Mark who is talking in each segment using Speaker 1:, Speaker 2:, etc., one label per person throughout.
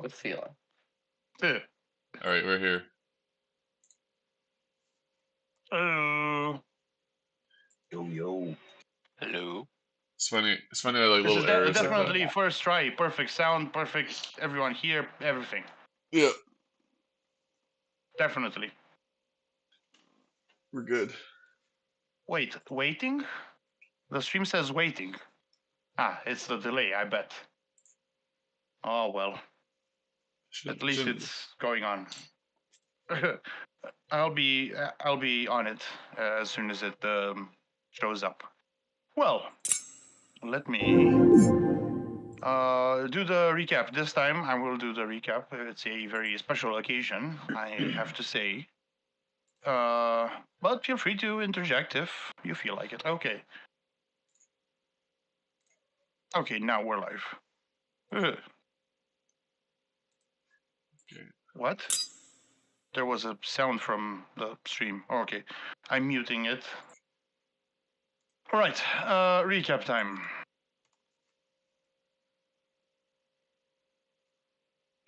Speaker 1: good feeling.
Speaker 2: Yeah.
Speaker 3: All right, we're here.
Speaker 2: Hello.
Speaker 1: Yo.
Speaker 2: Hello.
Speaker 3: It's funny. It's funny how like
Speaker 2: This
Speaker 3: little
Speaker 2: is
Speaker 3: errors. like that.
Speaker 2: definitely first try. Perfect sound. Perfect. Everyone here. Everything.
Speaker 3: Yeah,
Speaker 2: Definitely.
Speaker 3: we're good.
Speaker 2: Wait. Waiting? The stream says waiting. Ah, it's the delay, I bet. Oh, well. At least it's going on. I'll be on it as soon as it shows up. Well, let me do the recap. This time I will do the recap. It's a very special occasion, I have to say. But feel free to interject if you feel like it. Okay. Okay, now we're live. Ugh.
Speaker 3: Okay.
Speaker 2: What? There was a sound from the stream. Oh, okay. I'm muting it. All right, recap time.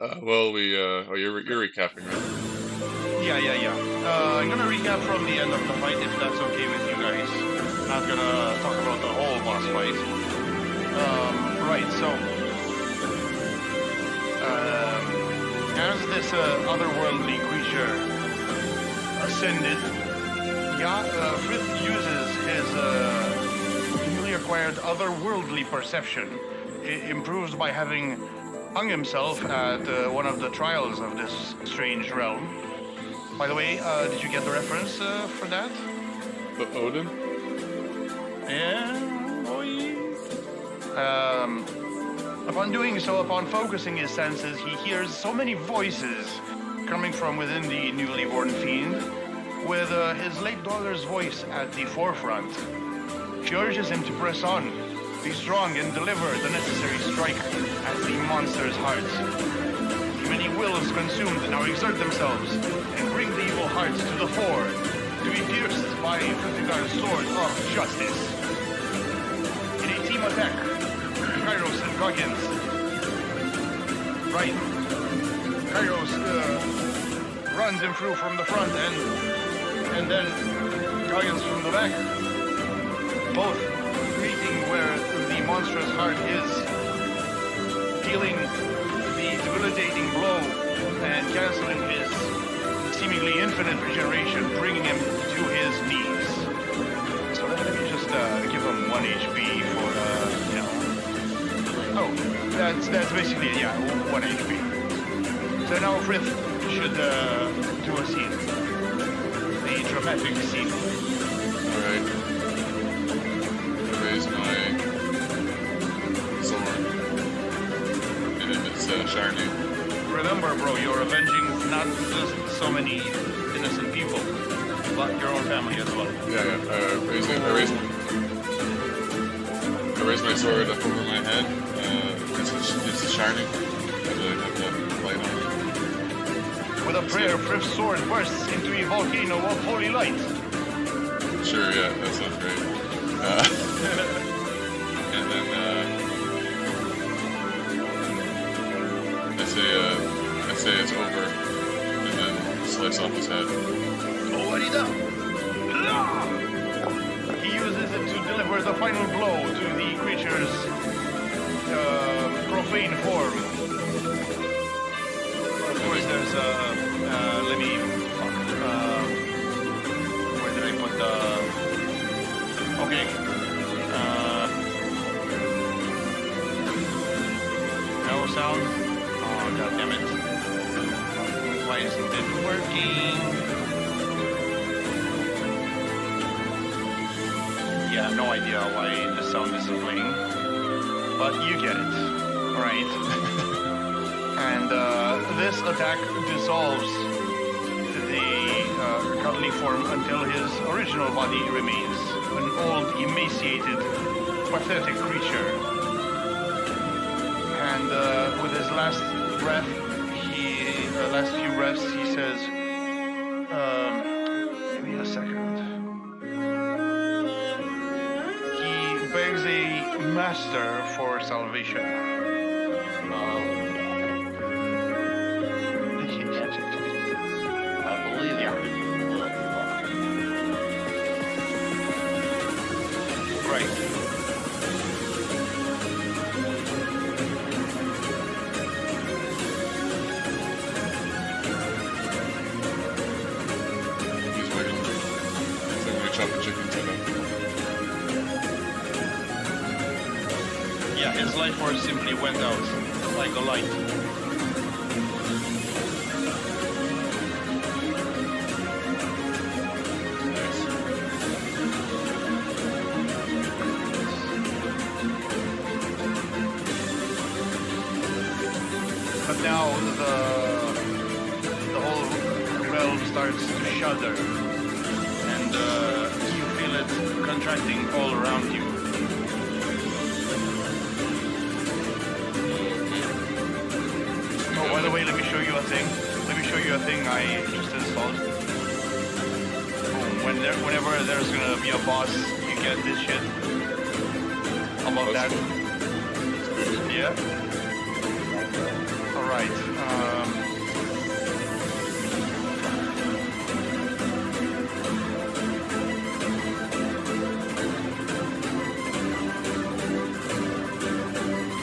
Speaker 3: Well, you're recapping, right?
Speaker 2: Yeah. I'm gonna recap from the end of the fight if that's okay with you guys. Not gonna talk about the whole boss fight. Right, so as this otherworldly creature ascended, Frith uses his newly acquired otherworldly perception, improved by having hung himself at one of the trials of this strange realm. By the way, did you get the reference for that?
Speaker 3: Odin?
Speaker 2: Yeah, boy. Upon doing so, upon focusing his senses, he hears so many voices coming from within the newly born fiend, with his late daughter's voice at the forefront. She urges him to press on, be strong, and deliver the necessary strike at the monster's heart. The many wills consumed now exert themselves and bring the evil hearts to the fore, to be pierced by Frithgar's sword of justice. In a team attack, Kairos and Goggins. Right. Kairos runs him through from the front and then Goggins from the back. Both meeting where the monstrous heart is, dealing the debilitating blow and canceling his seemingly infinite regeneration, bringing him to his knees. So let me just give him 1 HP for, Oh, that's basically, 1 HP. So now Frith should do a scene. The dramatic scene.
Speaker 3: Alright. Raise my sword. And if it's shiny.
Speaker 2: Remember, bro, you're avenging not just so many innocent people, but your own family as well.
Speaker 3: Yeah. I raise my sword up over my head. It's shining. I really have the light on it.
Speaker 2: With a prayer, Frith's sword bursts into a volcano of holy light.
Speaker 3: Sure, yeah, that sounds great. And then I say it's over, and then slice off his head.
Speaker 2: He uses it to deliver the final blow to the creature's profane form. Of course, there's let me where did I put the? Okay. No sound. Oh, god damn it! Why isn't it working? Yeah, no idea why the sound isn't playing, but you get it, right? And this attack dissolves the cuddly form until his original body remains an old, emaciated, pathetic creature. And with his last breath, last few breaths, he says, give me a second. He begs a master for salvation. life force simply went out, like a light. But now the whole realm starts to shudder, and you feel it contracting all around you. Oh, by the way, let me show you a thing. Let me show you a thing I just installed. Boom. Whenever there's gonna be a boss, you get this shit. How about that? Yeah. All right.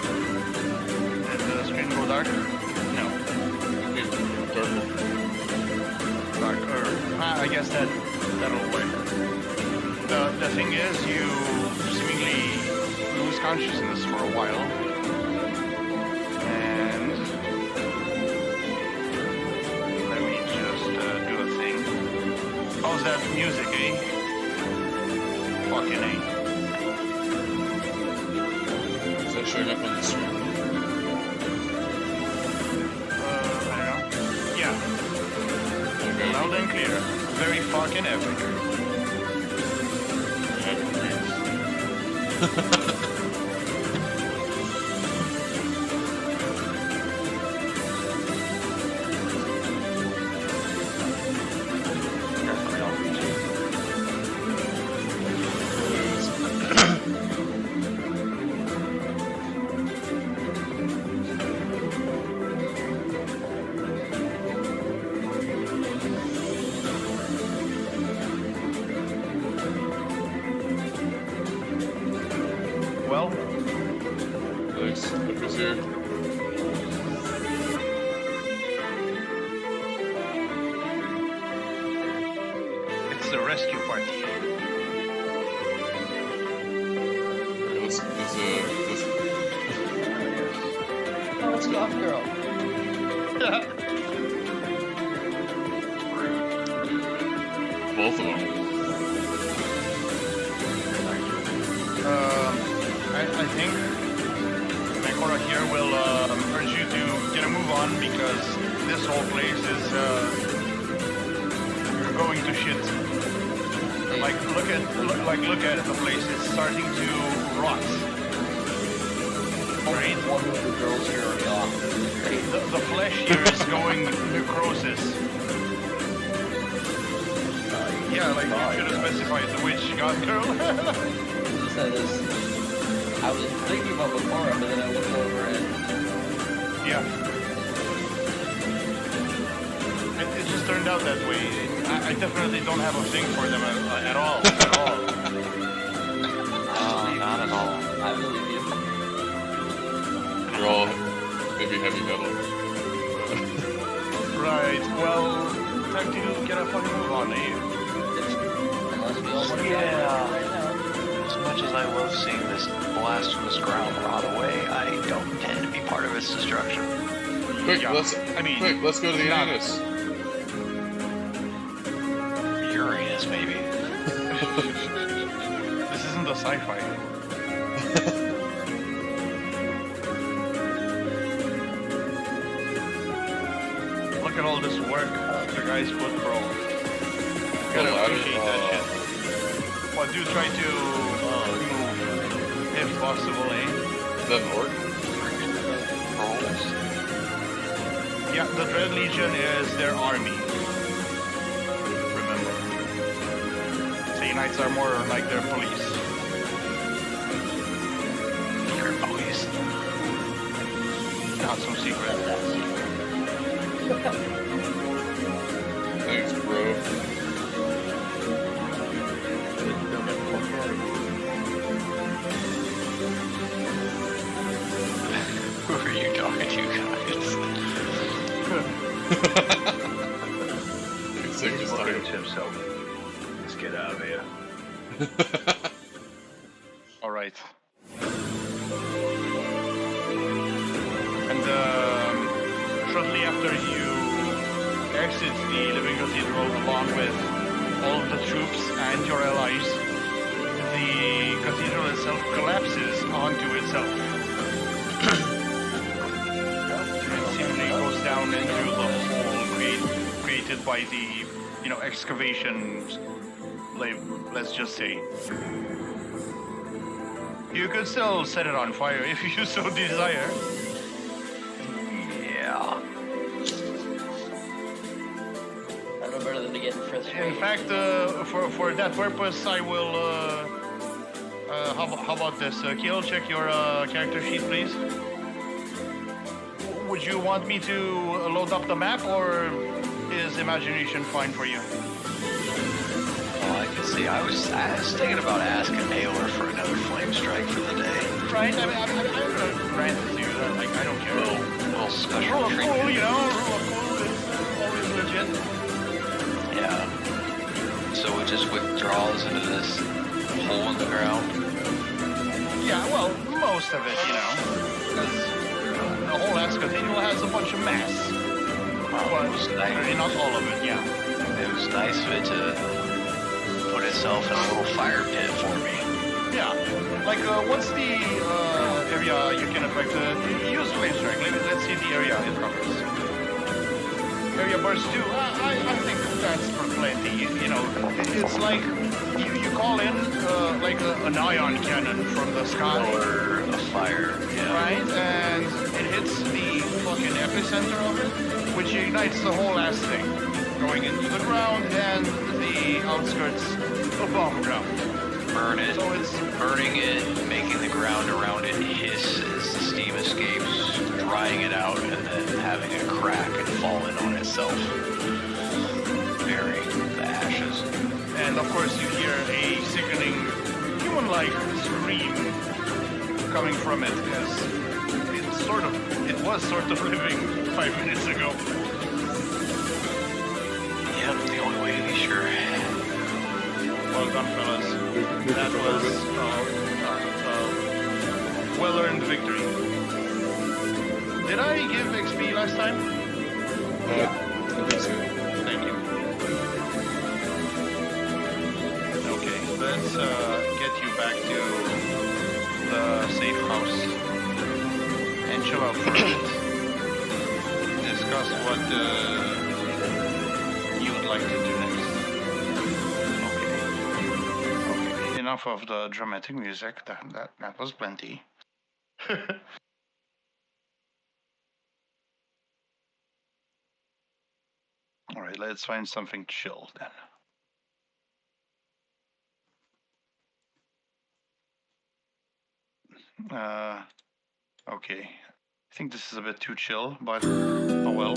Speaker 2: Did the screen go dark? No. Darker. I guess that'll work. The thing is, you seemingly lose consciousness for a while. And let me just do a thing. How's that music, eh? Fucking A.
Speaker 3: Is that showing up on the screen?
Speaker 2: I don't know. Yeah.
Speaker 3: Okay.
Speaker 2: Loud and clear. Very fucking epic. Well,
Speaker 3: Nice. Look who's here.
Speaker 2: it's the rescue party.
Speaker 3: Okay, let's
Speaker 4: Oh, it's Golf Girl.
Speaker 3: both of them.
Speaker 2: I think Makora here will urge you to get a move on because this whole place is going to shit. Like look at it, the place is starting to rot. Right?
Speaker 4: One of the girls here are gone.
Speaker 2: The flesh here is going necrosis. Yeah, like you should have specified the witch god girl.
Speaker 4: Said this. I was thinking about Bakura, but then I looked over and
Speaker 2: Yeah. It just turned out that way. I definitely don't have a thing for them at all. At all.
Speaker 5: Not at all.
Speaker 4: I believe you.
Speaker 3: You're all maybe heavy metal.
Speaker 2: Right, well, time to get a fucking move on, eh?
Speaker 4: Unless we all want to go
Speaker 5: Yeah.
Speaker 4: right now.
Speaker 5: As much as I love seeing this blasphemous ground rot away, I don't intend to be part of its destruction.
Speaker 3: Quick,
Speaker 2: Yeah,
Speaker 3: let's go to the
Speaker 2: not-
Speaker 3: anus.
Speaker 5: Uranus, maybe.
Speaker 2: This isn't the sci-fi. Look at all this work the guys put, bro. Gotta appreciate that shit. Well, do try to move, if possible, eh?
Speaker 3: Is that an orc?
Speaker 5: Rolls.
Speaker 2: Yeah, the Dread Legion is their army. Remember. Say Knights are more like their police.
Speaker 5: Secret police.
Speaker 2: Not so secret.
Speaker 3: Thanks, bro.
Speaker 5: Who are you talking to, guys?
Speaker 3: It's like just
Speaker 1: Fucking
Speaker 3: like,
Speaker 1: himself. Let's get out of here.
Speaker 2: Alright. after you exit the living cathedral along with all of the troops and your allies, the cathedral itself collapses onto itself. It seemingly goes down into the hole created by the, excavations, let's just say. You could still set it on fire if you so desire.
Speaker 5: Yeah.
Speaker 4: I know better than to get frustrated.
Speaker 2: In fact, for that purpose, I will. How about this? Kiel, check your character sheet, please. Would you want me to load up the map, or is imagination fine for you?
Speaker 5: Well, I can see. I was thinking about asking Naylor for another flame strike for the day.
Speaker 2: Right? I mean, I'm gonna grant it to you. Like, I don't care.
Speaker 5: Little special
Speaker 2: Rule of
Speaker 5: treatment.
Speaker 2: cool, rule of cool is always legit.
Speaker 5: Yeah. So it just withdraws into this hole in the ground.
Speaker 2: Yeah, well, most of it, because the whole ass cathedral has a bunch of mass. But
Speaker 5: It was nice.
Speaker 2: not all of it, yeah.
Speaker 5: It was nice of it to put itself in a little fire pit for me.
Speaker 2: Yeah. Like, what's the area you can affect? Use flame strike. Let's see the area it covers. Area burst 2. I think that's for plenty. It's like you call in like an ion cannon from the sky.
Speaker 5: Or a fire. Yeah.
Speaker 2: Right? And it hits the fucking epicenter of it, which ignites the whole ass thing, going into the ground and the outskirts above ground.
Speaker 5: Burn it.
Speaker 2: So it's
Speaker 5: Burning it, making the ground around it hiss as the steam escapes, drying it out, and then having it crack and fall in on itself, burying the ashes.
Speaker 2: and of course you hear a sickening human-like scream coming from it, as it was sort of living 5 minutes ago.
Speaker 5: Yep, the only way to be sure.
Speaker 2: Well done, fellas. That was well-earned victory. Did I give XP last time? Thank you. Okay, let's get you back to the safe house and chill out for a bit. Discuss what you would like to do next. Okay. Enough of the dramatic music. That was plenty. All right, let's find something chill then. Okay. I think this is a bit too chill, but oh well.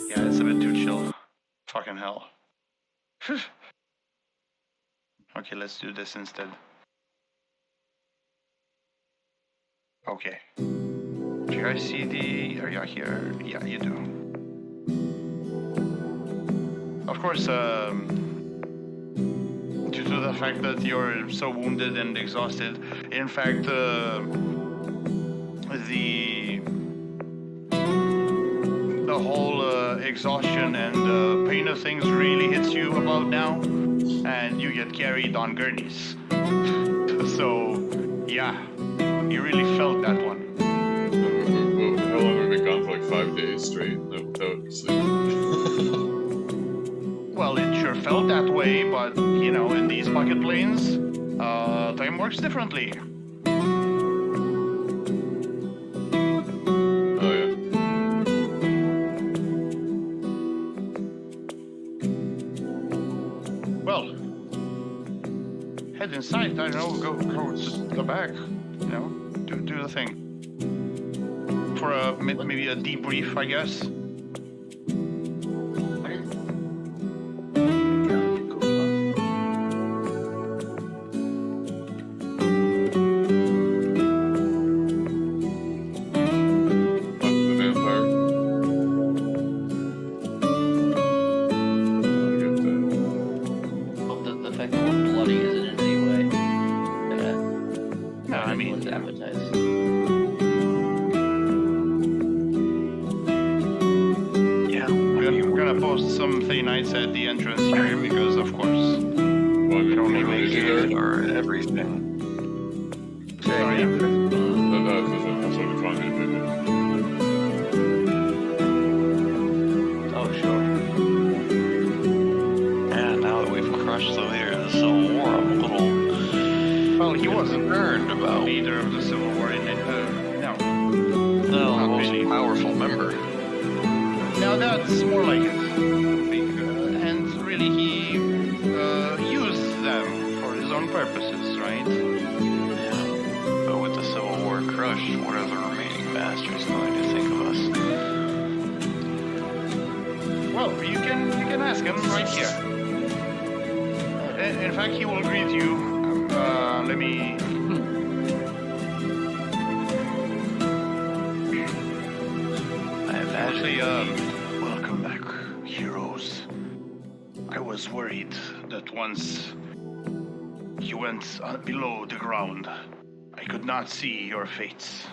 Speaker 2: Yeah, it's a bit too chill. Fucking hell. Okay, let's do this instead. Okay. Do you guys see the area here? Yeah, you do. Of course, due to the fact that you're so wounded and exhausted, in fact, the whole exhaustion and pain of things really hits you about now, and you get carried on gurneys. So, yeah, you really felt that one.
Speaker 3: How long have we been gone for? Like 5 days straight without sleep?
Speaker 2: Well, it sure felt that way, but, in these bucket planes, time works differently.
Speaker 3: Oh yeah.
Speaker 2: Well, head inside, I don't know, go to the back, do the thing. For maybe a debrief, I guess.
Speaker 4: fact that we're bloody isn't in any way.
Speaker 2: No, I mean,
Speaker 4: advertised.
Speaker 5: Yeah.
Speaker 2: we're gonna post some nights at the entrance here because, of course.
Speaker 3: Well, I mean,
Speaker 5: We
Speaker 3: what
Speaker 5: make
Speaker 3: did you
Speaker 5: it
Speaker 3: do there?
Speaker 5: or everything.
Speaker 2: Sorry.
Speaker 3: That's what we're trying to do.
Speaker 4: Oh, sure.
Speaker 5: And now that we've crushed the leader of the Civil War, I'm a little
Speaker 2: Well, he wasn't
Speaker 5: concerned
Speaker 2: the
Speaker 5: about
Speaker 2: leader of the Civil War. No.
Speaker 5: the
Speaker 2: not
Speaker 5: most
Speaker 2: really.
Speaker 5: powerful member.
Speaker 2: Now that's more like it. And really, he used them for his own purposes, right?
Speaker 5: Yeah. But with the Civil War crushed, what are the remaining bastards going to think of us?
Speaker 2: Well, you can ask him right here. In fact, he will greet you. Let me.
Speaker 5: I imagine.
Speaker 2: Welcome back, heroes. I was worried that once you went below the ground, I could not see your fates.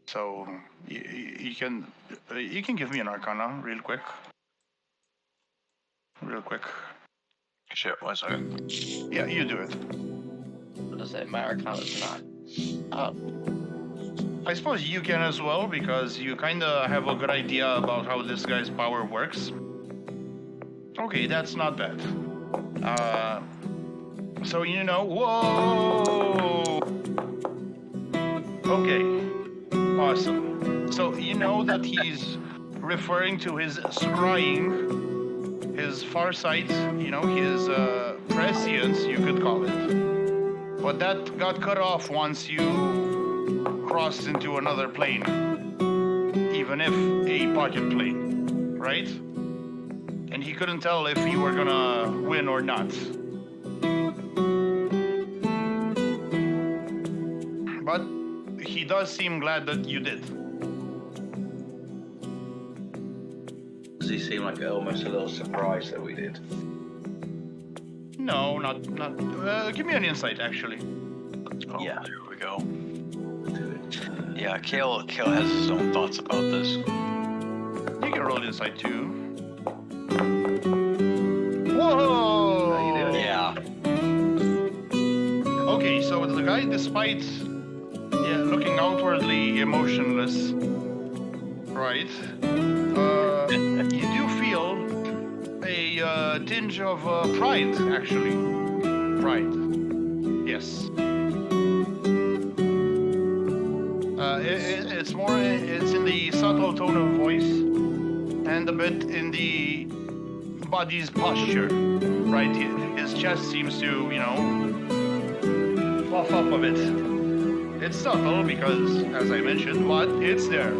Speaker 2: So you can give me an Arcana real quick. Real quick.
Speaker 5: Shit, one second.
Speaker 2: Yeah, you do it.
Speaker 4: What does that? My Arcana's not.
Speaker 2: I suppose you can as well because you kind of have a good idea about how this guy's power works. Okay, that's not bad. So you know, whoa. Okay, awesome. So you know that he's referring to his scrying, his farsight, you know, his prescience, you could call it. But that got cut off once you crossed into another plane, even if a pocket plane, right? And he couldn't tell if you were gonna win or not. But he does seem glad that you did.
Speaker 6: Does he seem like almost a little surprised that we did?
Speaker 2: No, not. Give me an insight, actually.
Speaker 5: Oh,
Speaker 6: Yeah.
Speaker 5: there we go.
Speaker 6: Do it.
Speaker 5: Yeah, Kale has his own thoughts about this.
Speaker 2: You can roll insight too. Whoa!
Speaker 5: Yeah.
Speaker 2: Okay, so the guy, despite looking outwardly emotionless, right? You do feel a tinge of pride, actually. Pride. Yes. It's more. It's in the subtle tone of voice, and a bit in the body's posture. Right. His chest seems to, you know, puff up a bit. It's subtle because, as I mentioned, but it's there.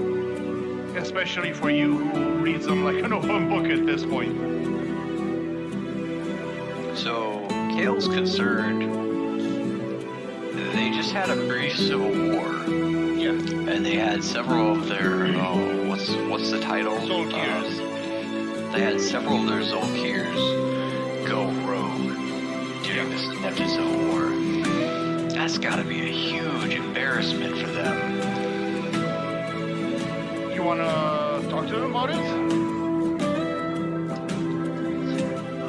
Speaker 2: Especially for you who reads them like an open book at this point.
Speaker 5: So, Kale's concerned. They just had a brief civil war.
Speaker 2: Yeah.
Speaker 5: And they had several of their, what's the title?
Speaker 2: Zolkirs.
Speaker 5: They had several of their Zolkirs go rogue during this attempted civil war. That's gotta be a huge embarrassment for them.
Speaker 2: You wanna talk to them about it?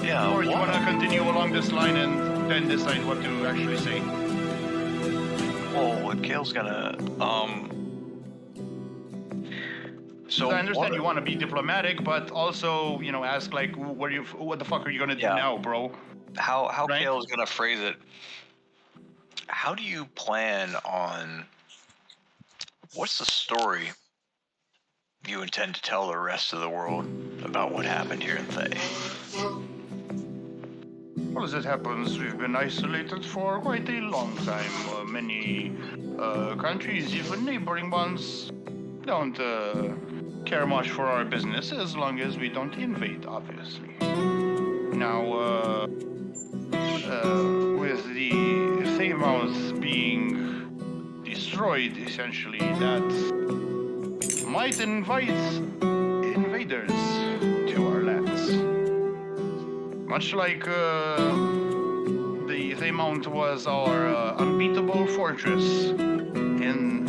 Speaker 5: Yeah,
Speaker 2: Or you wanna continue along this line and then decide what to actually say?
Speaker 5: well, what Kale's gonna, so
Speaker 2: I understand
Speaker 5: what-
Speaker 2: you want to be diplomatic, but also, you know, ask like, what the fuck are you gonna do
Speaker 5: Yeah.
Speaker 2: now, bro?
Speaker 5: how
Speaker 2: Right?
Speaker 5: Kale's gonna phrase it. How do you plan on, what's the story you intend to tell the rest of the world about what happened here in Thay?
Speaker 2: Well, as it happens, we've been isolated for quite a long time. Many countries, even neighboring ones, don't care much for our business as long as we don't invade, obviously. Now, with the Thaymouth being destroyed, essentially, that might invite invaders to our lands. Much like the Mount was our unbeatable fortress in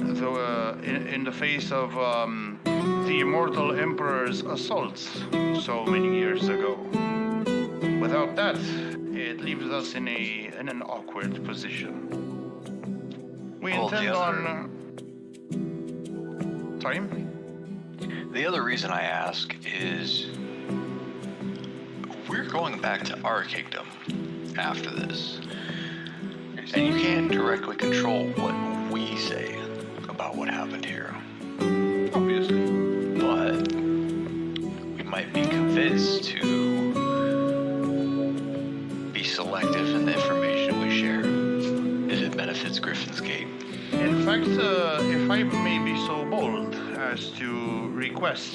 Speaker 2: the face of the immortal Emperor's assaults so many years ago. Without that, it leaves us in an awkward position. We
Speaker 5: Well,
Speaker 2: intend on. Sorry.
Speaker 5: The other reason I ask is we're going back to our kingdom after this. And you can't directly control what we say about what happened here.
Speaker 2: Obviously.
Speaker 5: But we might be convinced to be selective in the information we share if it benefits Griffin's Gate.
Speaker 2: In fact, if I may be so bold as to request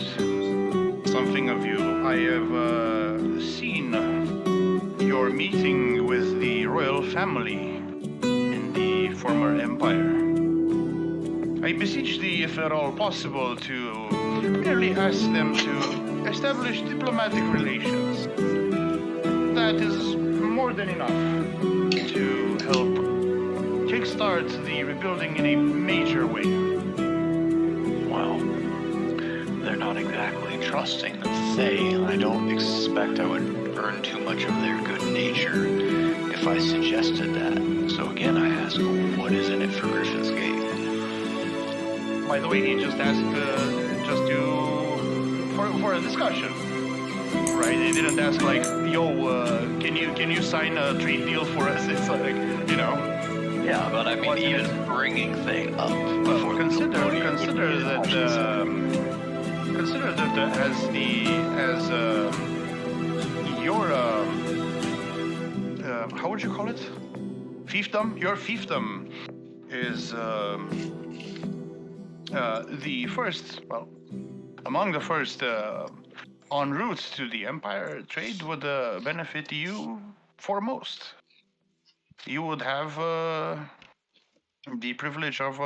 Speaker 2: something of you, I have seen your meeting with the royal family in the former empire. I beseech thee, if at all possible, to merely ask them to establish diplomatic relations. That is more than enough to help kickstart the rebuilding in a major way.
Speaker 5: Well, they're not exactly trusting of Thay. I don't expect I would earn too much of their good nature if I suggested that. So again, I ask, what is in it for Griffin's Gate?
Speaker 2: By the way, he just asked for a discussion. Right? They didn't ask like, yo, can you sign a trade deal for us? It's like, you know.
Speaker 5: Yeah, but I mean, even bringing Thay up.
Speaker 2: Well, consider that your how would you call it? Fiefdom. Your fiefdom is the first. Well, among the first en route to the Empire. Trade would benefit you foremost. You would have the privilege of,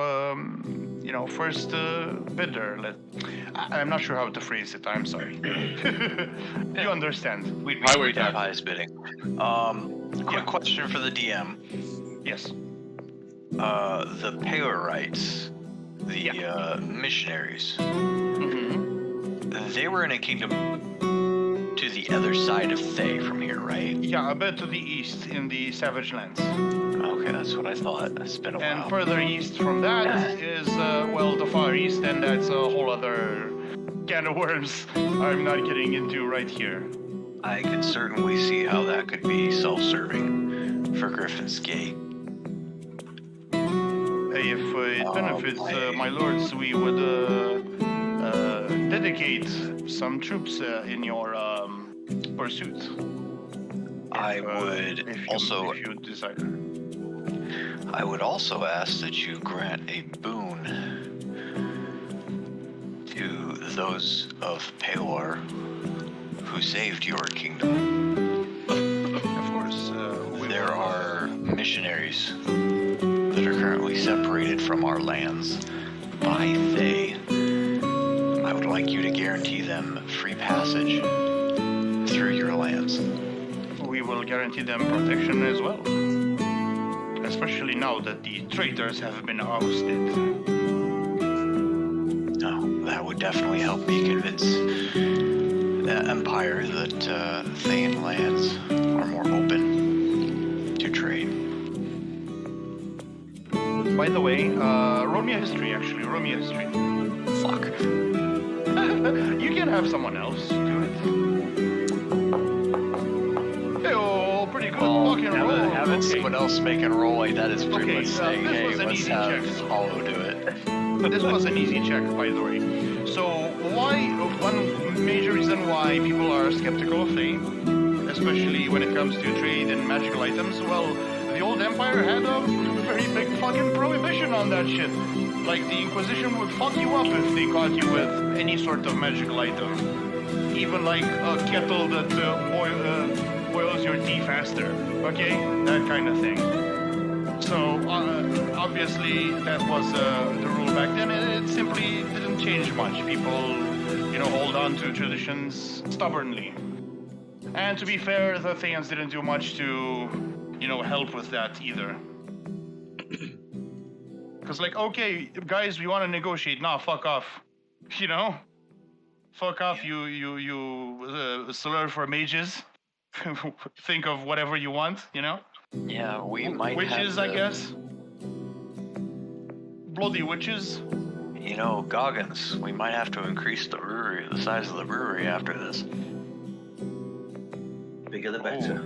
Speaker 2: first bidder. I'm not sure how to phrase it. I'm sorry. You understand?
Speaker 5: We'd
Speaker 3: Highway
Speaker 5: have
Speaker 3: tax.
Speaker 5: highest bidding. Quick question for the DM.
Speaker 2: Yes.
Speaker 5: The Paleorites, the missionaries, they were in a kingdom to the other side of Thay from here, right?
Speaker 2: Yeah, a bit to the east in the Savage Lands.
Speaker 5: Okay, that's what I thought. It's been a
Speaker 2: And
Speaker 5: while.
Speaker 2: further east from that is, the Far East, and that's a whole other can of worms I'm not getting into right here.
Speaker 5: I could certainly see how that could be self-serving for Griffin's Gate.
Speaker 2: If it benefits my lords, we would dedicate some troops in your pursuit.
Speaker 5: I would also
Speaker 2: if you desire.
Speaker 5: I would also ask that you grant a boon to those of Palor who saved your kingdom.
Speaker 2: Of course.
Speaker 5: There are missionaries that are currently separated from our lands by Thay. I would like you to guarantee them free passage through your lands.
Speaker 2: We will guarantee them protection as well. Especially now that the traitors have been ousted.
Speaker 5: No, that would definitely help me convince the Empire that Thayan lands are more open to trade.
Speaker 2: By the way, roll me a history, actually. Roll me a history.
Speaker 5: Fuck.
Speaker 2: You can have someone else do it. Hey-oh, pretty good. Rock and roll.
Speaker 5: Having
Speaker 2: Okay.
Speaker 5: someone else make a roll like that is pretty
Speaker 2: Okay,
Speaker 5: much saying,
Speaker 2: this
Speaker 5: hey,
Speaker 2: was an
Speaker 5: let's
Speaker 2: easy
Speaker 5: have
Speaker 2: check.
Speaker 5: Apollo do it.
Speaker 2: This was an easy check, by the way. So, one major reason why people are skeptical of Thay, especially when it comes to trade and magical items, well, the old Empire had a very big fucking prohibition on that shit. Like, the Inquisition would fuck you up if they caught you with any sort of magical item. Even like a kettle that boils your tea faster, okay? That kind of thing. So, obviously, that was the rule back then. It simply didn't change much. People, hold on to traditions stubbornly. And to be fair, the Thayans didn't do much to, help with that either. Because, like, okay, guys, we want to negotiate. Nah, fuck off. Fuck off, you slur for mages. Think of whatever you want,
Speaker 5: Yeah, we might have
Speaker 2: Witches, I guess. Bloody witches.
Speaker 5: Goggins, we might have to increase the size of the brewery after this.
Speaker 6: Bigger the better.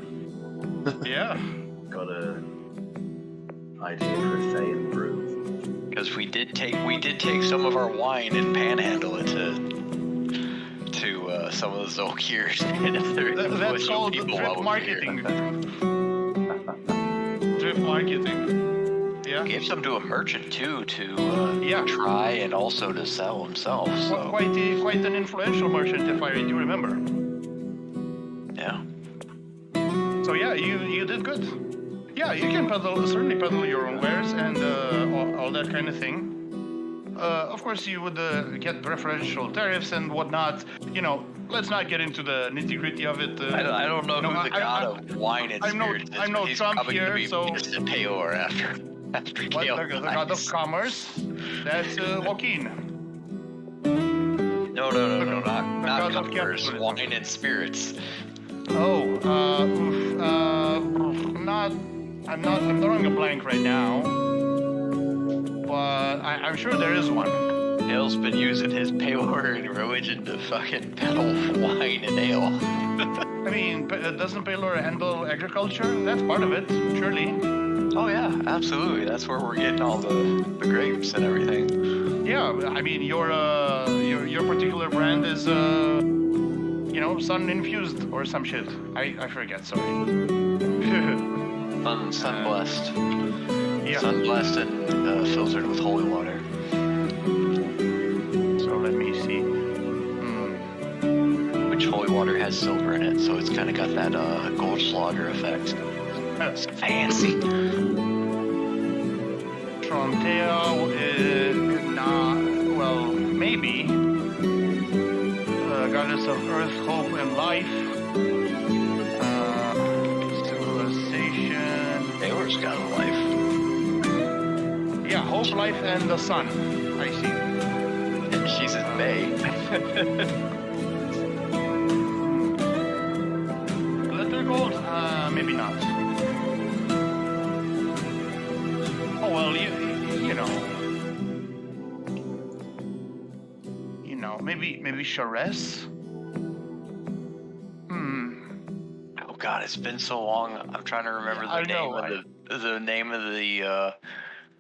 Speaker 2: Yeah.
Speaker 6: Got a idea for a Thayan brew.
Speaker 5: Because we did take some of our wine and panhandle it to some of the Zolkirs.
Speaker 2: That's called drip marketing. Drip marketing. Yeah.
Speaker 5: Gave some to a merchant too to
Speaker 2: Yeah.
Speaker 5: try and also to sell himself. So
Speaker 2: Quite an influential merchant, if I do remember.
Speaker 5: yeah.
Speaker 2: So yeah, you did good. Yeah, you can certainly peddle your own wares and all that kind of thing. Of course, you would get preferential tariffs and whatnot. Let's not get into the nitty-gritty of it.
Speaker 5: I don't know who the god of wine and spirits is.
Speaker 2: I'm no
Speaker 5: but he's
Speaker 2: Trump
Speaker 5: probably
Speaker 2: here,
Speaker 5: gonna be
Speaker 2: so-
Speaker 5: Mr. Peor after
Speaker 2: What,
Speaker 5: Gale
Speaker 2: the god of
Speaker 5: dies.
Speaker 2: commerce? That's Joaquin.
Speaker 5: No, not
Speaker 2: god of
Speaker 5: commerce.
Speaker 2: capitalism.
Speaker 5: Wine and spirits.
Speaker 2: Oh, I'm drawing a blank right now. But I'm sure there is one.
Speaker 5: Dale's been using his Peor in religion to fucking peddle wine and ale.
Speaker 2: I mean, doesn't Paylor handle agriculture? That's part of it, surely.
Speaker 5: Oh yeah, absolutely. That's where we're getting all the grapes and everything.
Speaker 2: Yeah, I mean, your particular brand is, sun infused or some shit. I forget. Sorry.
Speaker 5: Sun blessed.
Speaker 2: Yeah.
Speaker 5: Sun blessed and filtered with holy water.
Speaker 2: So let me see.
Speaker 5: Which holy water has silver in it, so it's kind of got that Goldschlager effect. It's fancy.
Speaker 2: Trontea is not, well, maybe. Goddess of Earth, Hope, and Life. Civilization.
Speaker 5: Taylor's got a life.
Speaker 2: Yeah, Hope, Life, and the Sun. I see.
Speaker 5: And she's in May.
Speaker 2: Glitter Gold? Maybe not. Oh, well, you know, maybe Charez?
Speaker 5: Oh God, it's been so long. I'm trying to remember the name of the ale.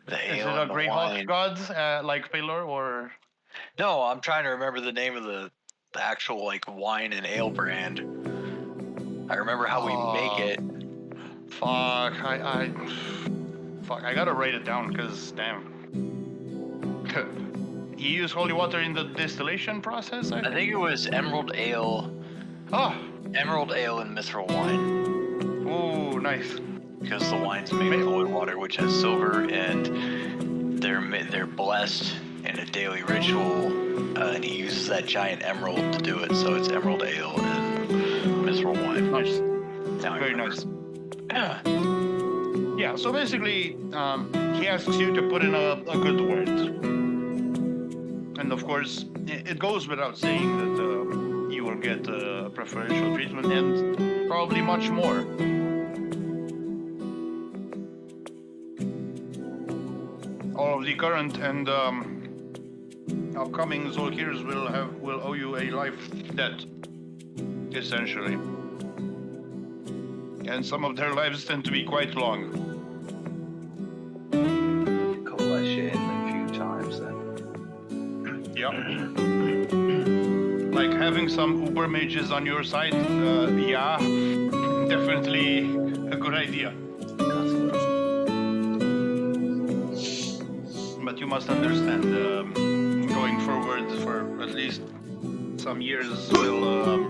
Speaker 2: Is it
Speaker 5: and
Speaker 2: a
Speaker 5: the
Speaker 2: Greyhawk
Speaker 5: wine.
Speaker 2: god, like Paylor, or?
Speaker 5: No, I'm trying to remember the name of the actual like wine and ale brand. I remember how we make it.
Speaker 2: Fuck, I gotta write it down, because, damn. You use holy water in the distillation process,
Speaker 5: I think it was Emerald Ale.
Speaker 2: Ah,
Speaker 5: Emerald Ale and Mithril wine.
Speaker 2: ooh, nice.
Speaker 5: Because the wine's made with holy water, which has silver, and they're blessed in a daily ritual, and he uses that giant emerald to do it. So it's Emerald Ale and Mithril wine.
Speaker 2: Nice.
Speaker 5: Now I
Speaker 2: Very
Speaker 5: remember.
Speaker 2: nice.
Speaker 5: Yeah.
Speaker 2: Yeah, so basically, he asks you to put in a good word. And of course, it goes without saying that you will get preferential treatment and probably much more. All of the current and upcoming Zolkirs will owe you a life debt, essentially. And some of their lives tend to be quite long.
Speaker 6: Call that shit in a few times then.
Speaker 2: Yeah. Like having some Uber mages on your side, yeah, definitely a good idea. But you must understand, going forward for at least some years will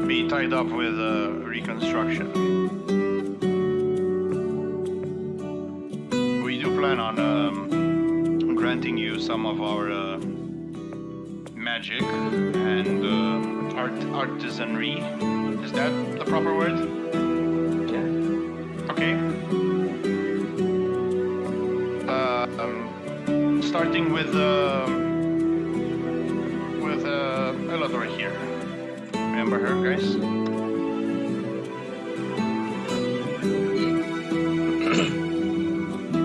Speaker 2: be tied up with reconstruction. We do plan on granting you some of our magic and artisanry Is that the proper word?
Speaker 4: Yeah.
Speaker 2: Okay. Starting with Eleanor here. Remember her, guys?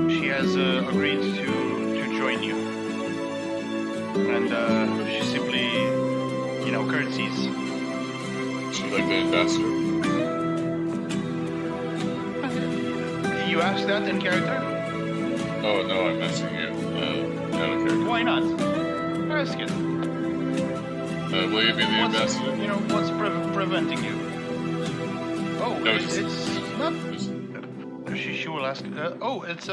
Speaker 2: She has agreed to join you, and she simply, curtsies.
Speaker 3: She's like the ambassador.
Speaker 2: You asked that in character?
Speaker 3: Oh no, I'm asking you. Out of character.
Speaker 2: Why not? Ask it.
Speaker 3: Will you be the ambassador?
Speaker 2: What's preventing you? Oh,
Speaker 3: No,
Speaker 2: it's not.
Speaker 3: Just-
Speaker 2: She will ask. It's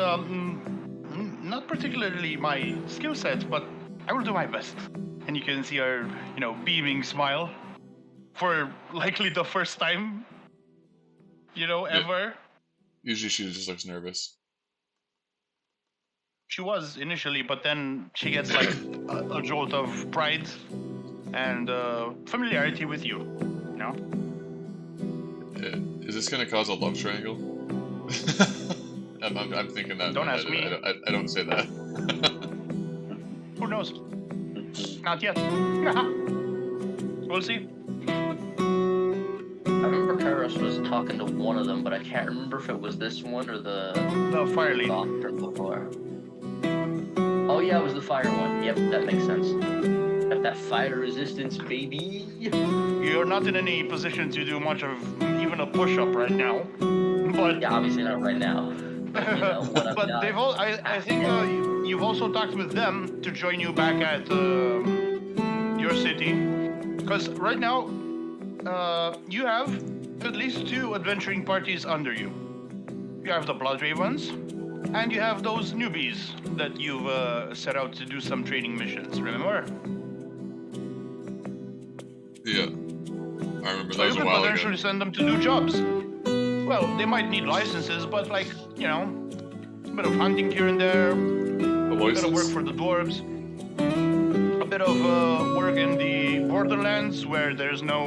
Speaker 2: not particularly my skill set, but I will do my best. And you can see her, beaming smile for likely the first time, ever.
Speaker 3: Usually she just looks nervous.
Speaker 2: She was initially, but then she gets like a jolt of pride and familiarity with you.
Speaker 3: Is this gonna cause a love triangle? I'm thinking that.
Speaker 2: Don't ask me.
Speaker 3: I don't say that.
Speaker 2: Who knows? Not yet. We'll see.
Speaker 4: I remember Kairos was talking to one of them, but I can't remember if it was this one or the
Speaker 2: Fire lead.
Speaker 4: doctor before. Oh yeah, it was the fire one. Yep, that makes sense. Got that fire resistance, baby.
Speaker 2: You're not in any position to do much of even a push-up right now, but
Speaker 4: Yeah, obviously not right now. But, when I'm
Speaker 2: but
Speaker 4: done.
Speaker 2: they've all. I think you've also talked with them to join you back at your city, because right now you have at least 2 adventuring parties under you. You have the Blood Ravens, and you have those newbies that you've set out to do some training missions. Remember?
Speaker 3: Yeah, I remember
Speaker 2: So
Speaker 3: that
Speaker 2: you
Speaker 3: was a
Speaker 2: could
Speaker 3: while
Speaker 2: potentially
Speaker 3: ago.
Speaker 2: send them to do jobs. Well, they might need licenses, but a bit of hunting here and there,
Speaker 3: A
Speaker 2: a bit of work
Speaker 3: license?
Speaker 2: for the dwarves, a bit of work in the borderlands where there's no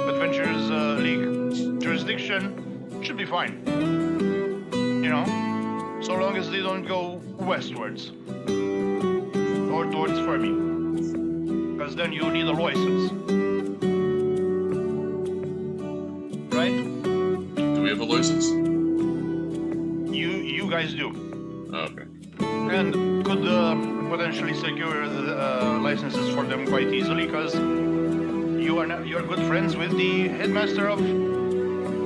Speaker 2: Adventures League jurisdiction. Should be fine. So long as they don't go westwards or towards Fermi, because then you need a license, right?
Speaker 3: Do we have a license?
Speaker 2: You guys do.
Speaker 3: Oh, okay.
Speaker 2: And could potentially secure the licenses for them quite easily, because you're good friends with the headmaster of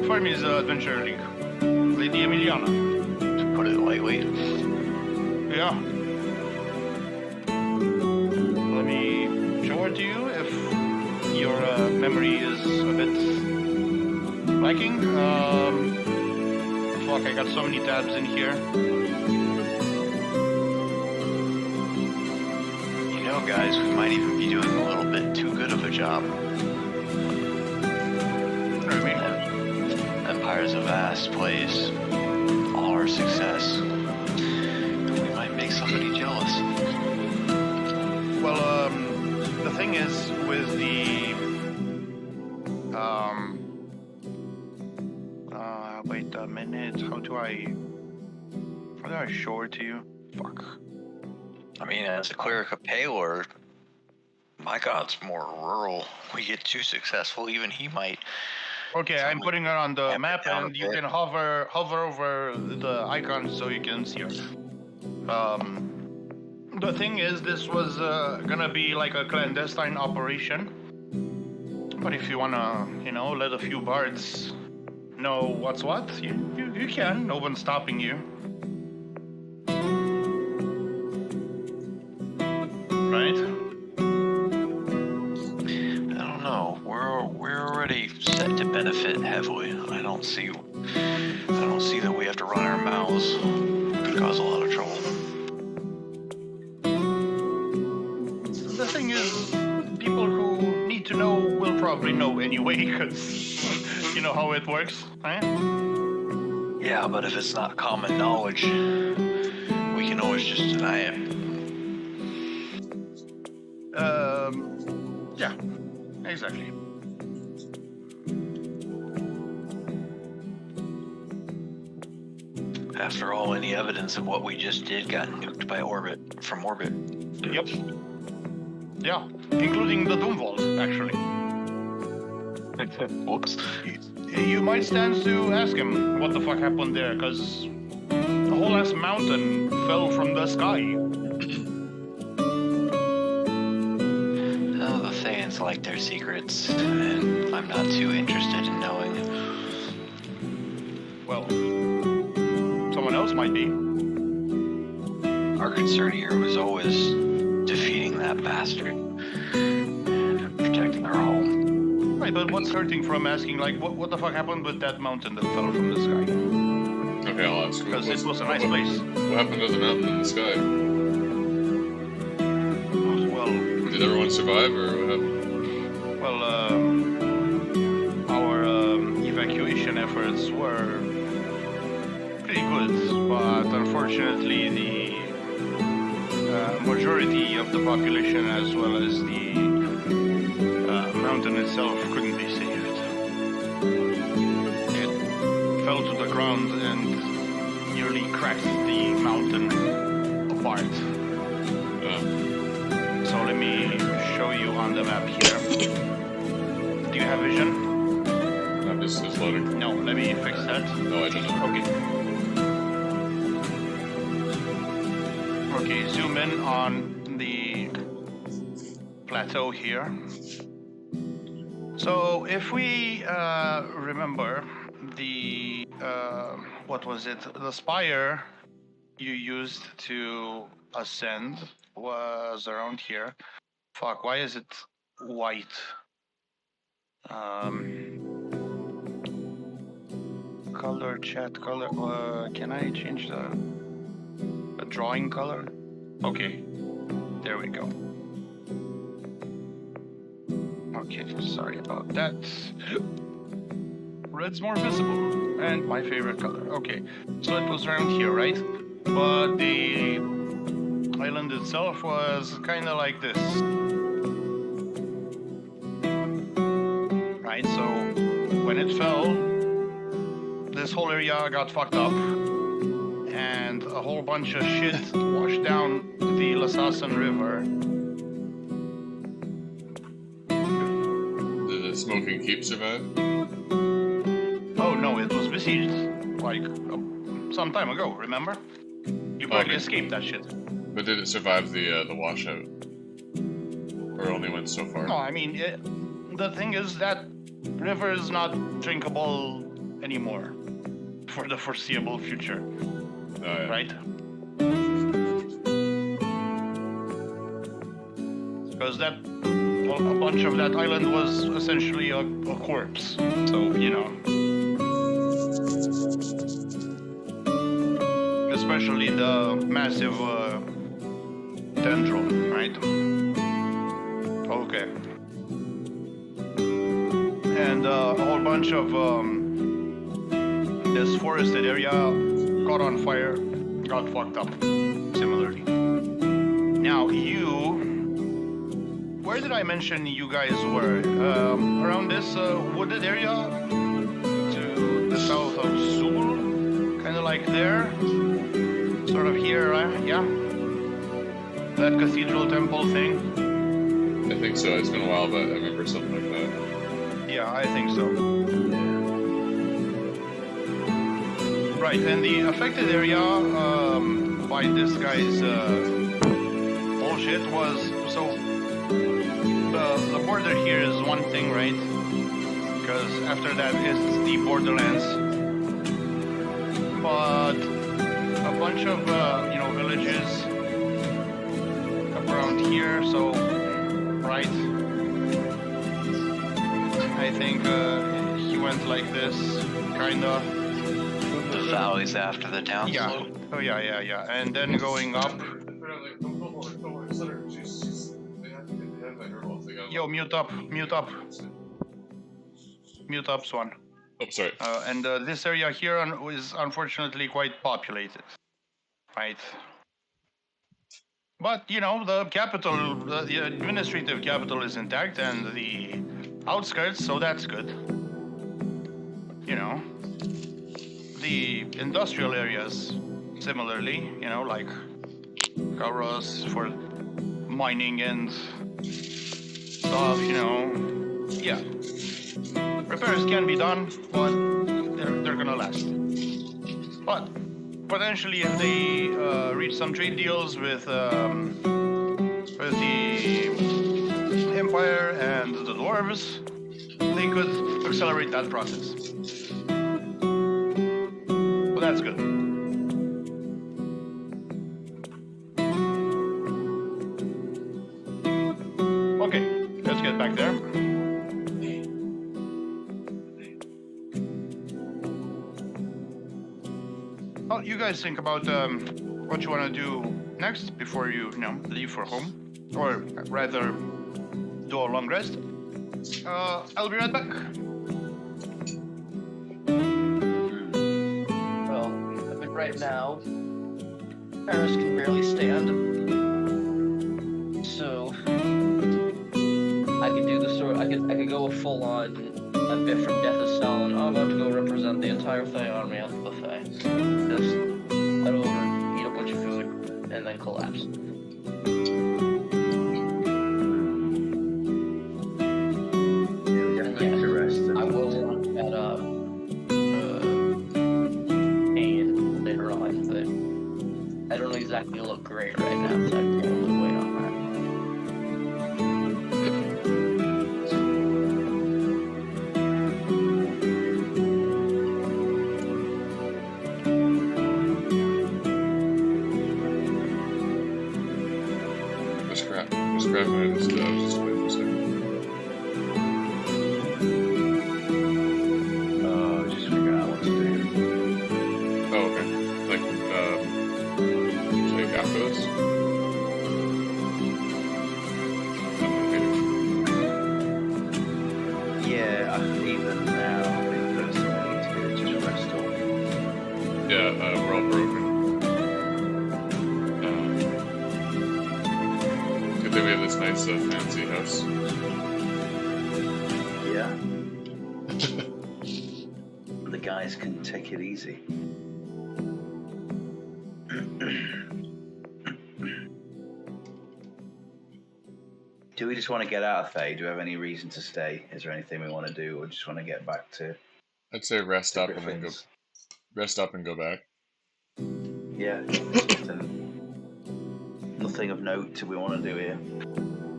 Speaker 2: Fermi's Adventure League, Lady Emiliana.
Speaker 5: To put it lightly.
Speaker 2: Yeah. Let me show her to you if your memory is a bit lacking. Fuck, I got so many tabs in here.
Speaker 5: Guys, we might even be doing a little bit too good of a job.
Speaker 2: What do you mean?
Speaker 5: Empire's a vast place. All our success. We might make somebody jealous.
Speaker 2: Well, the thing is with the wait a minute. How do I show it to you? Fuck.
Speaker 5: I mean, as a cleric of Paylor, my god's more rural. We get too successful, even he might.
Speaker 2: Okay, I'm putting her on the
Speaker 5: Amp it
Speaker 2: map,
Speaker 5: down a
Speaker 2: and you
Speaker 5: bit.
Speaker 2: can hover over the icon so you can see her. The thing is, this was gonna be like a clandestine operation. But if you wanna, let a few bards know what's what, you can. No one's stopping you. Right?
Speaker 5: I don't know. We're already set to benefit heavily. I don't see that we have to run our mouths. It could cause a lot of trouble.
Speaker 2: The thing is, people who need to know will probably know anyway, because you know how it works, right?
Speaker 5: Yeah, but if it's not common knowledge, we can always just deny it.
Speaker 2: Yeah, exactly.
Speaker 5: After all, any evidence of what we just did got nuked by from orbit.
Speaker 2: Yep. Yeah, including the Doom Vault, actually.
Speaker 5: Whoops.
Speaker 2: You might stand to ask him what the fuck happened there, because the whole ass mountain fell from the sky.
Speaker 5: Oh, the Thaans like their secrets, and I'm not too interested in knowing.
Speaker 2: Well, someone else might be.
Speaker 5: Our concern here was always defeating that bastard and protecting our home.
Speaker 2: Right, but what's hurting from asking, like, what the fuck happened with that mountain that fell from the sky?
Speaker 3: Okay, I'll ask.
Speaker 2: Because it was a nice place.
Speaker 3: What happened to the mountain in the sky?
Speaker 2: Well,
Speaker 3: Did everyone survive, or what happened?
Speaker 2: well, our evacuation efforts were pretty good, but unfortunately the majority of the population as well as the mountain itself couldn't be saved. It fell to the ground and nearly cracked the mountain apart. So let me show you on the map here. Do you have vision?
Speaker 3: I'm just loading.
Speaker 2: No, let me fix that.
Speaker 3: No, I don't know.
Speaker 2: Okay. Okay, zoom in on the plateau here. So if we remember the, what was it? The spire you used to ascend was around here. Fuck, why is it white? Color, chat, color. Can I change the drawing color? Okay, there we go. Okay, sorry about that. Red's more visible, and my favorite color. Okay, so it was around here, right? But the island itself was kind of like this. Right, so when it fell, this whole area got fucked up, and a whole bunch of shit washed down the Lassassin River.
Speaker 3: Did the Smoking Keep survive?
Speaker 2: Oh no, it was besieged, like, some time ago, remember? You barely escaped that shit.
Speaker 3: But did it survive the washout? Or only went so far?
Speaker 2: No, I mean, the thing is that river is not drinkable anymore for the foreseeable future,
Speaker 3: Oh, yeah.
Speaker 2: right? Because a bunch of that island was essentially a corpse, so, you know. Especially the massive dendron, right? Okay. And a whole bunch of this forested area caught on fire, got fucked up, similarly. Now where did I mention you guys were? Around this wooded area to the south of Seoul, kind of like there, sort of here, yeah? That cathedral temple thing?
Speaker 3: I think so. It's been a while, but I remember something like that.
Speaker 2: Yeah, I think so. Right, and the affected area by this guy's bullshit was, so the border here is one thing, right? Because after that is the borderlands. But a bunch of, villages around here, so, right? I think he went like this, kinda.
Speaker 5: The valleys after the down
Speaker 2: Yeah.
Speaker 5: slope.
Speaker 2: Oh yeah. And then going up. Yo, mute up, Swan.
Speaker 3: Oh, sorry.
Speaker 2: And this area here is unfortunately quite populated, right? But, the capital, the administrative capital is intact, and the outskirts, so that's good. The industrial areas, similarly, you know, like Karos for mining and stuff, you know. Yeah. Repairs can be done, but they're gonna last. But potentially, if they reach some trade deals with the Empire and the Dwarves, they could accelerate that process. Well, that's good. Okay, let's get back there. Well, you guys think about what you want to do next before you leave for home, or rather, do a long rest. I'll be right back.
Speaker 4: Well, I mean, right now, Paris can barely stand. So, I could do the sort. I could go full on a bit from Death of Stalin. I'm about to go represent the entire Thay army at the buffet. Just head over, eat a bunch of food, and then collapse. I will at pain later on, but I don't exactly look great right now, so I'd probably wait on that.
Speaker 3: Just grab my just wait for a second.
Speaker 6: Just figure out what to do.
Speaker 3: Oh, okay. Like after this?
Speaker 6: Yeah, even now, I think that's what I need to do, just rest up.
Speaker 3: Yeah, we're all broken. Good thing we have this nice fancy house.
Speaker 6: Yeah. The guys can take it easy. Do we just want to get out of Thay? Do we have any reason to stay? Is there anything we want to do, or just want to get back to?
Speaker 3: I'd say rest up and then go.
Speaker 6: Griffin's?
Speaker 3: Rest up and go back.
Speaker 6: Yeah. Nothing of note we want to do here.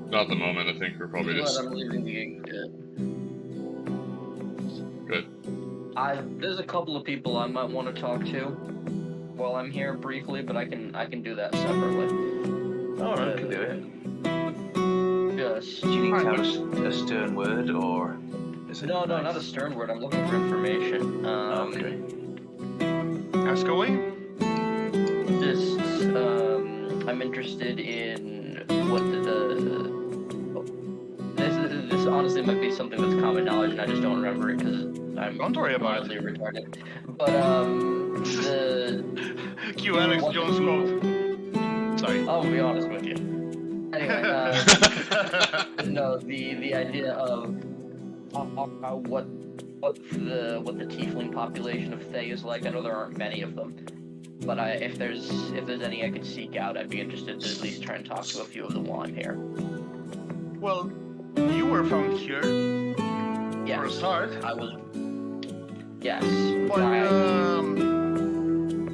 Speaker 3: Not at the moment. I think we're probably just
Speaker 4: I'm leaving the game
Speaker 3: good.
Speaker 4: There's a couple of people I might want to talk to while I'm here briefly, but I can do that separately.
Speaker 6: Oh, I can do it.
Speaker 4: Just
Speaker 6: Do you need to have a stern word, or is it?
Speaker 4: no,
Speaker 6: nice?
Speaker 4: not a stern word. I'm looking for information.
Speaker 6: Okay.
Speaker 2: Ask away.
Speaker 4: Just I'm interested in what this honestly might be something that's common knowledge, and I just don't remember it because I'm
Speaker 2: Don't worry about
Speaker 4: mildly retarded. But the
Speaker 2: Cue Alex Jones quote. Sorry.
Speaker 4: I'll be honest with you. Anyway, no, the idea of what the tiefling population of Thay is like. I know there aren't many of them, but if there's any I could seek out, I'd be interested to at least try and talk to a few of them while I'm here.
Speaker 2: Well, you were found here
Speaker 4: Yes,
Speaker 2: for a start,
Speaker 4: I was. Yes,
Speaker 2: but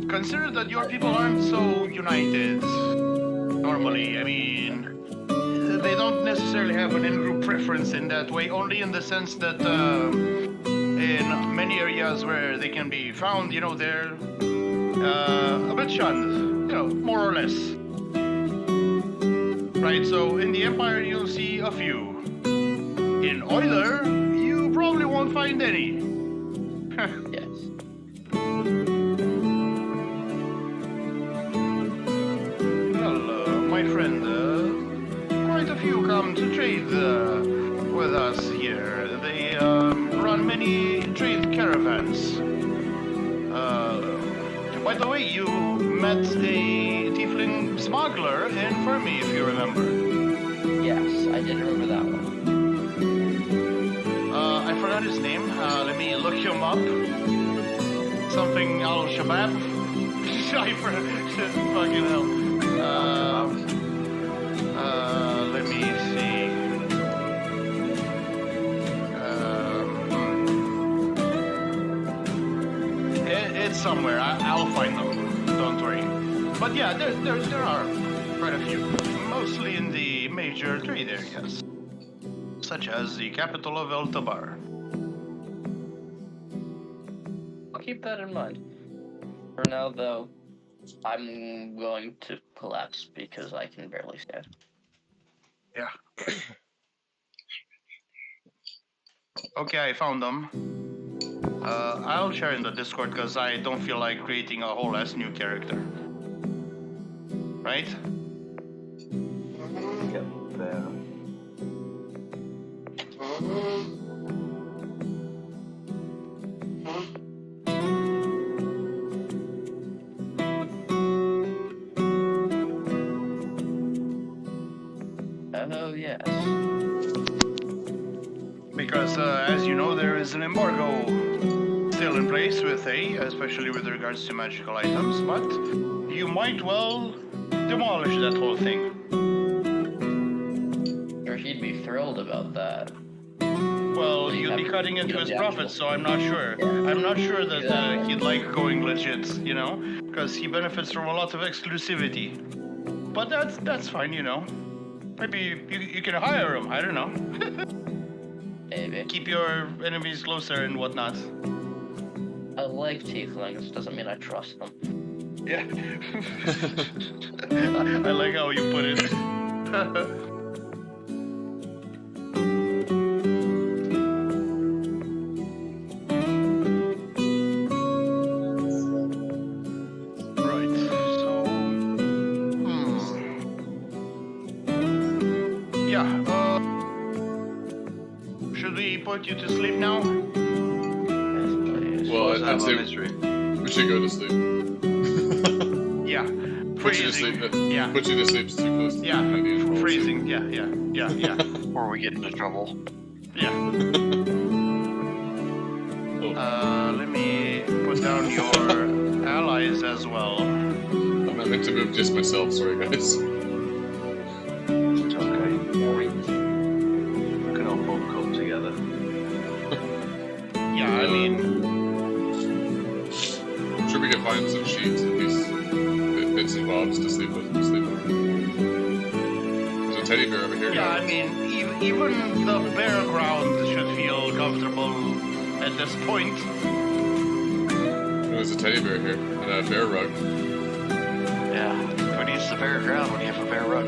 Speaker 2: consider that your people aren't so united normally. I mean, they don't necessarily have an in-group preference in that way, only in the sense that in many areas where they can be found, they're a bit shunned, more or less. Right, so in the Empire you'll see a few. In Euler, you probably won't find any.
Speaker 4: yes.
Speaker 2: Well, my friend, quite a few come to trade with us here. They run many trade caravans. By the way, you met a tiefling smuggler in Fermi, if you remember.
Speaker 4: Yes, I did remember that one.
Speaker 2: I forgot his name. Let me look him up. something Al Shabab. Cypher. Fucking hell. Let me see. It's somewhere. I'll find them. Don't worry. But yeah, there are quite a few. Mostly in the major trade areas, such as the capital of El Tabar.
Speaker 4: I'll keep that in mind. For now, though, I'm going to collapse because I can barely stand.
Speaker 2: Yeah. Okay, I found them. I'll share in the Discord because I don't feel like creating a whole ass new character. Right?
Speaker 6: Yep, there.
Speaker 4: Oh, yes.
Speaker 2: Because, as you know, there is an embargo still in place with A, especially with regards to magical items, but you might well demolish that whole thing.
Speaker 4: Or he'd be thrilled about that.
Speaker 2: Well, you'd be cutting into his profits, so I'm not sure. I'm not sure that he'd like going legit, you know, because he benefits from a lot of exclusivity. But that's fine, you know. Maybe you can hire him. I don't know.
Speaker 4: Maybe.
Speaker 2: Keep your enemies closer and whatnot.
Speaker 4: I like tieflings, doesn't mean I trust them.
Speaker 2: Yeah. I like how you put it. Right. So. Yeah. Should we put you to sleep now?
Speaker 4: Yes, please.
Speaker 3: Well, I'd say
Speaker 6: mystery.
Speaker 3: we should go to sleep.
Speaker 2: Yeah.
Speaker 3: Put you to sleep.
Speaker 2: Yeah.
Speaker 3: Put you to sleep is too close. To
Speaker 2: Yeah.
Speaker 3: the
Speaker 2: Freezing. Yeah.
Speaker 5: Or we get into trouble.
Speaker 2: Yeah.
Speaker 3: Oh,
Speaker 2: Let me put down your allies as well.
Speaker 3: I'm not meant to move just myself. Sorry, guys.
Speaker 6: It's okay. We can all bunk up together.
Speaker 2: Yeah, I mean,
Speaker 3: I'm sure we can find some sheets and bits and bobs to sleep with. There's a teddy bear over here.
Speaker 2: yeah, I mean, even the bare ground should feel comfortable at this point.
Speaker 3: There's a teddy bear here and a bear rug.
Speaker 5: Yeah. Who needs the bare ground when you have a bare rug?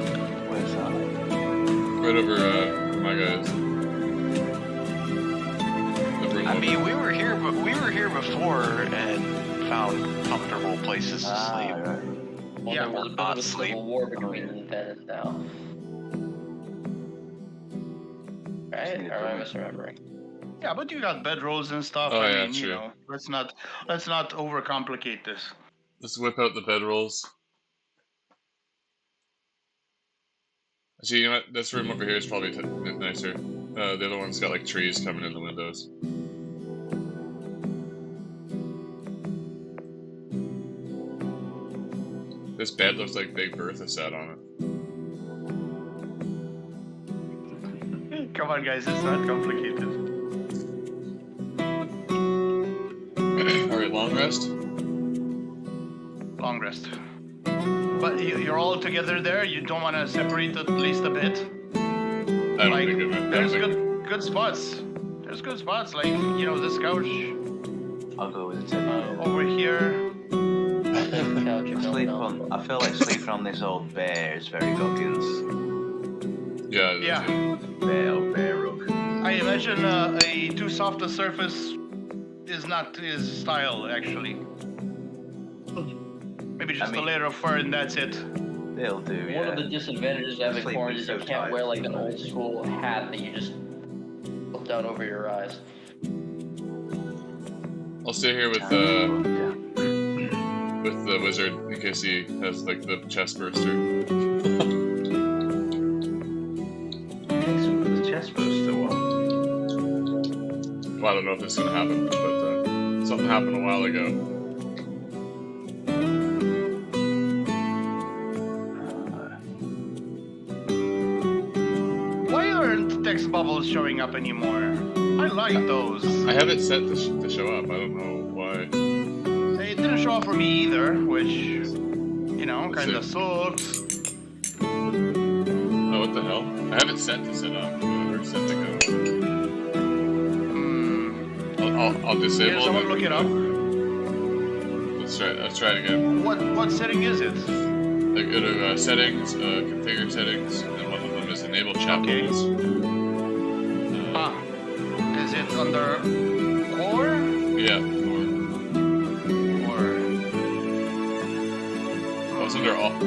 Speaker 6: Where's that?
Speaker 3: Right over where my guy is. The room
Speaker 5: I
Speaker 3: over.
Speaker 5: mean, we were here before and found comfortable places to sleep.
Speaker 6: Right.
Speaker 4: Well,
Speaker 2: Yeah,
Speaker 4: there was a bit
Speaker 5: not
Speaker 4: of a
Speaker 5: sleep.
Speaker 4: civil war between then and now. Right? Or am I misremembering?
Speaker 2: Yeah, but you got bedrolls and stuff.
Speaker 3: Oh,
Speaker 2: I
Speaker 3: yeah,
Speaker 2: mean,
Speaker 3: true.
Speaker 2: you know, let's not overcomplicate this.
Speaker 3: Let's whip out the bedrolls. Actually, you know what? This room over here is probably nicer. The other one's got like trees coming in the windows. This bed looks like Big Bertha sat on it.
Speaker 2: Come on, guys, it's not complicated.
Speaker 3: Alright, long rest?
Speaker 2: Long rest. But you're all together there? You don't want to separate at least a bit?
Speaker 3: I don't
Speaker 2: Like,
Speaker 3: think it
Speaker 2: there's good spots. There's good spots, like, you know, this couch
Speaker 6: I'll go with the teddy bear.
Speaker 2: over here.
Speaker 4: Couch, you don't
Speaker 6: Sleep
Speaker 4: know.
Speaker 6: on. I feel like sleeping on this old bear is very Goggins.
Speaker 3: Yeah,
Speaker 2: Yeah.
Speaker 6: Bear rug.
Speaker 2: I imagine a too soft a surface is not his style, actually. Maybe just
Speaker 6: I mean-
Speaker 2: a layer of fur and that's it.
Speaker 6: They'll do, yeah.
Speaker 4: One of the disadvantages of having
Speaker 6: Sleep
Speaker 4: horns
Speaker 6: is
Speaker 4: is you
Speaker 6: so
Speaker 4: can't
Speaker 6: tight.
Speaker 4: wear like an old school hat that you just put down over your eyes.
Speaker 3: I'll stay here with
Speaker 6: Yeah.
Speaker 3: the wizard in case he has like the chest burster.
Speaker 6: Thanks for the chest burster one.
Speaker 3: Well, I don't know if this is gonna happen, but something happened a while ago.
Speaker 2: those showing up anymore. I like those.
Speaker 3: I have it set to show up. I don't know why.
Speaker 2: It didn't show up for me either, which, you know, kind of sucks.
Speaker 3: Oh, what the hell? I have it set to set up. Or set to go. I'll disable
Speaker 2: Can
Speaker 3: it.
Speaker 2: someone look it up?
Speaker 3: Let's try it again.
Speaker 2: What setting is it?
Speaker 3: Like, go to settings, configure settings, and one of them is enable chat
Speaker 2: Okay.
Speaker 3: bubbles.
Speaker 2: Is it under core?
Speaker 3: Yeah,
Speaker 2: Or
Speaker 3: oh, it's under all for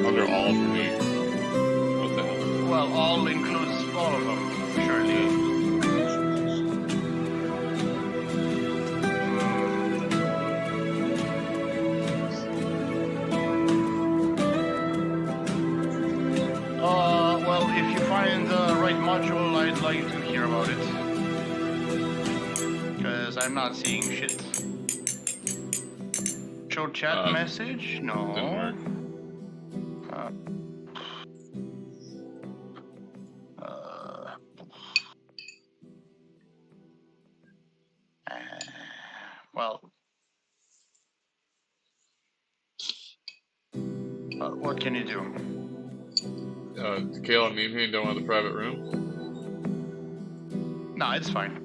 Speaker 3: me. What the hell?
Speaker 2: well, all includes all of them, surely. Well, if you find the right module, I'd like to hear about it. Because I'm not seeing shit. Show chat message? No.
Speaker 3: Didn't work.
Speaker 2: Well. What can you do?
Speaker 3: Kale and Mimi don't want the private room.
Speaker 2: No, it's fine.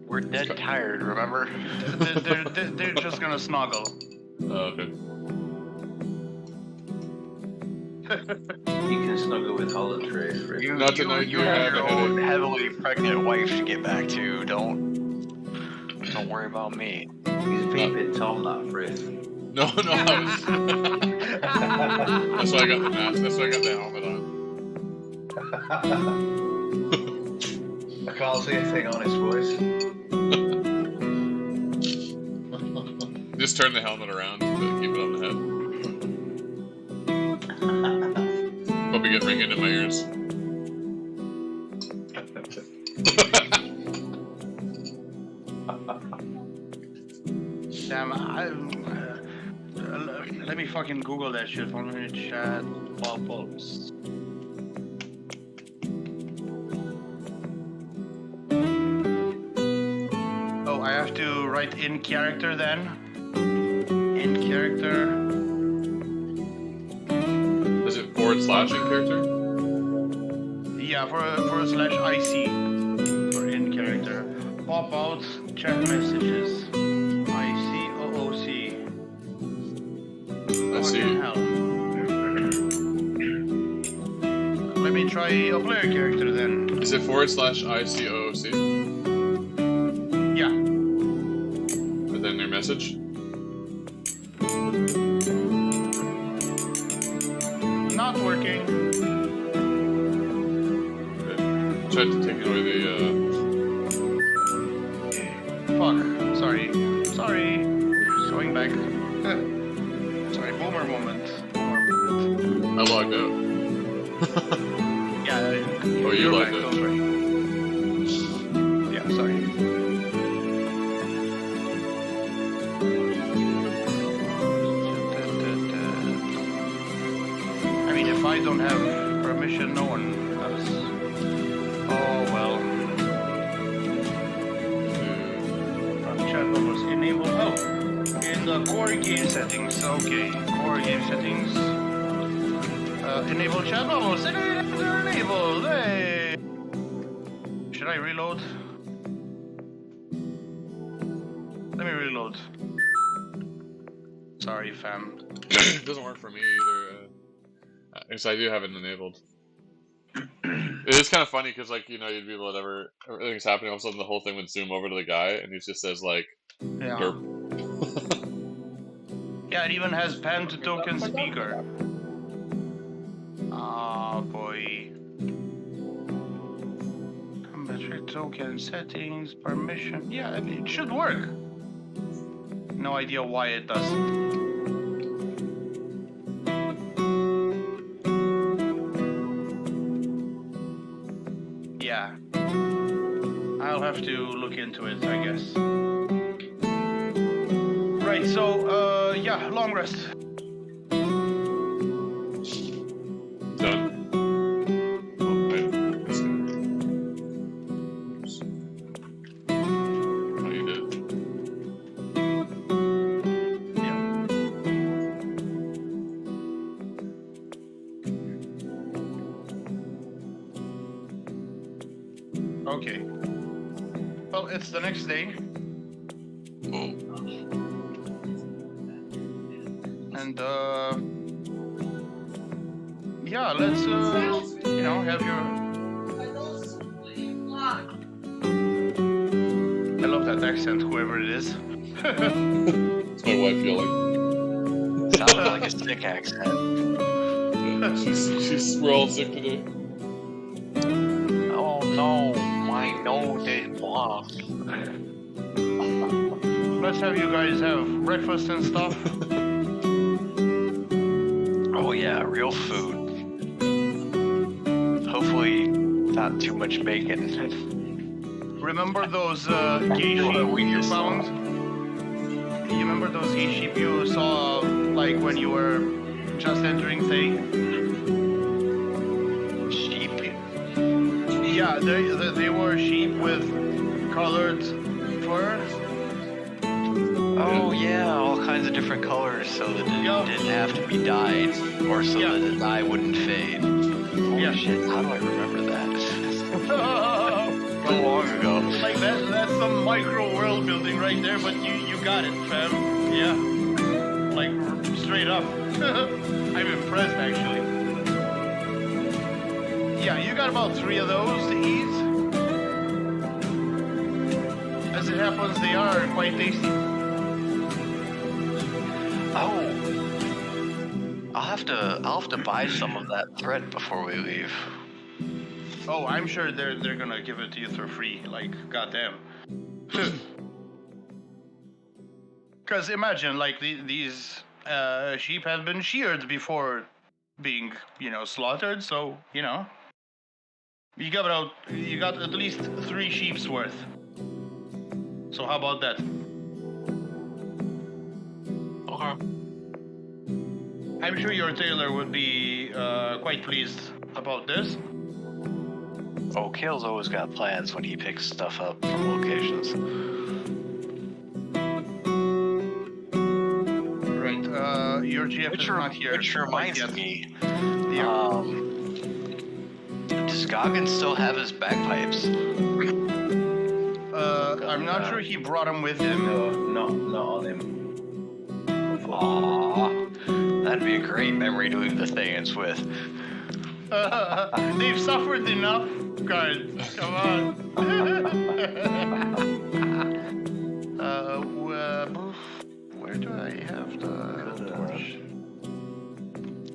Speaker 5: We're dead tired, remember?
Speaker 2: They're just gonna snuggle.
Speaker 3: Okay.
Speaker 6: You can snuggle with Holland Trace.
Speaker 5: You,
Speaker 3: Not
Speaker 5: you,
Speaker 3: tonight,
Speaker 5: you
Speaker 3: you
Speaker 5: have
Speaker 3: have
Speaker 5: your
Speaker 3: a
Speaker 5: own
Speaker 3: headache.
Speaker 5: heavily pregnant wife to get back to. Don't worry about me.
Speaker 6: He's peeping Tom that Frith.
Speaker 3: No, I was. That's why I got the mask. That's why I got the helmet on.
Speaker 6: I can't see a thing on his voice.
Speaker 3: Just turn the helmet around to keep it on the head. Hope you get ringing in my ears.
Speaker 2: Damn, let me fucking Google that shit. 1 minute chat bubbles. Oh, I have to write in character then. In character.
Speaker 3: Is it / in character?
Speaker 2: Yeah, for a slash IC for in character. Pop out chat messages. ICOOC.
Speaker 3: I see.
Speaker 2: Fucking hell. Let me try a player character then.
Speaker 3: Is it / ICOOC?
Speaker 2: Yeah.
Speaker 3: And then your message?
Speaker 2: Not working.
Speaker 3: Okay. Tried to take away the
Speaker 2: Fuck. Sorry. Going back. Sorry, boomer moment.
Speaker 3: I logged out.
Speaker 2: Yeah.
Speaker 3: Oh, you
Speaker 2: you're
Speaker 3: logged
Speaker 2: back,
Speaker 3: out.
Speaker 2: don't worry. Yeah, sorry. I mean, if I don't have permission, no one does. Oh well. Chat bubbles enabled. Oh, in the core game settings. Okay, core game settings. Enable chat bubbles. They're enabled. Hey. Should I reload? Let me reload. Sorry, fam.
Speaker 3: It doesn't work for me either. Because I do have it enabled. It is kind of funny because, like, you know, you'd be whatever, everything's happening, all of a sudden the whole thing would zoom over to the guy, and he just says, like,
Speaker 2: Yeah.
Speaker 3: derp.
Speaker 2: Yeah, it even has pen to token speaker. Ah, boy. Metric token settings, permission. Yeah, I mean, it should work. No idea why it doesn't. Yeah. I'll have to look into it, I guess. Right, so, yeah, long rest.
Speaker 3: Done. Oh, wait.
Speaker 2: Okay. Well, it's the next day, and yeah, let's you know, have your. I love that accent, whoever it is.
Speaker 3: It's my wife yelling.
Speaker 5: Sounds like a sick accent.
Speaker 3: We're all sick today.
Speaker 5: Oh no, my nose is blocked.
Speaker 2: Let's have you guys have breakfast and stuff.
Speaker 5: Oh yeah, real food. Hopefully not too much bacon.
Speaker 2: Remember those gay sheep you found? You remember those gay sheep you saw, like, when you were just entering Thay?
Speaker 5: Sheep.
Speaker 2: Yeah, they were sheep with colored fur.
Speaker 5: Oh yeah, all kinds of different colors so that it didn't have to be dyed, or so that the dye wouldn't fade. Holy shit, how do I remember that? So long ago.
Speaker 2: Like that's some micro world building right there, but you got it, fam. Yeah. Like straight up. I'm impressed actually. Yeah, you got about 3 of those to eat. As it happens, they are quite tasty.
Speaker 5: Oh. I'll have to buy some of that thread before we leave.
Speaker 2: Oh, I'm sure they're gonna give it to you for free. Like, goddamn. Because imagine, like, these sheep have been sheared before being, you know, slaughtered. So, you know, you got at least 3 sheep's worth. So how about that?
Speaker 5: Okay.
Speaker 2: I'm sure your tailor would be quite pleased about this.
Speaker 5: Oh, Kale's always got plans when he picks stuff up from locations.
Speaker 2: Right. Your GF is not here.
Speaker 5: Which reminds me,
Speaker 2: Yeah.
Speaker 5: does Goggins still have his bagpipes?
Speaker 2: I'm not sure he brought them with him.
Speaker 6: No, not on him.
Speaker 5: Aww, that'd be a great memory to leave the Thayans with.
Speaker 2: They've suffered enough, guys. Come on. Where do I have the torch?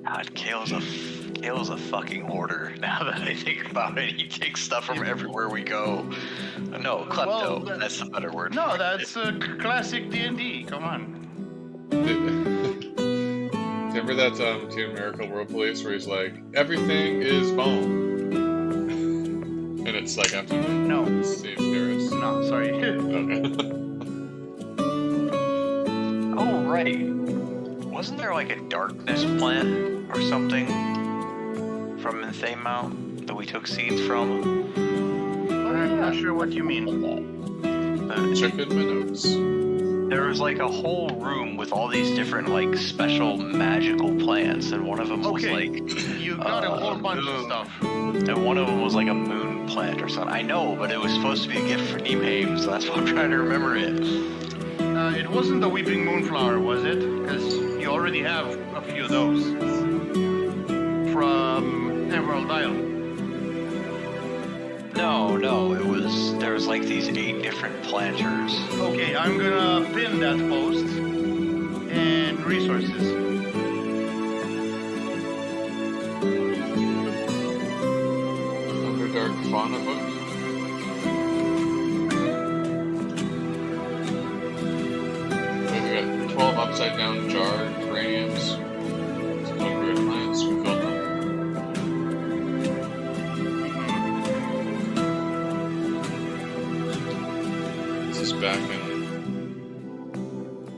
Speaker 5: God, Kale's a fucking hoarder. Now that I think about it, he takes stuff from everywhere we go. No, klepto.
Speaker 2: Well,
Speaker 5: that's a better word.
Speaker 2: No,
Speaker 5: for it.
Speaker 2: that's classic D&D. Come on.
Speaker 3: Remember that Team Miracle World Police where he's like, everything is bone. And it's like after
Speaker 2: No.
Speaker 3: St. Paris.
Speaker 2: No, sorry.
Speaker 3: Okay.
Speaker 5: Oh, right. Wasn't there like a darkness plant or something from Thame Mount that we took seeds from?
Speaker 2: I'm not sure what you mean.
Speaker 3: Check in my notes.
Speaker 5: There was like a whole room with all these different like special magical plants, and one of them was like
Speaker 2: You got a whole bunch of stuff.
Speaker 5: And one of them was like a moon plant or something. I know, but it was supposed to be a gift for Neemhaim, so that's why I'm trying to remember it.
Speaker 2: It wasn't the Weeping Moonflower, was it? Because you already have a few of those. From Emerald Isle.
Speaker 5: No, it was, there was like these 8 different planters.
Speaker 2: Okay, I'm gonna pin that post. And resources.
Speaker 3: Underdark Fauna book. Okay, we got 12 upside down jarred craniums. Some weird plants. We filled them.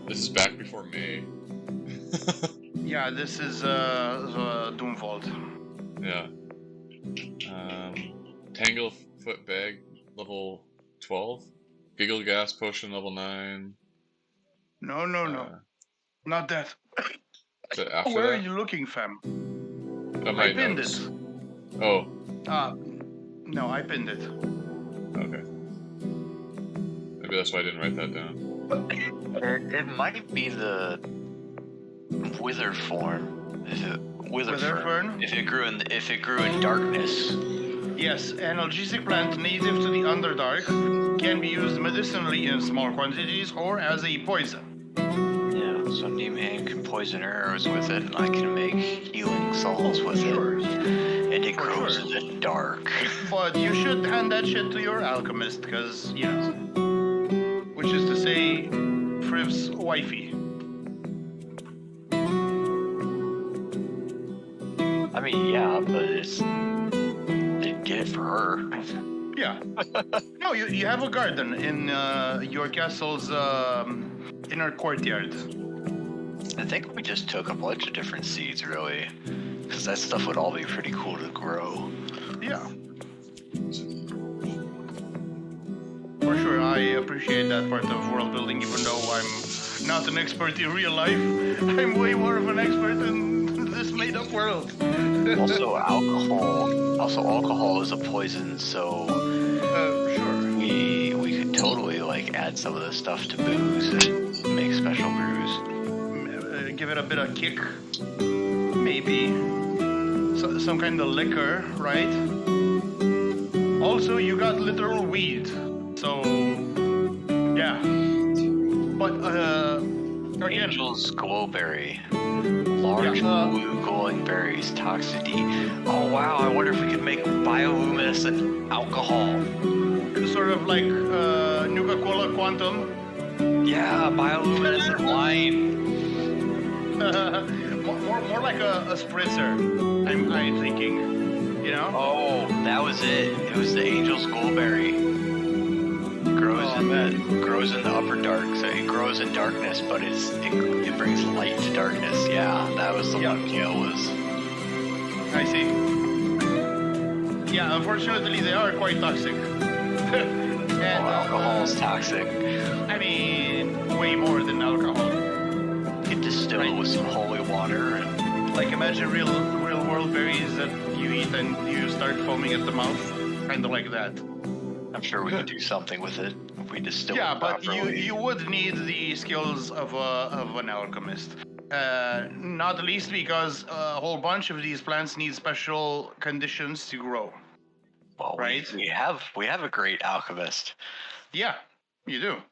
Speaker 3: This is back before May.
Speaker 2: Yeah, this is the Doom Vault.
Speaker 3: Yeah. Tanglefoot bag level 12. Giggle gas potion level 9.
Speaker 2: No. Not that.
Speaker 3: Is it after
Speaker 2: Where
Speaker 3: that?
Speaker 2: are you looking, fam?
Speaker 3: Oh, my
Speaker 2: I pinned
Speaker 3: notes.
Speaker 2: it.
Speaker 3: Oh,
Speaker 2: No, I pinned it.
Speaker 3: Okay. Maybe that's why I didn't write that down.
Speaker 5: It might be the wither form. Wither fern. If it grew in darkness.
Speaker 2: Yes, analgesic plant native to the Underdark can be used medicinally in small quantities or as a poison.
Speaker 5: Yeah, so Neemhane can poison arrows with it, and I can make healing salts with it. And it grows in the dark.
Speaker 2: But you should hand that shit to your alchemist, because, you know. Which is to say, Friv's wifey.
Speaker 5: I mean, yeah, but didn't get it for her.
Speaker 2: Yeah. No, you have a garden in your castle's inner courtyard.
Speaker 5: I think we just took a bunch of different seeds, really. Because that stuff would all be pretty cool to grow.
Speaker 2: Yeah. For sure, I appreciate that part of world building, even though I'm not an expert in real life. I'm way more of an expert in this made-up world.
Speaker 5: Also, alcohol is a poison, so
Speaker 2: sure.
Speaker 5: we could totally like add some of this stuff to booze and make special brews.
Speaker 2: Give it a bit of kick, maybe. Some kind of liquor, right? Also, you got literal weed, so yeah. But again,
Speaker 5: Angel's glowberry, large blue glowing berries, toxicity. Oh wow! I wonder if we could make bioluminescent alcohol.
Speaker 2: Sort of like Nuka-Cola Quantum.
Speaker 5: Yeah, bioluminescent wine.
Speaker 2: more like a spritzer. I'm thinking, you know.
Speaker 5: Oh, that was it. It was the Angel's Goldberry. Grows in the upper dark, so it grows in darkness, but it brings light to darkness. Yeah, that was the one Gale was.
Speaker 2: I see. Yeah, unfortunately, they are quite toxic. And,
Speaker 5: alcohol is toxic.
Speaker 2: I mean, way more than alcohol.
Speaker 5: You distill it with some holy water and.
Speaker 2: Like imagine real world berries that you eat and you start foaming at the mouth, kind of like that.
Speaker 5: I'm sure we could do something with it if we distill it
Speaker 2: but
Speaker 5: properly.
Speaker 2: you would need the skills of an alchemist. Not least because a whole bunch of these plants need special conditions to grow.
Speaker 5: Well,
Speaker 2: right?
Speaker 5: We have a great alchemist.
Speaker 2: Yeah, you do.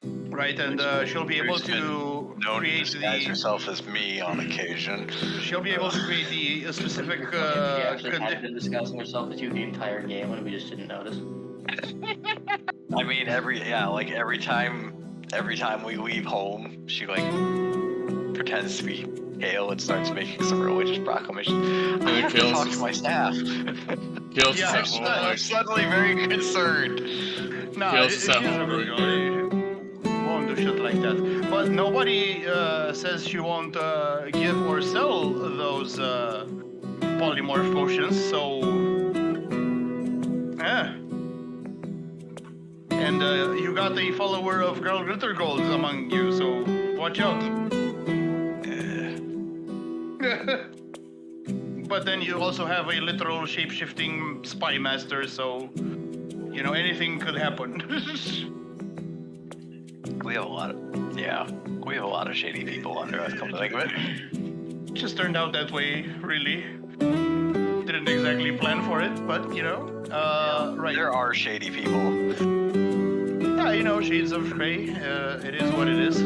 Speaker 2: Right, and she'll be able to create
Speaker 5: disguise herself as me on occasion.
Speaker 2: She'll be able to create the specific.
Speaker 4: She actually had been disguising herself as you the entire game, and we just didn't notice.
Speaker 5: I mean, every time we leave home, she like pretends to be Gale and starts making some religious proclamation. I have to talk to my staff.
Speaker 3: I'm
Speaker 5: suddenly very concerned.
Speaker 2: No, she's won't do shit like that. But nobody says she won't give or sell those polymorph potions, so yeah. And you got a follower of Girl Glittergold among you, so watch out. But then you also have a literal shape-shifting spy master, so you know anything could happen.
Speaker 5: We have a lot of shady people under us, come to think of it.
Speaker 2: Just turned out that way, really. Didn't exactly plan for it, but you know, right.
Speaker 5: There are shady people.
Speaker 2: Yeah, you know, Shades of Grey. It is what it is.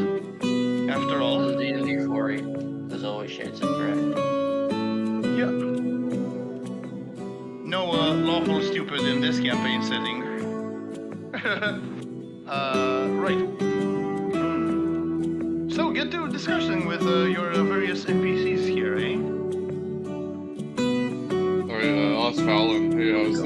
Speaker 2: After all.
Speaker 4: D&D 40. There's always shades of gray.
Speaker 2: Yeah. No lawful stupid in this campaign setting. Right. So get to discussing with your various NPCs here, eh?
Speaker 3: Alright, I'll ask Fallon. Hey, how's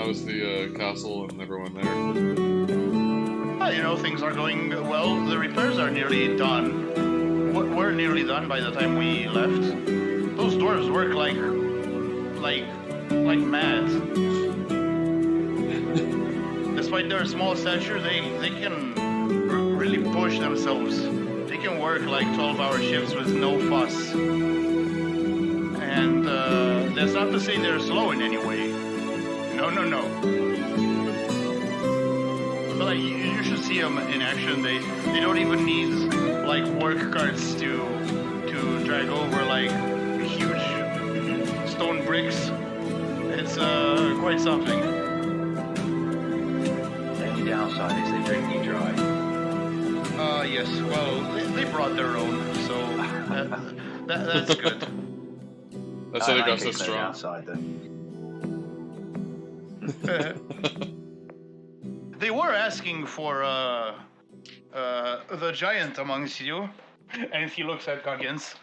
Speaker 3: how's the castle and everyone there?
Speaker 2: You know, things are going well. The repairs are nearly done. We're nearly done by the time we left. Those dwarves work like mad. Despite their small stature, they can really push themselves. They can work like 12-hour shifts with no fuss. And that's not to say they're slow in any way. No. But like you should see them in action. They don't even need like work carts to drag over like huge stone bricks. It's quite something.
Speaker 6: The only downside is they drink you dry.
Speaker 2: Yes. Well, they brought their own, so that's good.
Speaker 3: That's how they got so
Speaker 6: it's no
Speaker 3: strong.
Speaker 6: downside then.
Speaker 2: They were asking for the giant amongst you, and he looks at Goggins.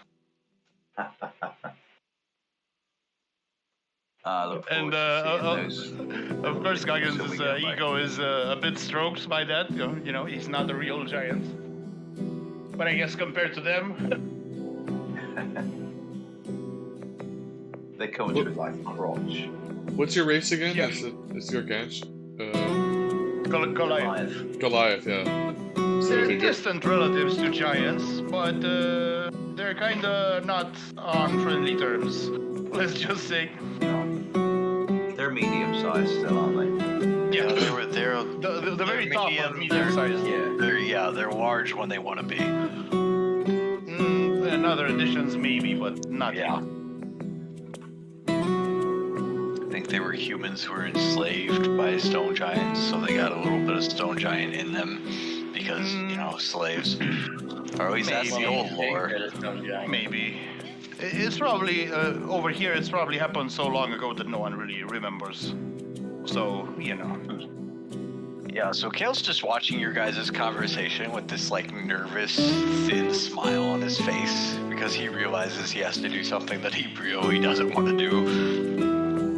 Speaker 6: I look forward
Speaker 2: And
Speaker 6: to seeing those.
Speaker 2: of course, Goggins'
Speaker 6: Till we get back.
Speaker 2: ego is a bit stroked by that. You know, he's not a real giant. But I guess compared to them,
Speaker 6: They come with like crotch.
Speaker 3: What's your race again?
Speaker 2: Yeah.
Speaker 3: It's Gargantuan.
Speaker 2: Goliath.
Speaker 3: Goliath, yeah. So
Speaker 2: They're
Speaker 3: okay, good.
Speaker 2: distant relatives to giants, but they're kind of not on friendly terms. Let's just say.
Speaker 6: They're medium sized still, aren't they?
Speaker 2: Yeah,
Speaker 5: They're
Speaker 2: the very top of
Speaker 5: medium,
Speaker 2: medium size.
Speaker 5: they're large when they want to be.
Speaker 2: Another additions maybe, but not
Speaker 5: Yeah.
Speaker 2: yet.
Speaker 5: I think they were humans who were enslaved by stone giants, so they got a little bit of stone giant in them because, slaves. Or at least that's the
Speaker 2: Maybe.
Speaker 5: old lore.
Speaker 2: Maybe. It's probably, over here, it's probably happened so long ago that no one really remembers. So,
Speaker 5: Yeah, so Kale's just watching your guys' conversation with this, nervous, thin smile on his face because he realizes he has to do something that he really doesn't want to do.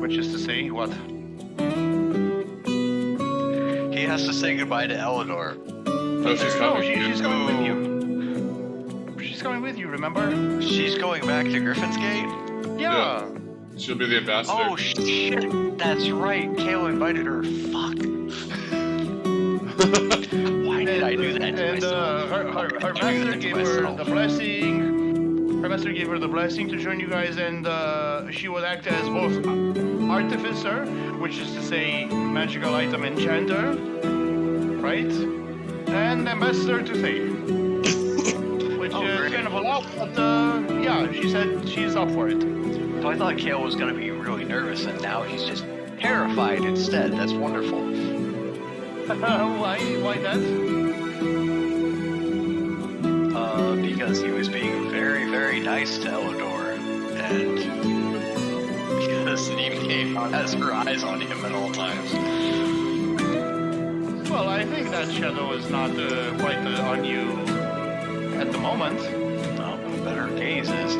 Speaker 2: Which is to say, what?
Speaker 5: He has to say goodbye to Elidor.
Speaker 3: Oh, she's
Speaker 2: No,
Speaker 3: coming.
Speaker 2: she's coming with you. She's coming with you, remember?
Speaker 5: She's going back to Griffin's Gate?
Speaker 2: Yeah.
Speaker 3: She'll be the ambassador.
Speaker 5: Oh, shit. That's right. Kale invited her. Fuck. Why did I do that to
Speaker 2: And
Speaker 5: myself?
Speaker 2: her master gave her the blessing. Her master gave her the blessing to join you guys, and she would act as both artificer, which is to say magical item enchanter, right? And ambassador to Thay. Which is
Speaker 5: great.
Speaker 2: kind of a lot, but yeah, she said she's up for it.
Speaker 5: So I thought Kale was going to be really nervous, and now he's just terrified instead. That's wonderful.
Speaker 2: Why that?
Speaker 5: Because he was being very, very nice to Elidor, and because Nime has her eyes on him at all times.
Speaker 2: Well, I think that shadow is not quite on you at the moment.
Speaker 5: Well, better gazes.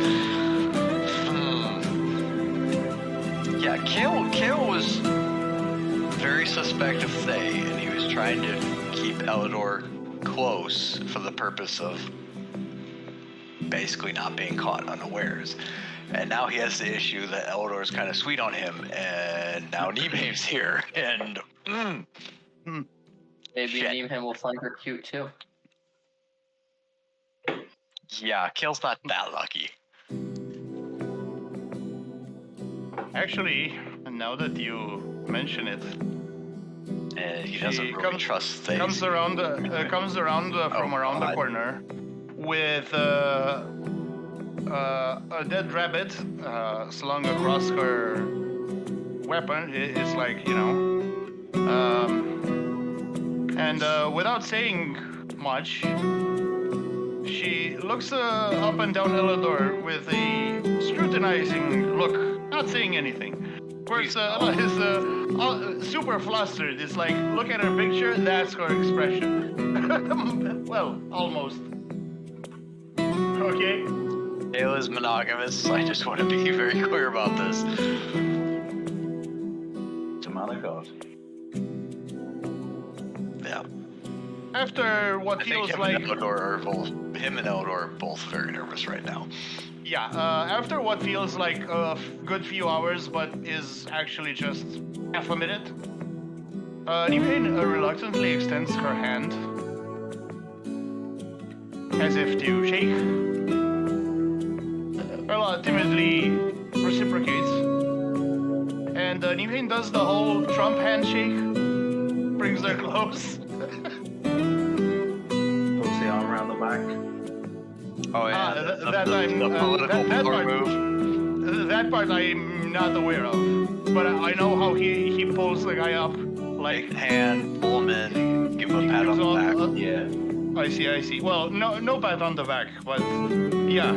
Speaker 5: Yeah, Kale was very suspect of Thay, and he was trying to keep Elidor close for the purpose of basically not being caught unawares. And now he has the issue that Elidor's kind of sweet on him, and now Nime's here, and
Speaker 4: Maybe
Speaker 5: Shit.
Speaker 4: Neemham will find her cute too.
Speaker 5: yeah, Kale's not that lucky.
Speaker 2: Actually, now that you mention it,
Speaker 5: And he
Speaker 2: She
Speaker 5: doesn't really
Speaker 2: comes-
Speaker 5: trust Thay.
Speaker 2: comes around from around the
Speaker 6: God.
Speaker 2: corner with a dead rabbit slung across her weapon. It's like, and without saying much, she looks up and down Elidor with a scrutinizing look, not saying anything. Of course, is super flustered. It's like, look at her picture, that's her expression. Well, almost. Okay.
Speaker 5: Kale is monogamous. I just want to be very clear about this.
Speaker 6: It's a man of God.
Speaker 5: Yeah.
Speaker 2: After what
Speaker 5: I think
Speaker 2: feels
Speaker 5: him
Speaker 2: like...
Speaker 5: and Elidor are both very nervous right now.
Speaker 2: Yeah, after what feels like a good few hours, but is actually just half a minute, Niveen reluctantly extends her hand, as if to shake. Erla timidly reciprocates, and anything does the whole Trump handshake, brings her close.
Speaker 6: Puts the arm around the back.
Speaker 5: Oh yeah,
Speaker 2: That
Speaker 5: political
Speaker 2: that
Speaker 5: power
Speaker 2: part-
Speaker 5: move.
Speaker 2: That part I'm not aware of, but I know how he pulls the guy up, like.
Speaker 5: Like hand, pull him in, give him a pat on the back.
Speaker 6: Yeah.
Speaker 2: I see. Well, no pat on the back, but yeah,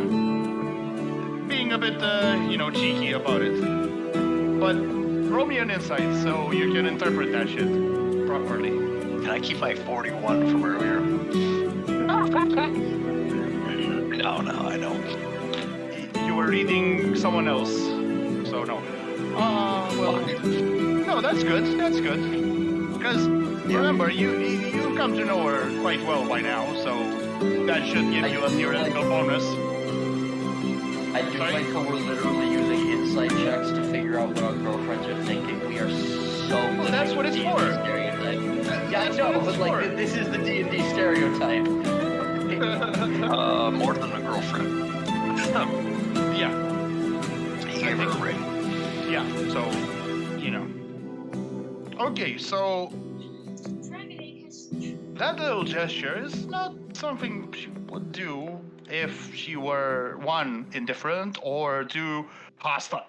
Speaker 2: being a bit, cheeky about it. But roll me an insight so you can interpret that shit properly.
Speaker 5: Can I keep my 41 from earlier? No, I don't.
Speaker 2: You were reading someone else, so no. Well, no, that's good. Because remember, you come to know her quite well by now, so that should give you a theoretical bonus.
Speaker 4: I do
Speaker 2: Sorry?
Speaker 4: like how we're literally using insight checks to figure out what our girlfriends are thinking. We are so.
Speaker 2: Well, that's what it's
Speaker 4: D&D
Speaker 2: for.
Speaker 4: Stereotype. Yeah, I
Speaker 2: That's
Speaker 4: know,
Speaker 2: what
Speaker 4: but
Speaker 2: it's
Speaker 4: like
Speaker 2: for.
Speaker 4: this is the D&D stereotype.
Speaker 5: More than a girlfriend.
Speaker 2: Yeah.
Speaker 5: He gave her a ring.
Speaker 2: Yeah, so, Okay, so that little gesture is not something she would do if she were, one, indifferent, or two, hostile.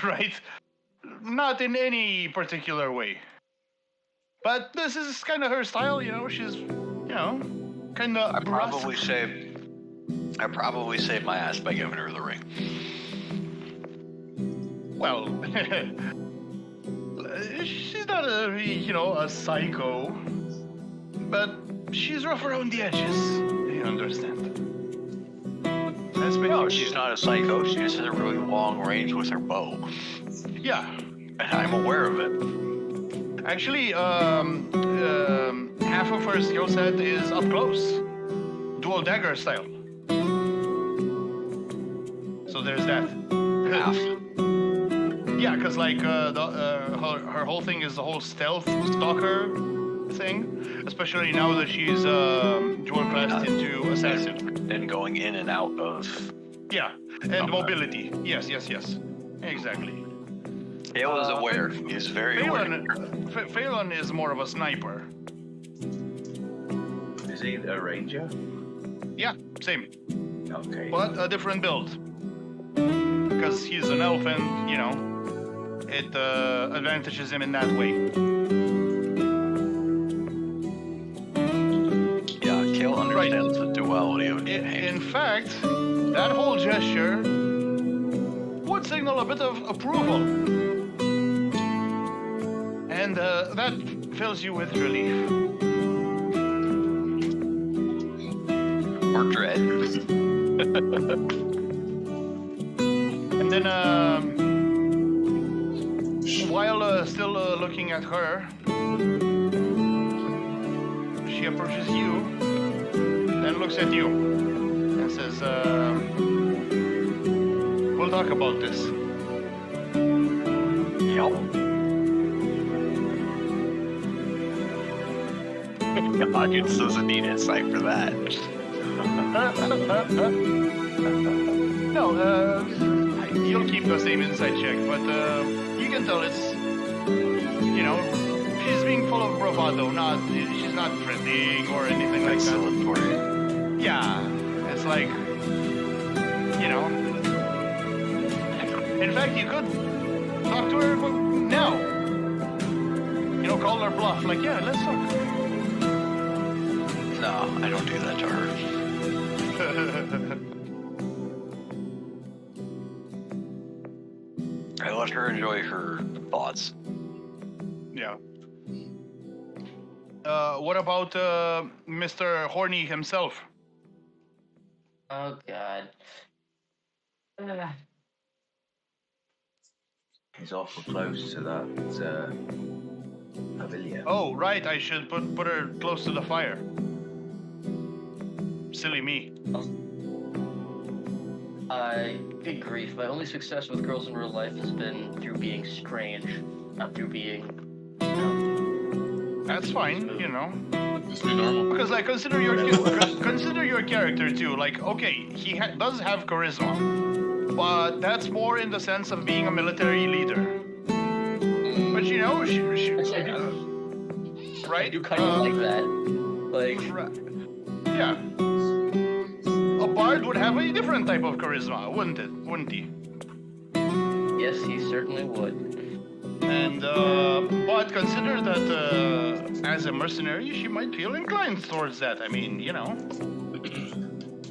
Speaker 2: Right? Not in any particular way. But this is kind of her style, she's, kind of
Speaker 5: I probably saved my ass by giving her the ring.
Speaker 2: Well, she's not a psycho, but she's rough around the edges. You understand? That's been
Speaker 5: No, she's not a psycho. She just has a really long range with her bow.
Speaker 2: Yeah.
Speaker 5: And I'm aware of it.
Speaker 2: Actually, half of her skill set is up close, dual dagger style. So there's that.
Speaker 5: Half.
Speaker 2: Yeah, because her whole thing is the whole stealth stalker thing, especially now that she's dual classed into assassin.
Speaker 5: And going in and out of.
Speaker 2: Yeah, and mobility. Yes. Exactly.
Speaker 5: Hale is aware. He's very aware.
Speaker 2: Phelan is more of a sniper.
Speaker 6: Is he a ranger?
Speaker 2: Yeah, same,
Speaker 6: Okay.
Speaker 2: but a different build. Because he's an elf and, it advantages him in that way.
Speaker 5: Yeah, Kale understands the duality of
Speaker 2: In fact, that whole gesture would signal a bit of approval. And that fills you with relief.
Speaker 5: or dread.
Speaker 2: And then, while still looking at her, she approaches you, then looks at you, and says, we'll talk about this.
Speaker 5: Yep. Audience doesn't need insight for that.
Speaker 2: No, you'll keep the same insight check, but you can tell it's, she's being full of bravado, she's not threatening or anything like that.
Speaker 5: Conciliatory.
Speaker 2: Yeah, it's like, in fact, you could talk to her now. Call her bluff, like, yeah, let's talk.
Speaker 5: No, I don't do that to her. I let her enjoy her thoughts.
Speaker 2: Yeah. What about Mr. Horny himself?
Speaker 4: Oh god.
Speaker 6: He's awful close to that pavilion.
Speaker 2: Oh, right, I should put her close to the fire. Silly me.
Speaker 4: Good grief. My only success with girls in real life has been through being strange, not through being,
Speaker 2: That's fine,
Speaker 3: Just be normal.
Speaker 2: Because consider your character too. Like, okay, he does have charisma, but that's more in the sense of being a military leader. But you know, right?
Speaker 4: I do kind of like that. Like,
Speaker 2: yeah. A bard would have a different type of charisma, wouldn't it? Wouldn't he?
Speaker 4: yes, he certainly would.
Speaker 2: And but consider that as a mercenary, she might feel inclined towards that. I mean, you know,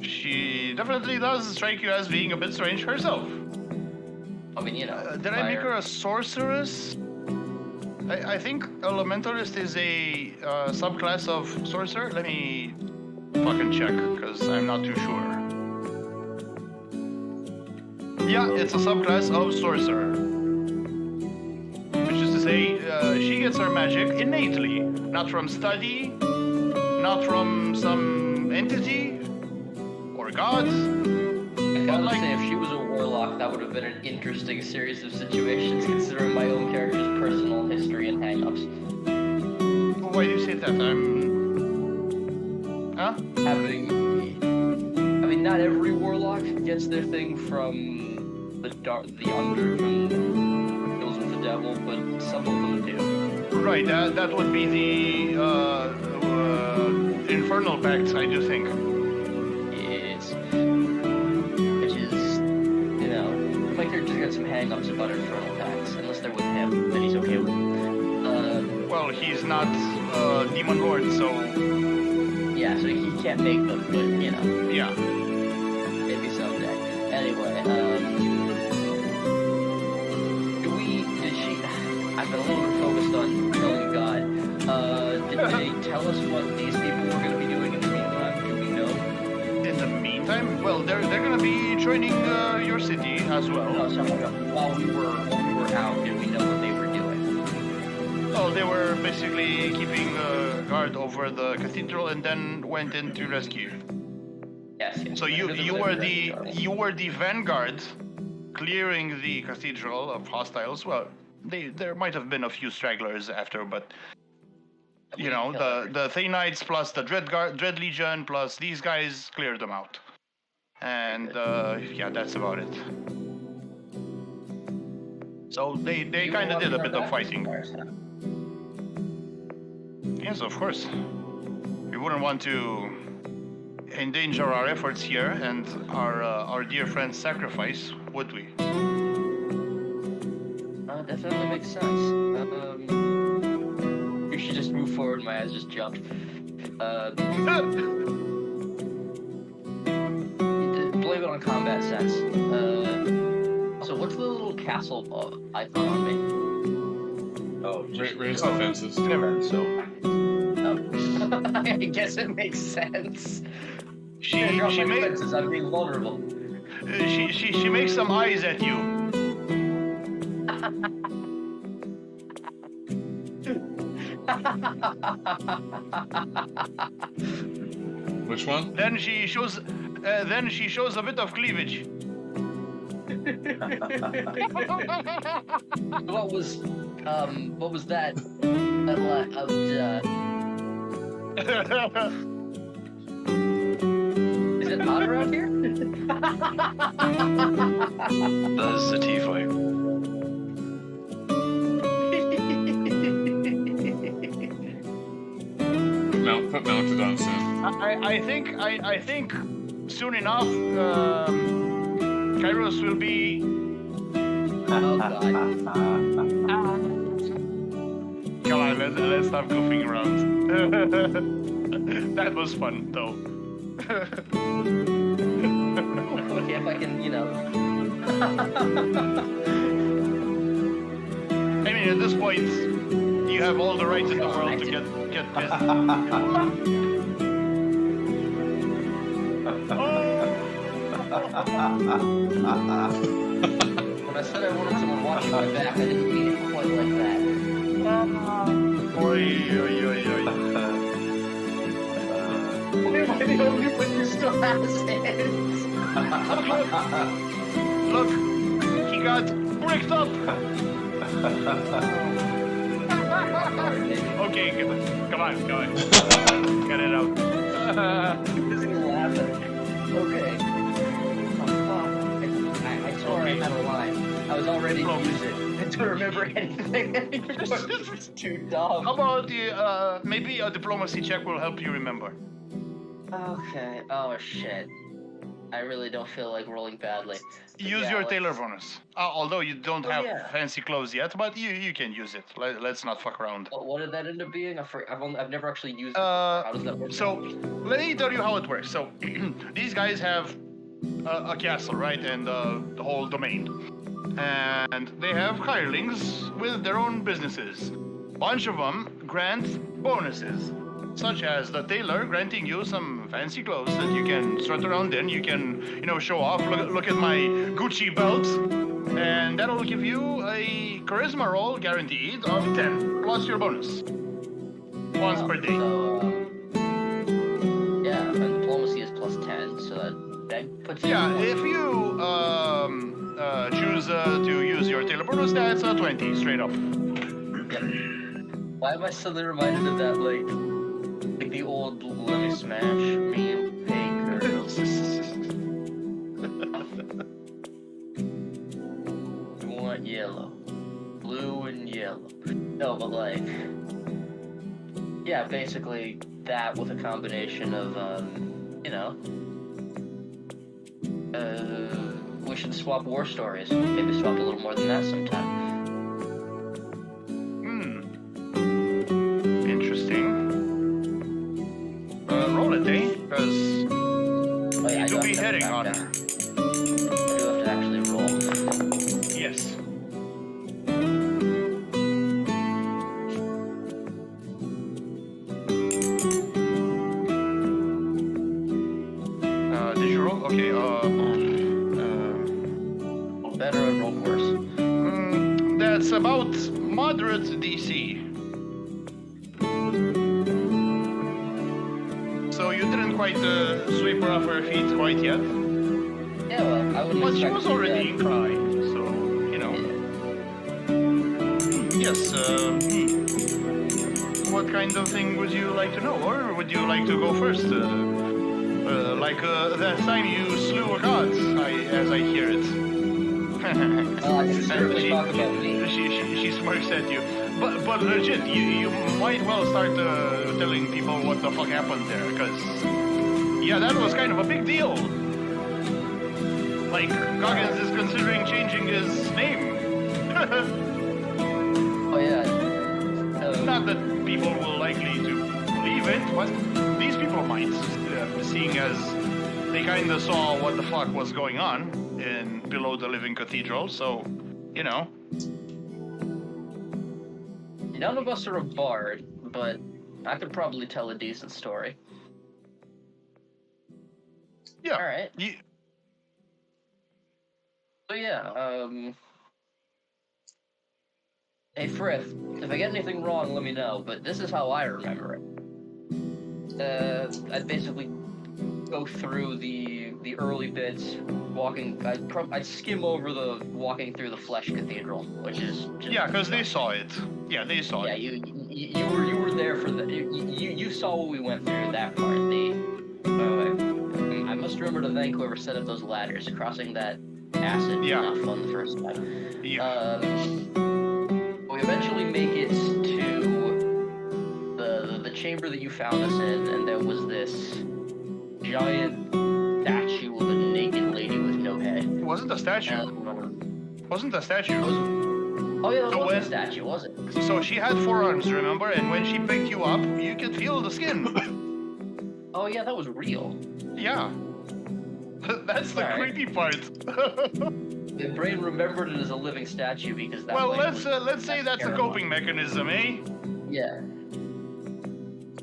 Speaker 2: she definitely does strike you as being a bit strange herself.
Speaker 4: I mean, you know.
Speaker 2: Did I make her a sorceress? I think elementalist is a subclass of sorcerer. Let me fucking check, because I'm not too sure. Yeah, it's a subclass of sorcerer. Which is to say, she gets her magic innately. Not from study, not from some entity, or gods.
Speaker 4: I gotta say, if she was a warlock, that would have been an interesting series of situations, considering my own character's personal history and hang-ups.
Speaker 2: Why do you say that? Huh?
Speaker 4: I mean, not every warlock gets their thing from the under, from deals with the devil, but some of them do.
Speaker 2: Right, that would be the Infernal Pact, I do think.
Speaker 4: Yes. Which is, you know, my character's got some hang-ups about Infernal Pacts, unless they're with him, then he's okay with them.
Speaker 2: Well, he's not Demon Lord, so...
Speaker 4: Yeah, so he can't make them, but, you know.
Speaker 2: Yeah.
Speaker 4: Maybe someday. Anyway, I've been a little bit focused on killing God. Did they tell us what these people were going to be doing in the meantime? Do we know?
Speaker 2: In the meantime, well, they're going to be joining your city as well.
Speaker 4: No, so while we were out, did we know what they were doing?
Speaker 2: Oh, they were basically keeping guard over the cathedral and then went in to rescue.
Speaker 4: Yes.
Speaker 2: So you were the vanguard, clearing the cathedral of hostiles. Well, there might have been a few stragglers after, but you know, the Thanites plus the Dread Legion plus these guys cleared them out. And yeah, that's about it. So they kind of did a bit of fighting. Yes, of course. We wouldn't want to endanger our efforts here and our dear friend's sacrifice, would we?
Speaker 4: Definitely makes sense. You should just move forward. My eyes just jumped. Blame it on combat sense. So what's the little castle icon on me?
Speaker 6: Oh,
Speaker 3: Raise defenses.
Speaker 6: So
Speaker 4: I guess it makes sense.
Speaker 2: She
Speaker 4: makes
Speaker 2: makes
Speaker 4: defenses. I'm being vulnerable.
Speaker 2: she makes some eyes at you.
Speaker 3: Which one?
Speaker 2: Then she shows a bit of cleavage.
Speaker 4: What was that? Is it hot around here?
Speaker 5: That is the tiefling.
Speaker 3: Put mounted on soon.
Speaker 2: I think soon enough, Kairos will be.
Speaker 4: Oh god.
Speaker 2: Come on, let's stop goofing around. That was fun, though.
Speaker 4: Okay, if I can, you know.
Speaker 2: I mean, at this point, you have all the right in the world to get pissed.
Speaker 4: When I said I wanted someone watching my back, I didn't mean it quite like that.
Speaker 2: Oi.
Speaker 4: Why am I the only one who still has hands?
Speaker 2: Look, he got bricked up. Okay, come on. Get it out.
Speaker 4: He's laughing. Okay. Oh, fuck. I out of line. I was all ready to use it. I don't remember anything. It's too dumb.
Speaker 2: How about the, maybe a diplomacy check will help you remember.
Speaker 4: Okay. Oh shit. I really don't feel like rolling badly. But
Speaker 2: Use
Speaker 4: yeah,
Speaker 2: your
Speaker 4: like-
Speaker 2: tailor bonus. Although you don't
Speaker 4: Oh,
Speaker 2: have
Speaker 4: yeah.
Speaker 2: fancy clothes yet, but you can use it. Let's not fuck around.
Speaker 4: What did that end up being? I've never actually used it.
Speaker 2: Uh,
Speaker 4: How does that work?
Speaker 2: So, let me tell you how it works. So, these guys have a castle, right, and the whole domain. And they have hirelings with their own businesses. Bunch of them grant bonuses, such as the tailor granting you some fancy clothes that you can strut around in. You can, show off. Look at my Gucci belt. And that'll give you a charisma roll guaranteed of 10 plus your bonus. Once per day.
Speaker 4: So, yeah, and diplomacy is plus 10, so that puts you.
Speaker 2: Yeah,
Speaker 4: at 20.
Speaker 2: if you choose to use your tailor bonus, that's a 20 straight up.
Speaker 4: Why am I suddenly reminded of that, like the old "Let me smash me, hey girls"? You want yellow, blue and yellow. No, but like, yeah, basically that with a combination of, we should swap war stories. Maybe swap a little more than that sometime.
Speaker 2: Interesting. Roll it, eh? Because
Speaker 4: Oh, yeah, I
Speaker 2: you
Speaker 4: do
Speaker 2: do
Speaker 4: have
Speaker 2: be
Speaker 4: to
Speaker 2: hitting
Speaker 4: back
Speaker 2: on
Speaker 4: down.
Speaker 2: her.
Speaker 4: I do have to actually roll.
Speaker 2: Yes. Did you roll? Okay,
Speaker 4: Roll better and roll worse.
Speaker 2: that's about moderate DC. So you didn't quite sweep her off her feet quite yet.
Speaker 4: Yeah, well, I wouldn't
Speaker 2: But she
Speaker 4: expect
Speaker 2: was
Speaker 4: to do
Speaker 2: already
Speaker 4: that.
Speaker 2: crying, so, Yes, what kind of thing would you like to know? Or would you like to go first? Like that time you slew a god, as I hear it.
Speaker 4: I can certainly talk about me.
Speaker 2: She smirks at you. But legit, you might well start telling people what the fuck happened there, because, yeah, that was kind of a big deal. Like, Goggins is considering changing his name.
Speaker 4: Oh yeah.
Speaker 2: Not that people will likely to believe it, but these people might, seeing as they kind of saw what the fuck was going on below the Living Cathedral, so,
Speaker 4: None of us are a bard, but I could probably tell a decent story.
Speaker 2: Yeah.
Speaker 4: All right. So yeah, hey Frith, if I get anything wrong, let me know. But this is how I remember it. I'd basically go through the early bits, walking. I'd skim over the walking through the Flesh Cathedral, which is just
Speaker 2: Yeah, because they saw it. Yeah, they saw
Speaker 4: Yeah,
Speaker 2: it.
Speaker 4: you were there for the you saw what we went through that part. I must remember to thank whoever set up those ladders. Crossing that acid was
Speaker 2: Yeah.
Speaker 4: not fun the first time.
Speaker 2: Yeah.
Speaker 4: We eventually make it to the chamber that you found us in, and there was this giant statue of a naked lady with no head.
Speaker 2: Wasn't a statue. Wasn't a statue.
Speaker 4: Oh yeah, that
Speaker 2: So
Speaker 4: was
Speaker 2: when-
Speaker 4: a statue, was it?
Speaker 2: So she had 4 arms, remember? And when she picked you up, you could feel the skin.
Speaker 4: Oh yeah, that was real.
Speaker 2: Yeah. That's the
Speaker 4: Alright.
Speaker 2: creepy part.
Speaker 4: My brain remembered it as a living statue because that.
Speaker 2: Well,
Speaker 4: way
Speaker 2: let's
Speaker 4: was-
Speaker 2: say that's a
Speaker 4: terrifying.
Speaker 2: coping mechanism, eh?
Speaker 4: Yeah.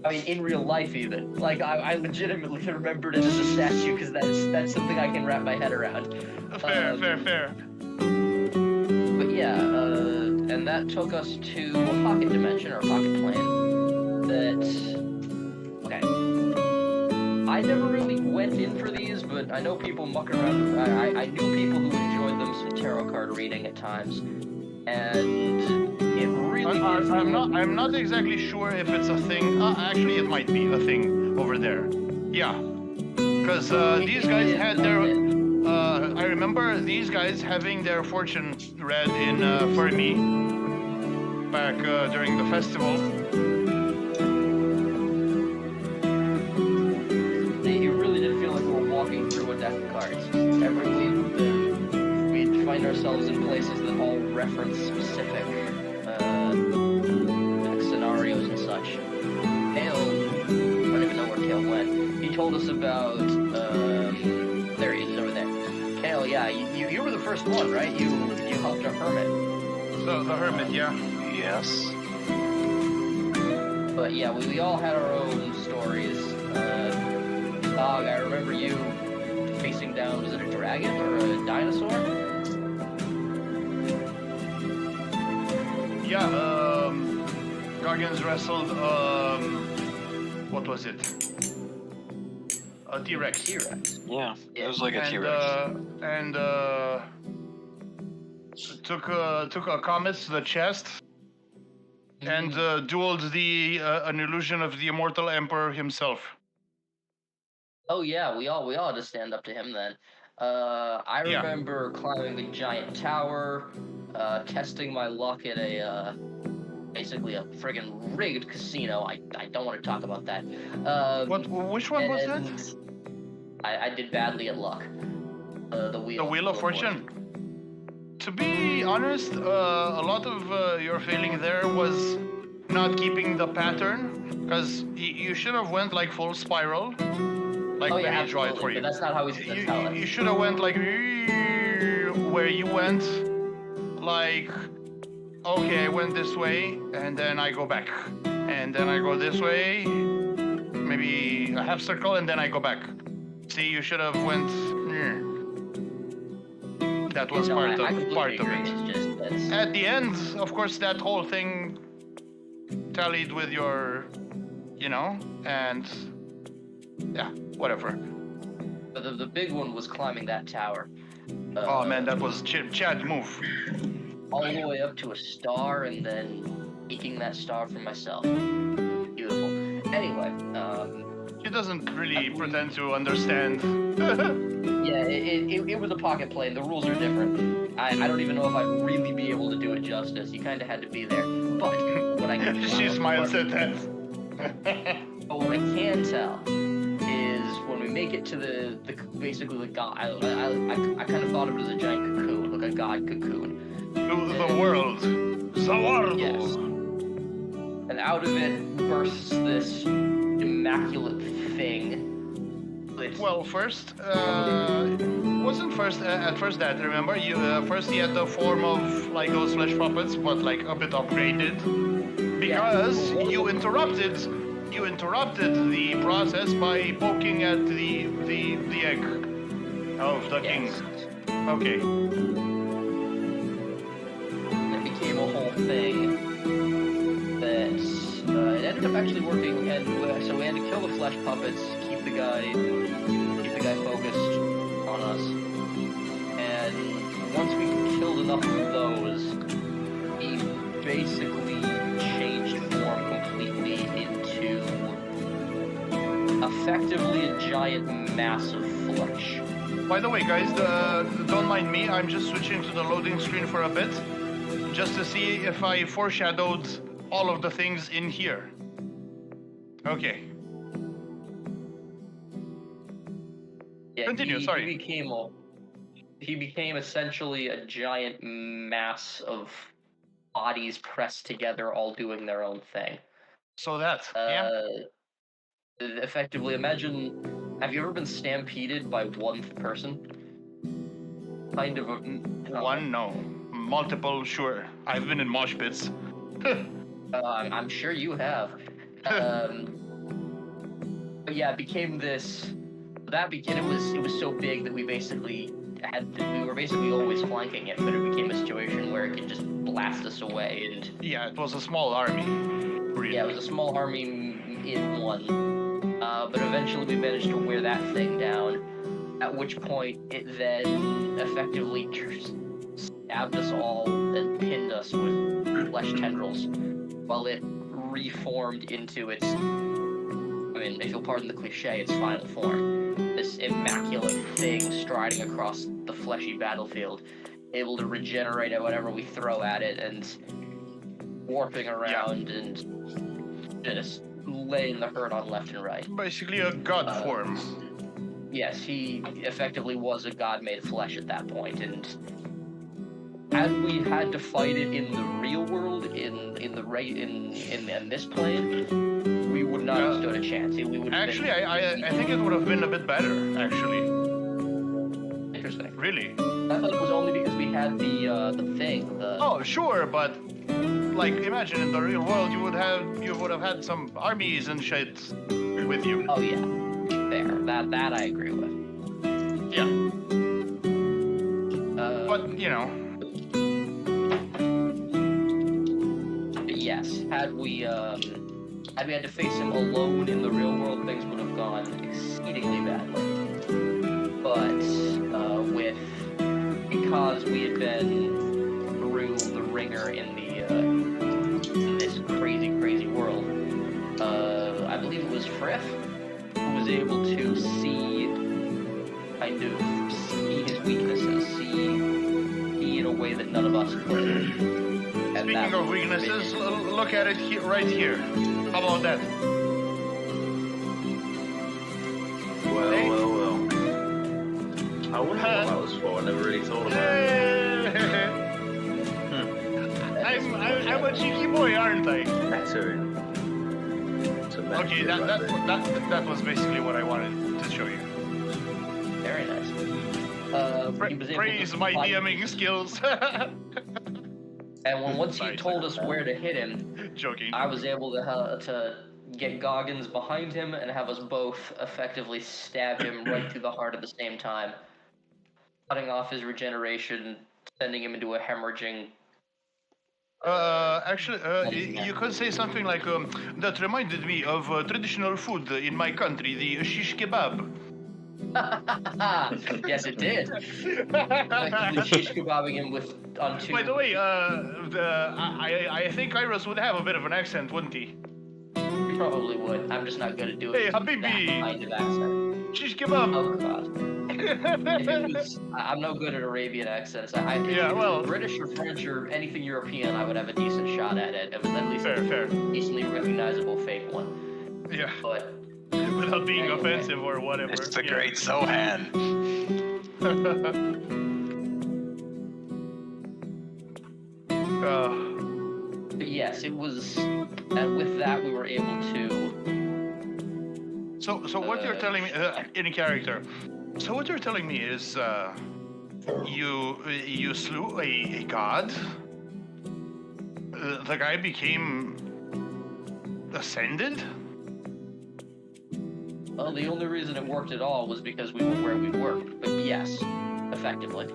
Speaker 4: I mean, in real life, even like I legitimately remembered it as a statue because that's something I can wrap my head around.
Speaker 2: Fair, fair.
Speaker 4: But yeah, and that took us to a pocket dimension or a pocket plane. Okay. I never really went in for these, but I know people muck around. I knew people who enjoyed them some tarot card reading at times, and it really.
Speaker 2: I'm not exactly sure if it's a thing. Actually, it might be a thing over there. Yeah. Because these guys had their. I remember these guys having their fortune read in Fermi back during the festival.
Speaker 4: It really did feel like we were walking through a deck of cards. Every week, we'd find ourselves in places that all reference specific scenarios and such. Kale, I don't even know where Kale went. He told us about, there he is, over there. Kale, yeah, you were the first one, right? You helped a hermit.
Speaker 2: The hermit, yeah.
Speaker 5: Yes.
Speaker 4: But yeah, we all had our own stories. Dog, I remember you facing down, was it a dragon or a dinosaur?
Speaker 2: Yeah, Guardians wrestled, what was it? A T-Rex.
Speaker 4: T-Rex.
Speaker 5: Yeah. It was like a
Speaker 2: And,
Speaker 5: T-Rex.
Speaker 2: took a comet to the chest and dueled an illusion of the immortal emperor himself.
Speaker 4: Oh yeah, we all had to stand up to him then. I
Speaker 2: Yeah.
Speaker 4: remember climbing the giant tower, testing my luck at a basically a friggin' rigged casino. I don't want to talk about that.
Speaker 2: Which one was that?
Speaker 4: and I did badly at luck. The wheel.
Speaker 2: The Wheel of Fortune. To be honest, a lot of your failing there was not keeping the pattern, because you should have went like full spiral. Like,
Speaker 4: Oh yeah,
Speaker 2: let me draw it for
Speaker 4: absolutely,
Speaker 2: you.
Speaker 4: but that's not how he's gonna tell
Speaker 2: You
Speaker 4: us.
Speaker 2: should have went like where you went like, okay, I went this way and then I go back, and then I go this way, maybe a half circle, and then I go back. See, you should have went. That was
Speaker 4: No,
Speaker 2: part
Speaker 4: I
Speaker 2: of
Speaker 4: completely agree.
Speaker 2: it.
Speaker 4: It's just that's
Speaker 2: At the end, of course, that whole thing tallied with your, and yeah, whatever.
Speaker 4: but the big one was climbing that tower.
Speaker 2: Oh man, that was Chad's move.
Speaker 4: All the way up to a star and then taking that star for myself. Beautiful. Anyway,
Speaker 2: He doesn't really pretend to understand.
Speaker 4: yeah, it was a pocket plane. The rules are different. I don't even know if I'd really be able to do it justice. You kind of had to be there. But what I can
Speaker 2: She smiles at that.
Speaker 4: But what I can tell is when we make it to the basically the god. I kind of thought of it as a giant cocoon, like a god cocoon.
Speaker 2: To the world. Zawardo.
Speaker 4: Yes. And out of it bursts this immaculate thing. That,
Speaker 2: Well, first, wasn't at first that, remember? You first he had the form of like those flesh puppets, but like a bit upgraded. Because you interrupted the process by poking at the egg of the king.
Speaker 4: yes.
Speaker 2: Okay.
Speaker 4: It became a whole thing that it ended up actually working, and so we had to kill the flesh puppets, keep the guy focused on us, and once we killed enough of those, he basically changed form completely into effectively a giant mass of flesh.
Speaker 2: By the way, guys, don't mind me. I'm just switching to the loading screen for a bit, just to see if I foreshadowed all of the things in here. Okay.
Speaker 4: Yeah,
Speaker 2: Continue, sorry.
Speaker 4: He became essentially a giant mass of bodies pressed together, all doing their own thing.
Speaker 2: So that, yeah.
Speaker 4: Effectively, imagine, have you ever been stampeded by one person? Kind of a...
Speaker 2: One, no. Multiple, sure. I've been in mosh pits.
Speaker 4: I'm sure you have. But yeah, it became this... it was so big that we basically we were basically always flanking it, but it became a situation where it could just blast us away, and...
Speaker 2: Yeah, it was a small army. Really.
Speaker 4: Yeah, it was a small army in one. But eventually we managed to wear that thing down, at which point it then effectively stabbed us all and pinned us with flesh tendrils, while it reformed into its, I mean, if you'll pardon the cliche, its final form. This immaculate thing striding across the fleshy battlefield, able to regenerate at whatever we throw at it, and warping around and just laying the hurt on left and right.
Speaker 2: Basically a god form.
Speaker 4: Yes, he effectively was a god made of flesh at that point, and as we had to fight it in the real world, in this plane, we would not have stood a chance. We would
Speaker 2: Actually, I think it would have been a bit better. Actually,
Speaker 4: interesting.
Speaker 2: really.
Speaker 4: I thought it was only because we had the thing.
Speaker 2: Oh, sure, but like, imagine in the real world, you would have had some armies and shit with you.
Speaker 4: Oh yeah, fair. That I agree with.
Speaker 2: Yeah. But you know.
Speaker 4: Yes, had we had to face him alone in the real world, things would have gone exceedingly badly. But because we had been through the ringer in this crazy world, I believe it was Friff who was able to see his weaknesses, see in a way that none of us could.
Speaker 2: Speaking of weaknesses, look at it right here. How about that?
Speaker 6: Well. I wonder what that was for. I never really thought about it.
Speaker 2: I'm a cheeky boy, aren't I?
Speaker 6: Better.
Speaker 2: Okay, that was basically what I wanted to show you.
Speaker 4: Very nice. He was able
Speaker 2: Praise
Speaker 4: to
Speaker 2: my
Speaker 4: find-
Speaker 2: DMing skills.
Speaker 4: And once he told us where to hit him,
Speaker 2: Joking.
Speaker 4: I was able to get Goggins behind him and have us both effectively stab him right through the heart at the same time, cutting off his regeneration, sending him into a hemorrhaging.
Speaker 2: Actually, you could say something like, that reminded me of traditional food in my country, the shish kebab.
Speaker 4: Yes, it did. Effectively shish kebabbing him on two.
Speaker 2: By the way, I think Iris would have a bit of an accent, wouldn't he?
Speaker 4: He probably would. I'm just not good at doing
Speaker 2: Hey,
Speaker 4: that
Speaker 2: Habibi.
Speaker 4: kind of accent.
Speaker 2: Shish kebab.
Speaker 4: Oh god. If it was, I'm no good at Arabian accents. If it was British or French or anything European, I would have a decent shot at it. It was at least
Speaker 2: Fair.
Speaker 4: a decently recognizable fake one.
Speaker 2: Yeah.
Speaker 4: But
Speaker 2: Without being
Speaker 4: Anyway.
Speaker 2: offensive or whatever.
Speaker 5: It's the
Speaker 2: yeah.
Speaker 5: great Zohan.
Speaker 4: but yes, it was. And with that, we were able to.
Speaker 2: So what you're telling me, in character. So what you're telling me is, you slew a god. The guy became ascended.
Speaker 4: Well, the only reason it worked at all was because we were where we were. But yes, effectively.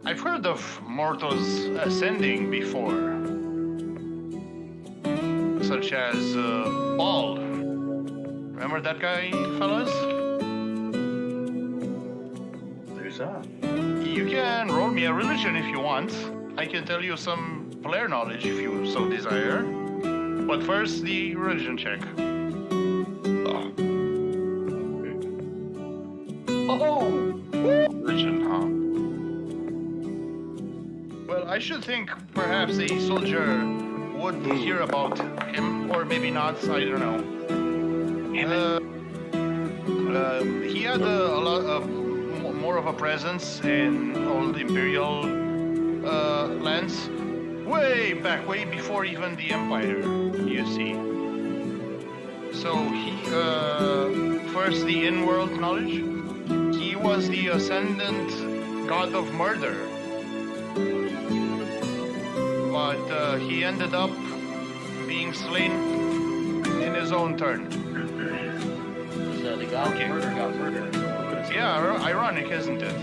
Speaker 2: I've heard of mortals ascending before, such as Paul. Remember that guy, fellas?
Speaker 6: Who's that?
Speaker 2: You can roll me a religion if you want. I can tell you some player knowledge if you so desire. But first, the religion check.
Speaker 4: Oh!
Speaker 2: Religion, huh? Well, I should think perhaps a soldier would hear about him, or maybe not, I don't know. He had a lot of more of a presence in old imperial lands, way before even the empire, you see. So he first the in-world knowledge. He was the ascendant god of murder, but he ended up being slain in his own turn.
Speaker 4: So the god of murder got murdered.
Speaker 2: Yeah, ironic, isn't it?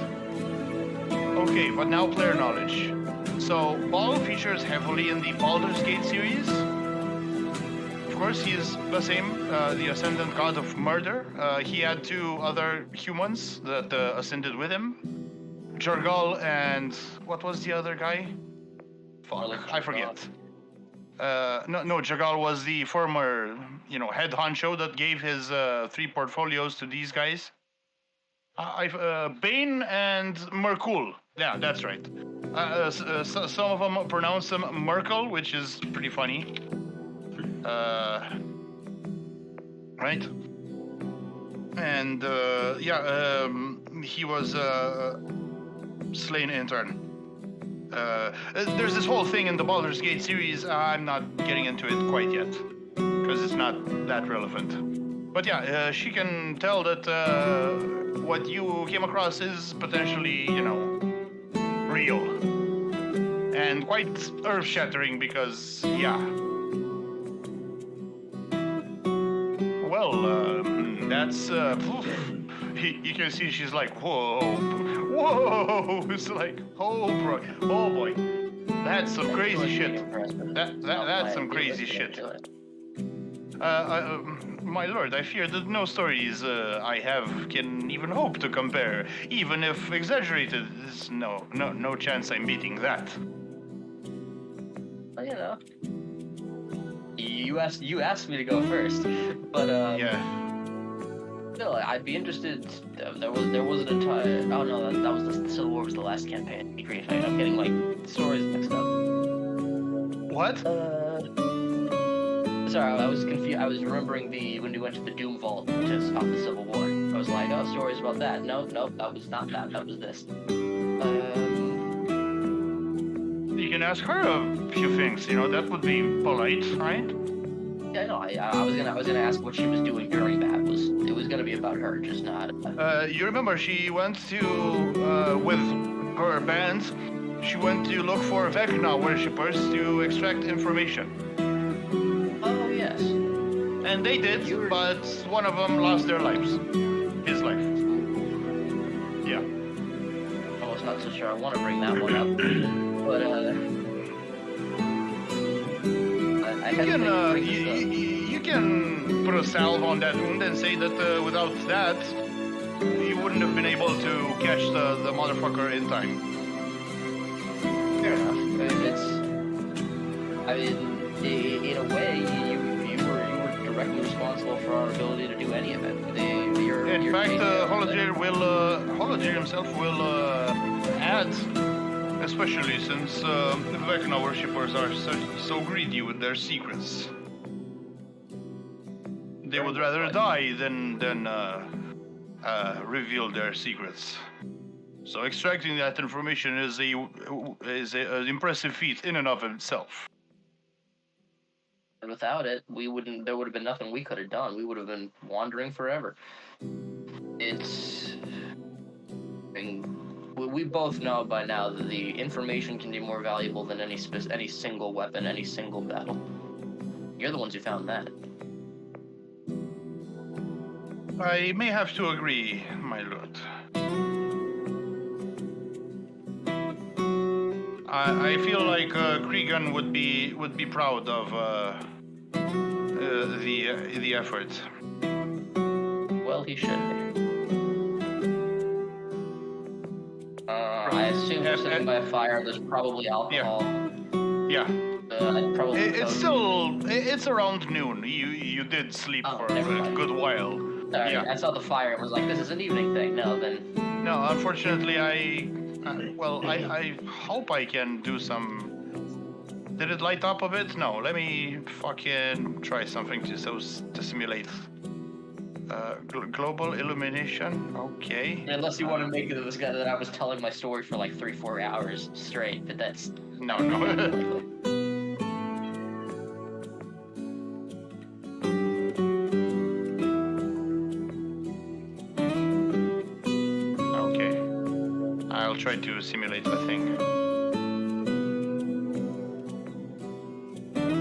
Speaker 2: Okay, but now player knowledge. So, Ball features heavily in the Baldur's Gate series. Of course, he is the same, the Ascendant God of Murder. He had two other humans that ascended with him. Jargal and... what was the other guy? Fuck, I forget. No, Jargal was the former, head honcho that gave his 3 portfolios to these guys. Bane and Merkul. Yeah, that's right. Some of them pronounce them Merkel, which is pretty funny. Right? And he was slain in turn. There's this whole thing in the Baldur's Gate series. I'm not getting into it quite yet because it's not that relevant. But yeah, she can tell that what you came across is potentially, real and quite earth-shattering because, yeah. Well, that's you can see she's like, whoa. It's like, oh boy, that's some crazy shit. That's some crazy shit. My lord, I fear that no stories I have can even hope to compare, even if exaggerated. There's no chance I'm beating that.
Speaker 4: Well, you asked me to go first, but
Speaker 2: Yeah.
Speaker 4: still, I'd be interested. There was an entire. Oh no, that was the Civil War was the last campaign. Griffin. I'm getting like stories mixed up.
Speaker 2: What?
Speaker 4: Sorry, I was confused. I was remembering when we went to the Doom Vault to stop the Civil War. I was like, oh, stories about that. Nope, that was not that. That was this.
Speaker 2: You can ask her a few things. That would be polite, right?
Speaker 4: Yeah, no, I was gonna ask what she was doing during that. It was gonna be about her, just not.
Speaker 2: You remember she went to with her band. She went to look for Vecna worshippers to extract information.
Speaker 4: Oh yes.
Speaker 2: And they did, but one of them lost their lives. His life. Yeah.
Speaker 4: I was not so sure I want to bring that one up, but
Speaker 2: You can put a salve on that wound and say that without that, you wouldn't have been able to catch the motherfucker in time.
Speaker 4: Fair enough. In a way, you were directly responsible for our ability to do any of it.
Speaker 2: In fact, Holiday himself will add, especially since Vecna worshippers are so greedy with their secrets. They would rather die than reveal their secrets. So extracting that information is an impressive feat in and of itself.
Speaker 4: And without it, there would have been nothing we could have done. We would have been wandering forever. We both know by now that the information can be more valuable than any single weapon, any single battle. You're the ones who found that.
Speaker 2: I may have to agree, my lord. I feel like Cregan would be proud of the effort.
Speaker 4: Well, he should be. I assume sitting by a fire, there's probably alcohol.
Speaker 2: Yeah.
Speaker 4: I'd probably.
Speaker 2: It's around noon. You did sleep for a good while.
Speaker 4: Sorry,
Speaker 2: Yeah.
Speaker 4: I saw the fire and was like, this is an evening thing. No, then.
Speaker 2: No, unfortunately, I hope I can do some. Did it light up a bit? No, let me fucking try something to simulate. Global illumination. Okay.
Speaker 4: Unless you want to make it this guy that I was telling my story for like 3-4 hours straight, but that's.
Speaker 2: No. Okay. I'll try to simulate the thing.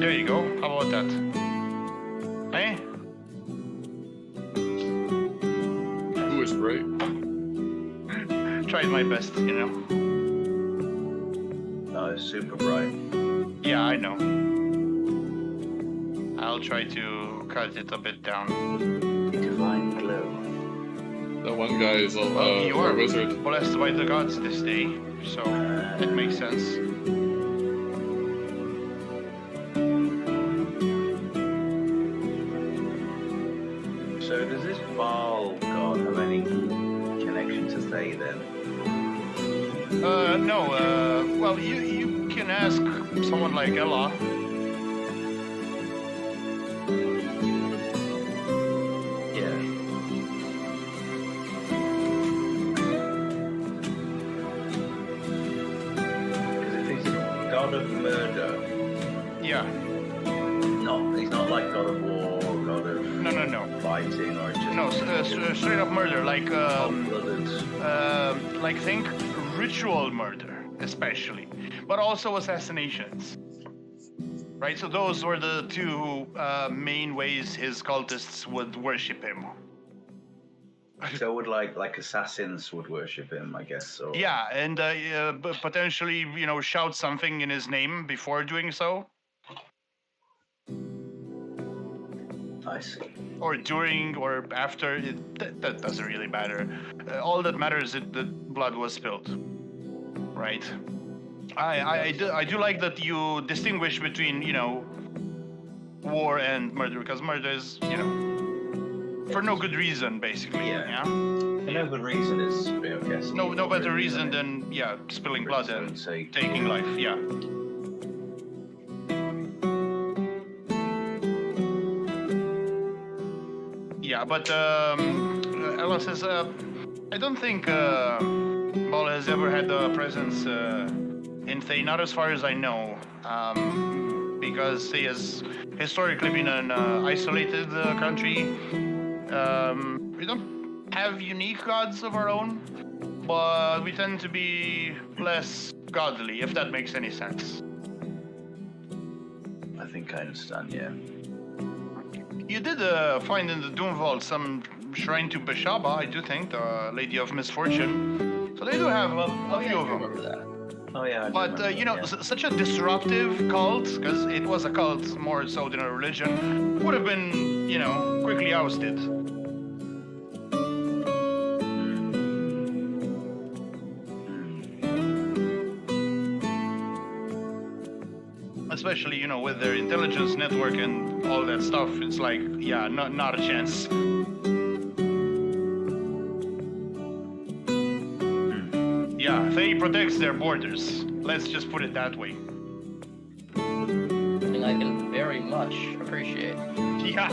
Speaker 2: There you go. How about that? Eh?
Speaker 3: Who is right?
Speaker 2: Tried my best,
Speaker 6: Oh, it's super bright.
Speaker 2: Yeah, I know. I'll try to cut it a bit down.
Speaker 6: Divine glow.
Speaker 3: That one guy is
Speaker 2: You
Speaker 3: a
Speaker 2: are
Speaker 3: wizard.
Speaker 2: blessed by the gods this day, so it makes sense.
Speaker 6: So does this Baal god have any connection stay then?
Speaker 2: No. Well, you can ask someone like Ella.
Speaker 6: Yeah. Because if he's a god of murder,
Speaker 2: Yeah.
Speaker 6: he's not like god of war, god of
Speaker 2: No.
Speaker 6: fighting, or just
Speaker 2: No, straight up murder, like
Speaker 6: cold-blooded.
Speaker 2: think ritual murder, especially, but also assassinations. Right, so those were the two main ways his cultists would worship him.
Speaker 6: So would like assassins would worship him, I guess. Or
Speaker 2: Yeah, and potentially, shout something in his name before doing so,
Speaker 6: I see.
Speaker 2: or during or after. That doesn't really matter. All that matters is that blood was spilled. Right. I do like that you distinguish between, war and murder, because murder is, for no good reason, basically.
Speaker 6: Yeah. For no good reason is, I guess.
Speaker 2: No better reason than, spilling blood and taking life, yeah. Yeah, but Ella says, I don't think Ball has ever had a presence in Thay, not as far as I know, because Thay has historically been an isolated country. We don't have unique gods of our own, but we tend to be less godly, if that makes any sense.
Speaker 6: I think I understand. Yeah.
Speaker 2: You did find in the Doom Vault some shrine to Beshaba, I do think, the Lady of Misfortune. So they do have a few of them.
Speaker 4: remember that.
Speaker 6: Oh yeah. I do
Speaker 2: But,
Speaker 6: remember that,
Speaker 2: such a disruptive cult, because it was a cult more so than a religion, would have been, quickly ousted. Especially, with their intelligence network and all that stuff, it's like, yeah, not a chance. Yeah, Thay protects their borders. Let's just put it that way.
Speaker 4: Something I can very much appreciate.
Speaker 2: Yeah.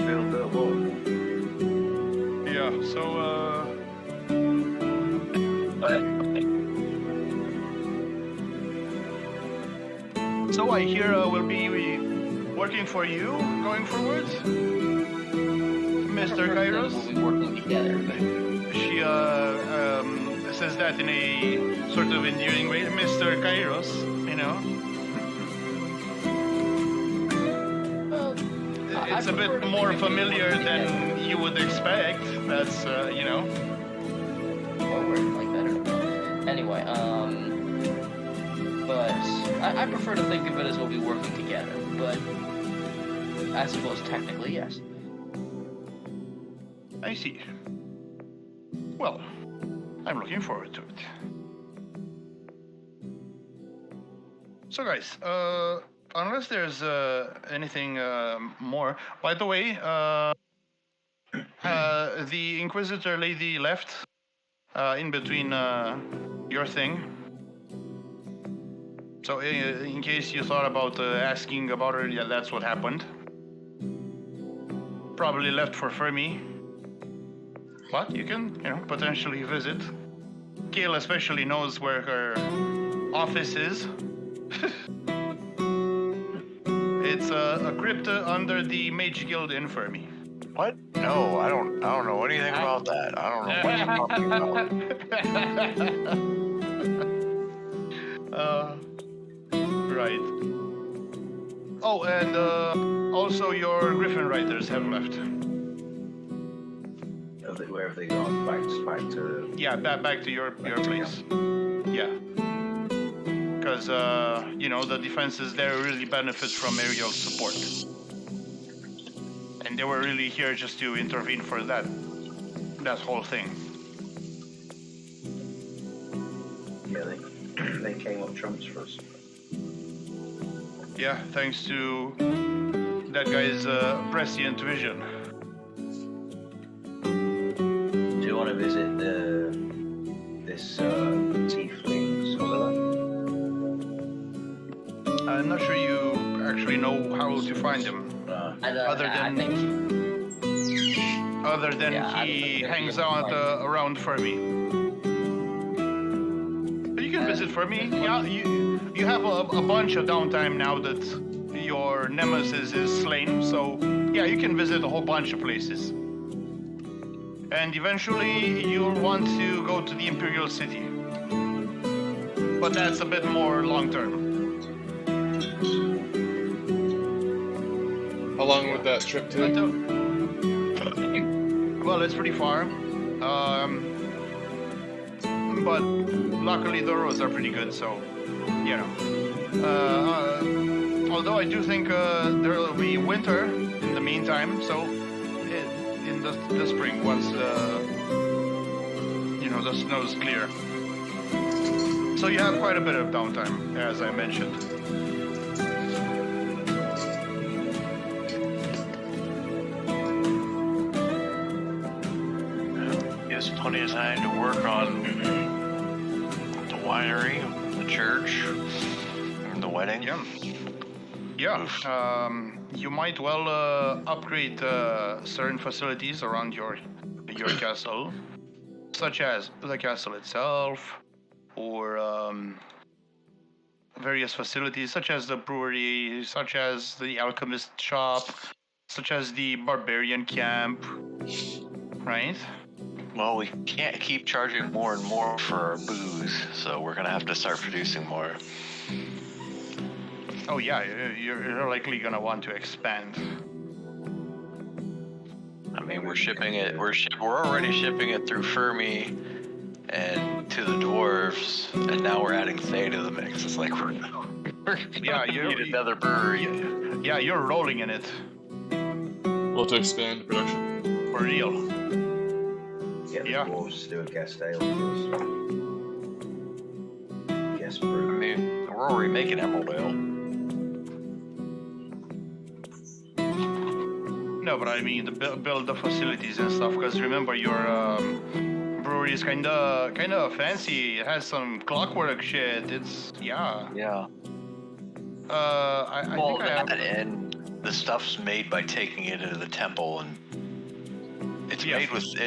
Speaker 6: Build the wall.
Speaker 2: Yeah, so, So I hear we'll be working for you going forward, Mr. Kairos.
Speaker 4: We'll be working together.
Speaker 2: She says that in a sort of endearing way, Mr. Kairos,
Speaker 4: Well,
Speaker 2: It's a bit more familiar than you would expect. That's,
Speaker 4: Well, we're like that. Anyway, but I prefer to think of it as we'll be working together. But I suppose technically, yes.
Speaker 2: I see. Well, I'm looking forward to it. So guys, unless there's anything more, by the way, the Inquisitor lady left in between your thing. So in case you thought about asking about her, yeah, that's what happened. Probably left for Fermi. But you can, potentially visit. Kale especially knows where her office is. It's a crypt under the Mage Guild in Fermi.
Speaker 5: What? No, I don't know anything about that. I don't know what you're talking about.
Speaker 2: Right. Oh, and also your Griffin writers have left.
Speaker 6: Where have they gone? Back to.
Speaker 2: Yeah, back to your place. Yeah. Because, the defenses there really benefit from aerial support. And they were really here just to intervene for that whole thing.
Speaker 6: Yeah, they came up trumps for us.
Speaker 2: Yeah, thanks to that guy's prescient vision.
Speaker 6: want to visit this tiefling Solilla?
Speaker 2: I'm not sure you actually know how to find him. Other than
Speaker 4: Yeah,
Speaker 2: he
Speaker 4: I-
Speaker 2: hangs out around Fermi. But you can visit Fermi. Yeah, you have a bunch of downtime now that your nemesis is slain. So yeah, you can visit a whole bunch of places. And eventually you'll want to go to the Imperial City. But that's a bit more long term.
Speaker 3: How long would that trip take?
Speaker 2: Well, it's pretty far. But luckily the roads are pretty good, so, you know. Although I do think there will be winter in the meantime, so in the spring once the snow's clear. So you have quite a bit of downtime, as I mentioned.
Speaker 5: Gives plenty of time to work on the winery, the church, and the wedding.
Speaker 2: Yeah. You might well upgrade certain facilities around your castle, such as the castle itself, or various facilities such as the brewery, such as the alchemist shop, such as the barbarian camp, right?
Speaker 5: Well, we can't keep charging more and more for our booze, so we're gonna have to start producing more.
Speaker 2: Oh yeah, you're likely gonna want to expand.
Speaker 5: I mean, we're shipping it. We're already shipping it through Fermi and to the dwarves, and now we're adding Thay to the mix. It's like we're
Speaker 2: Yeah,
Speaker 5: need another brewery.
Speaker 2: Yeah, you're rolling in it
Speaker 3: Well, to expand production.
Speaker 2: for real.
Speaker 6: Get the
Speaker 2: Yeah.
Speaker 6: dwarves to do a guest ale for us. Guest
Speaker 5: I
Speaker 6: brew.
Speaker 5: mean, we're already making Emerald Ale.
Speaker 2: No, but I mean build the facilities and stuff. Because remember, your brewery is kind of fancy. It has some clockwork shit. It's
Speaker 5: Yeah.
Speaker 2: I
Speaker 5: Well,
Speaker 2: think I have.
Speaker 5: and the stuff's made by taking it into the temple, and it's
Speaker 2: Yeah.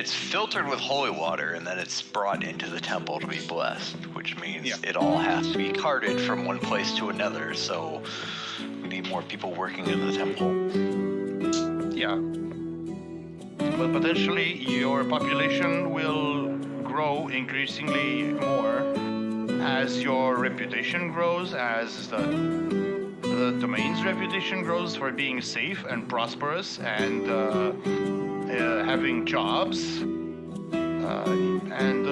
Speaker 5: it's filtered with holy water, and then it's brought into the temple to be blessed, which means
Speaker 2: Yeah.
Speaker 5: it all has to be carted from one place to another. So we need more people working in the temple.
Speaker 2: Yeah. But potentially your population will grow increasingly more as your reputation grows, as the domain's reputation grows for being safe and prosperous and having jobs. And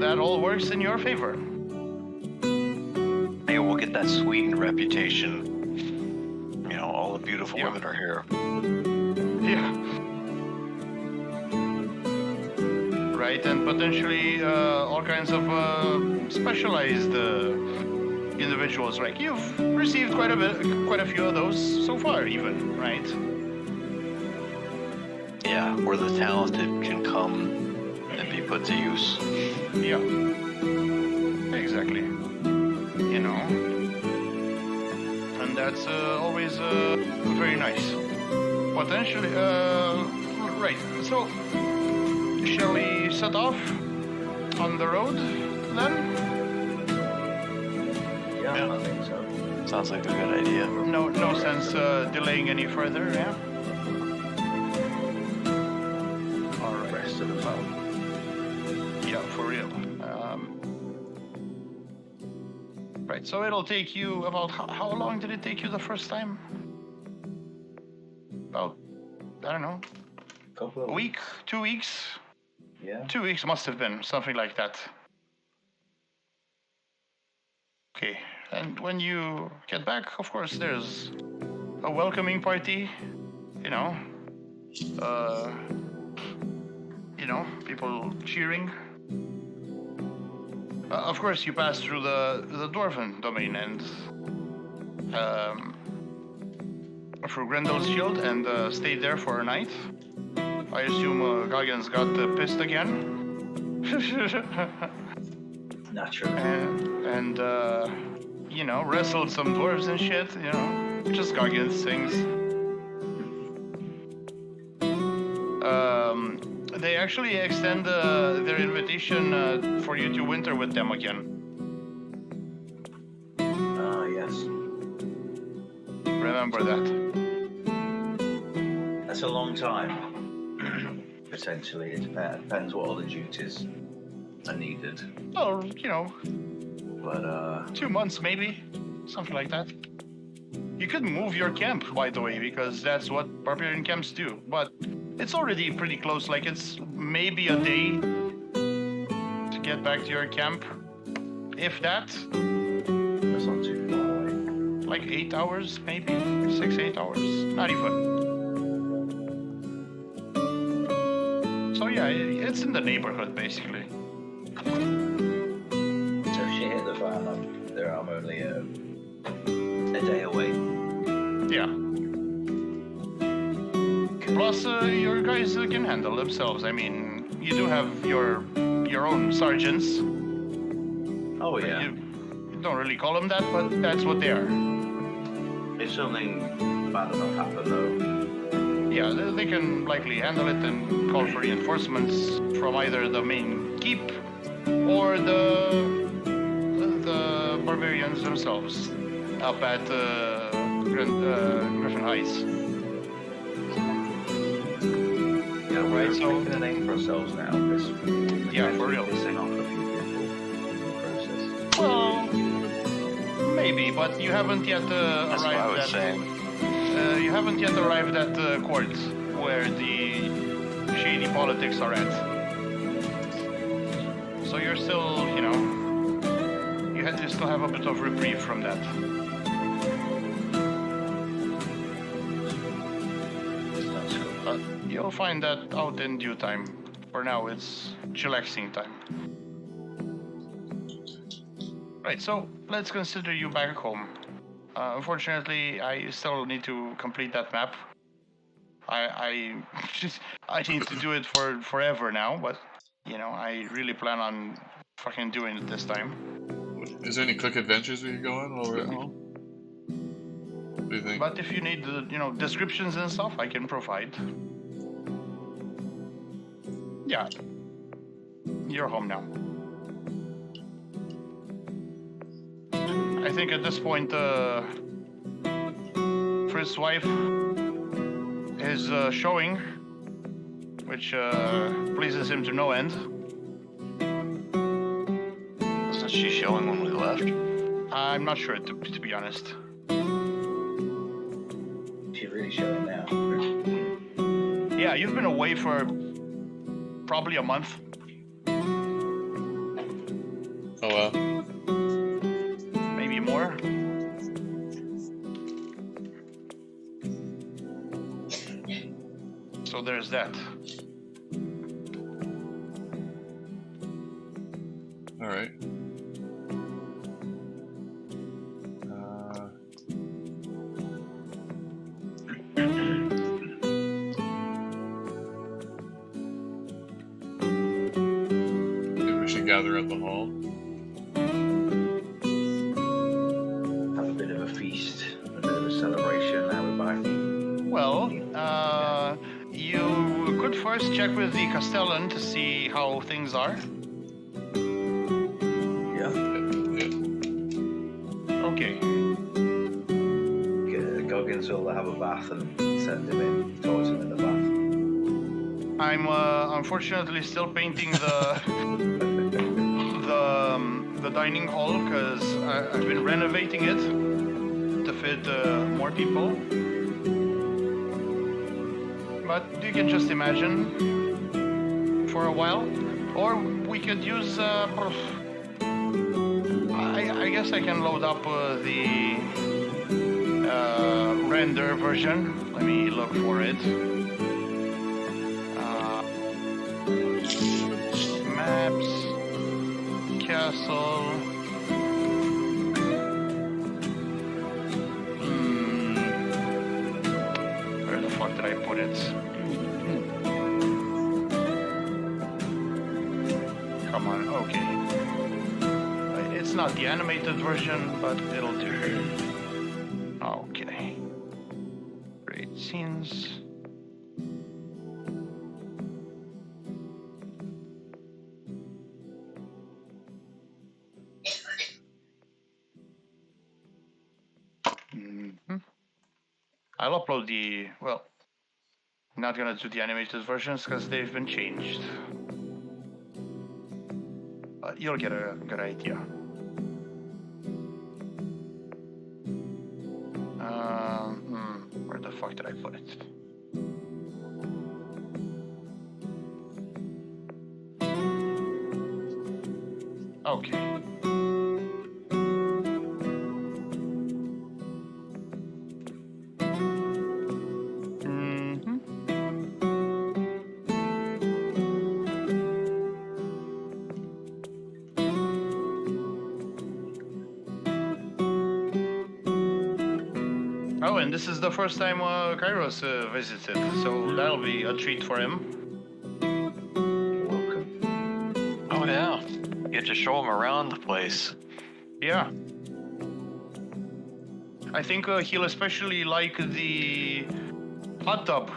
Speaker 2: that all works in your favor.
Speaker 5: Hey, we'll get that sweetened reputation. You know, all the beautiful
Speaker 2: Yeah.
Speaker 5: women are here.
Speaker 2: Yeah. Right, and potentially all kinds of specialized individuals. Like you've received quite a few of those so far, even, right?
Speaker 5: Yeah, where the talented can come and be put to use.
Speaker 2: Yeah. Exactly. You know. And that's always very nice. Potentially, right. So, shall we set off on the road then?
Speaker 6: Yeah, I think so.
Speaker 5: Sounds like a good idea.
Speaker 2: No sense delaying any further, yeah? All right.
Speaker 6: Rest of the boat.
Speaker 2: Yeah, for real. Right, so it'll take you about... How long did it take you the first time? About, I don't know,
Speaker 6: Couple of
Speaker 2: a week? 2 weeks?
Speaker 6: Yeah.
Speaker 2: 2 weeks must have been, something like that. Okay, and when you get back, of course, there's a welcoming party, you know, people cheering. Of course, you pass through the dwarven domain and through Grendel's Shield and stayed there for a night. I assume Gagan's got pissed again.
Speaker 6: Naturally.
Speaker 2: and you know, wrestled some dwarves and shit. You know, just gargants things. They actually extend their invitation for you to winter with them again.
Speaker 6: Ah, yes.
Speaker 2: Remember that.
Speaker 6: That's a long time. Potentially, it depends what other duties are needed.
Speaker 2: Well, you know,
Speaker 6: But
Speaker 2: 2 months maybe, something like that. You could move your camp, by the way, because that's what barbarian camps do. But it's already pretty close. Like it's maybe a day to get back to your camp, if that.
Speaker 6: that's not too far away.
Speaker 2: Like 8 hours, maybe 6-8 hours, not even. So yeah, it's in the neighborhood basically.
Speaker 6: So if she hit the van, I'm only a day away.
Speaker 2: Yeah. Plus, your guys can handle themselves. I mean, you do have your own sergeants.
Speaker 6: Oh yeah.
Speaker 2: You don't really call them that, but that's what they are.
Speaker 6: If something bad enough happened, though,
Speaker 2: Yeah, they can likely handle it and call for reinforcements from either the main keep or the barbarians themselves up at Griffin Heights.
Speaker 6: yeah, we're
Speaker 2: Right, so-
Speaker 6: making a name for ourselves now. Because
Speaker 2: Yeah, for real.
Speaker 6: Pissing off a few people in the process.
Speaker 2: Well, maybe, but you haven't yet
Speaker 5: That's what I
Speaker 2: arrived
Speaker 5: was
Speaker 2: at.
Speaker 5: saying.
Speaker 2: You haven't yet arrived at the court where the shady politics are at. So you're still, you know, you still have a bit of reprieve from that.
Speaker 6: That's cool.
Speaker 2: But you'll find that out in due time. For now, it's chillaxing time. Right, so let's consider you back home. Unfortunately, I still need to complete that map. I need to do it for forever now, but you know, I really plan on fucking doing it this time.
Speaker 3: Is there any quick adventures we could go on while we're at home? What do you think?
Speaker 2: But if you need the, you know, descriptions and stuff, I can provide. Yeah, you're home now. I think at this point, Fritz's wife is showing, which pleases him to no end.
Speaker 5: Wasn't she showing when we left?
Speaker 2: I'm not sure, to be honest.
Speaker 6: She's really showing now.
Speaker 2: Yeah, you've been away for probably a month.
Speaker 3: Oh well.
Speaker 2: Maybe more. So there's that.
Speaker 3: All right. Maybe we should gather at the hall.
Speaker 6: Have a bit of a feast, a bit of a celebration. Now we're back.
Speaker 2: Well, you could first check with the Castellan to see how things are.
Speaker 6: Yeah.
Speaker 3: Yeah.
Speaker 2: Okay.
Speaker 6: Goggins will have a bath and send him in, towards him in the bath.
Speaker 2: I'm unfortunately still painting the dining hall because I've been renovating it to fit more people. But you can just imagine for a while, or we could use. I guess I can load up the render version. Let me look for it. Maps, castle. Where the fuck did I put it? Come on, okay. It's not the animated version, but it'll do. Okay. Great scenes. I'll upload the, well, not gonna do the animated versions because they've been changed. But you'll get a good idea. Where the fuck did I put it? Okay. Oh, and this is the first time Kairos visited, so that'll be a treat for him.
Speaker 6: Welcome.
Speaker 5: Oh yeah, you get to show him around the place.
Speaker 2: Yeah. I think he'll especially like the hot tub.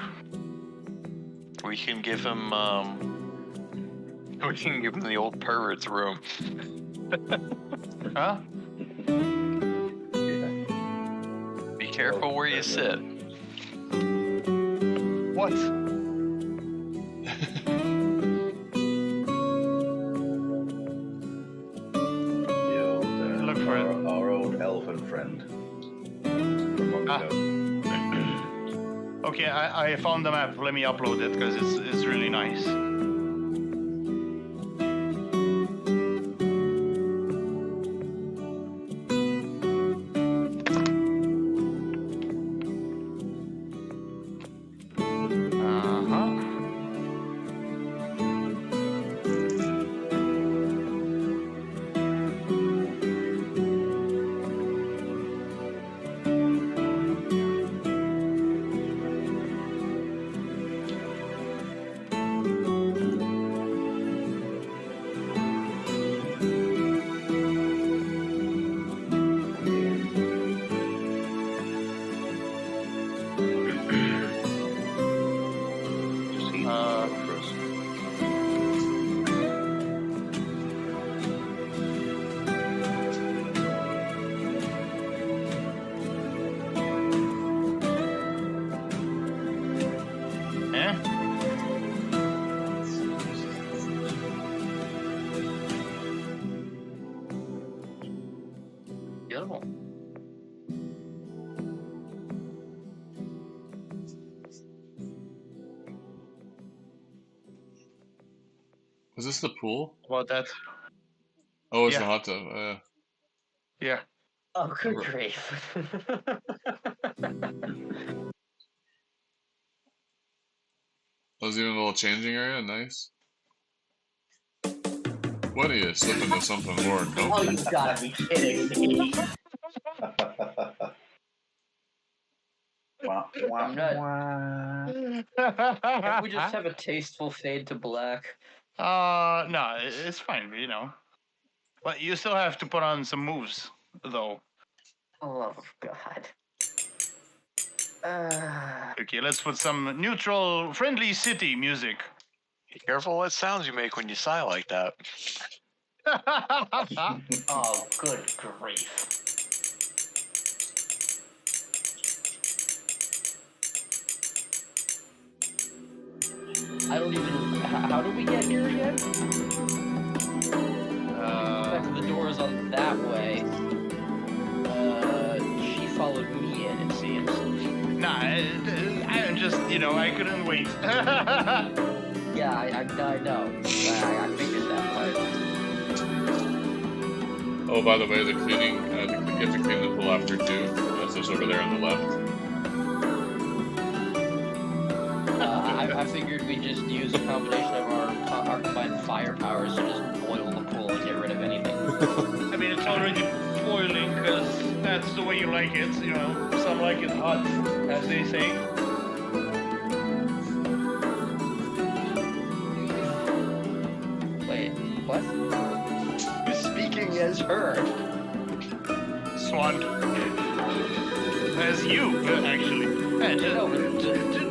Speaker 5: We can give him the old pervert's room.
Speaker 2: Huh?
Speaker 5: Be careful where you sit.
Speaker 2: What?
Speaker 6: The old,
Speaker 2: Look for it.
Speaker 6: our old elfin friend. From long
Speaker 2: Ah.
Speaker 6: ago.
Speaker 2: Okay, I found the map. Let me upload it because it's really nice.
Speaker 6: Just eat for us.
Speaker 2: Eh?
Speaker 4: Beautiful.
Speaker 3: Is this the pool?
Speaker 2: About that?
Speaker 3: Oh, it's
Speaker 2: Yeah.
Speaker 3: the hot tub.
Speaker 2: Yeah.
Speaker 4: Oh, good
Speaker 3: Right.
Speaker 4: grief.
Speaker 3: There's even a little changing area. Nice. What are you slipping into something more?
Speaker 4: Oh,
Speaker 3: Nope.
Speaker 4: you gotta be kidding me.
Speaker 6: Wah, wah,
Speaker 4: I'm not-
Speaker 6: wah.
Speaker 4: Can't we just have a tasteful fade to black?
Speaker 2: No, it's fine, you know. But you still have to put on some moves, though.
Speaker 4: Oh, God.
Speaker 2: Okay, let's put some neutral, friendly city music.
Speaker 5: Be careful what sounds you make when you sigh like that.
Speaker 4: Oh, good grief. I don't even. How did we get here again? The door is on that way. She followed me in, it seems.
Speaker 2: Nah, I'm just, you know, I couldn't wait.
Speaker 4: Yeah, I know. I figured that part.
Speaker 3: Oh, by the way, the cleaning, you have to clean the pool after too. That's just over there on the left.
Speaker 4: I figured we'd just use a combination of our combined fire powers to just boil the pool and get rid of anything.
Speaker 2: I mean, it's already boiling because that's the way you like it, you know. Some like it hot, as they say.
Speaker 4: Wait. What? Who's speaking as her?
Speaker 2: Swan. As you, actually.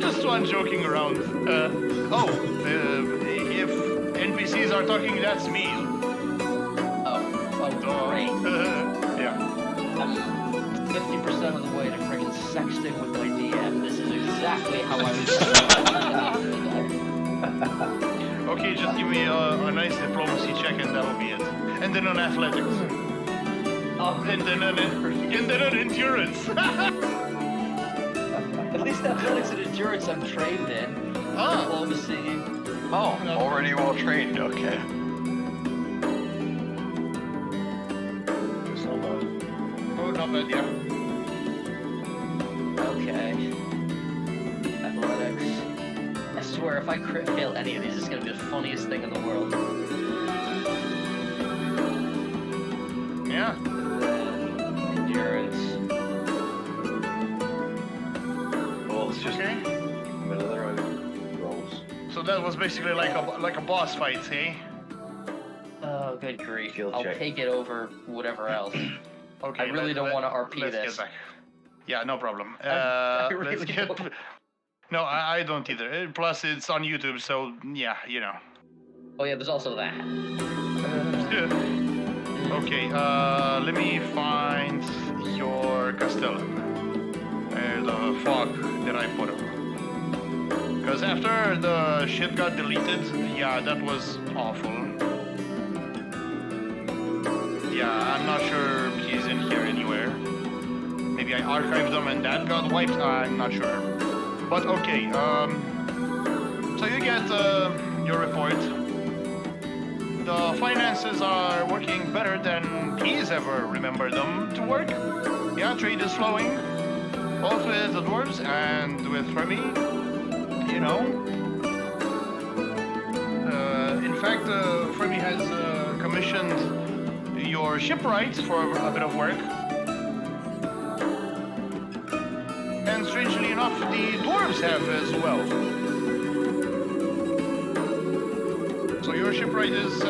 Speaker 2: Just Swan joking around. If NPCs are talking, that's me.
Speaker 4: Great.
Speaker 2: Yeah.
Speaker 4: I'm 50% of the way to freaking sexting with my DM. This is exactly how I would.
Speaker 2: Okay, just give me a nice diplomacy check and that'll be it. And then on athletics. And then an endurance.
Speaker 4: At least athletics and endurance I'm trained in. Diplomacy.
Speaker 5: Oh, already well trained. Okay.
Speaker 6: It's not bad.
Speaker 2: Oh, not bad, yeah.
Speaker 4: Okay. Athletics. I swear, if I crit fail any of these, it's gonna be the funniest thing in the world.
Speaker 2: Yeah.
Speaker 4: Endurance.
Speaker 6: Well, it's just
Speaker 2: Okay.
Speaker 6: another rolls.
Speaker 2: So that was basically like a boss fight, eh?
Speaker 4: Oh, good grief.
Speaker 6: Skill
Speaker 4: I'll
Speaker 6: check.
Speaker 4: take it over whatever else.
Speaker 2: Okay.
Speaker 4: I really don't want to RP
Speaker 2: let's
Speaker 4: this.
Speaker 2: Get back. Yeah, no problem.
Speaker 4: I really
Speaker 2: Let's get.
Speaker 4: don't.
Speaker 2: No, I don't either. Plus, it's on YouTube, so yeah, you know.
Speaker 4: Oh yeah, there's also that.
Speaker 2: Okay, let me find your Castellan. Where the fuck did I put him? Because after the shit got deleted, yeah, that was awful. Yeah, I'm not sure he's in here anywhere. Maybe I archived them and that got wiped, I'm not sure. But okay, so you get your report. The finances are working better than he's ever remembered them to work. Yeah, trade is flowing, both with the dwarves and with Remy. You know. In fact, Remy has commissioned your shipwrights for a bit of work. And strangely enough, the dwarves have as well. So your shipwright is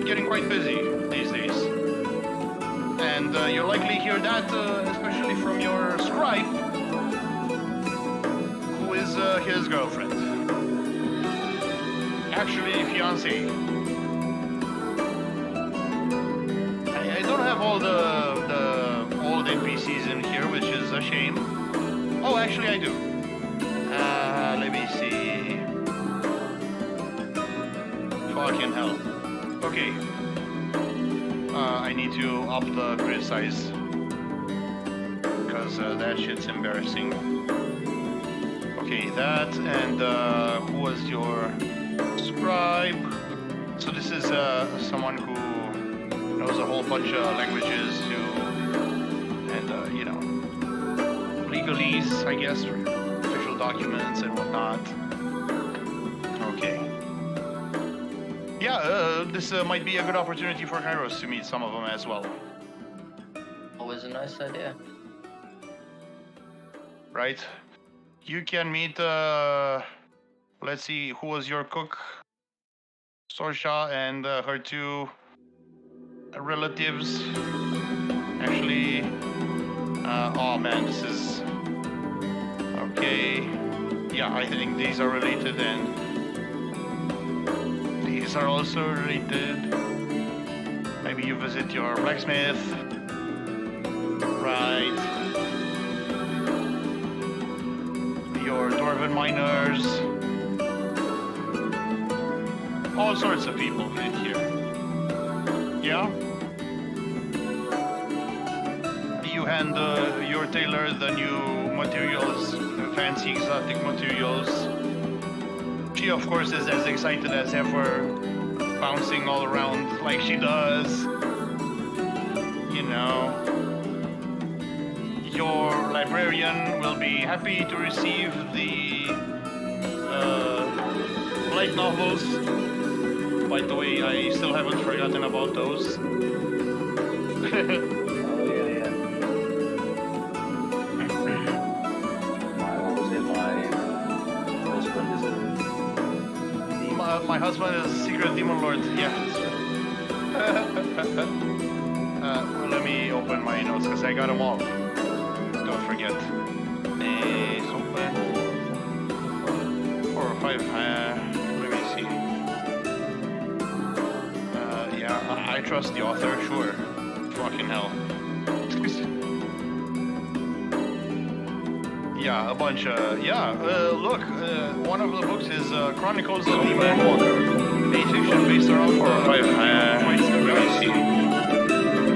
Speaker 2: getting quite busy these days. And you'll likely hear that, especially from your scribe, who is his girlfriend. Actually, fiancée. I don't have all the old NPCs in here, which is a shame. Oh, actually I do. Let me see. Fucking hell. Okay. I need to up the grid size. Because that shit's embarrassing. Okay, that and who was your scribe? So this is someone who knows a whole bunch of languages too. And, you know, legalese, I guess, official documents and whatnot. Okay. Yeah, this might be a good opportunity for Kairos to meet some of them as well.
Speaker 4: Always a nice idea.
Speaker 2: Right? You can meet, let's see, who was your cook? Sorsha and her two relatives. Actually, oh man, this is... Okay. Yeah, I think these are related and these are also related. Maybe you visit your blacksmith. Right. Your dwarven miners. All sorts of people in here. Yeah? You hand your tailor the new materials, the fancy exotic materials. She of course is as excited as ever, bouncing all around like she does. You know. Your librarian will be happy to receive the light novels. By the way, I still haven't forgotten about those.
Speaker 6: Oh yeah. What was it? My husband is a
Speaker 2: My husband is a secret demon lord. Yeah. Well, let me open my notes because I got them all. Don't forget. Open. 4 or 5. Let me see. Yeah, I trust the author. Sure. Fucking hell. Yeah, a bunch of... Yeah, look, one of the books is Chronicles of the Man Walker. A fiction based around 4 or 5 points of see.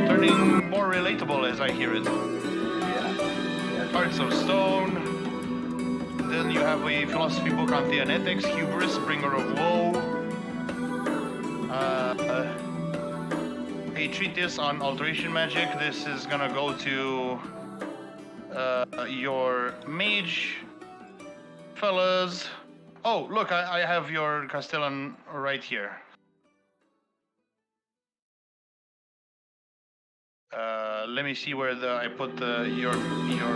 Speaker 2: Turning more relatable as I hear it.
Speaker 6: Yeah.
Speaker 2: Hearts of Stone. Then you have a philosophy book on Theonetics, Hubris, Bringer of Woe. A treatise on alteration magic. This is gonna go to... your mage fellas. Oh, look, I have your Castellan right here. Let me see where I put your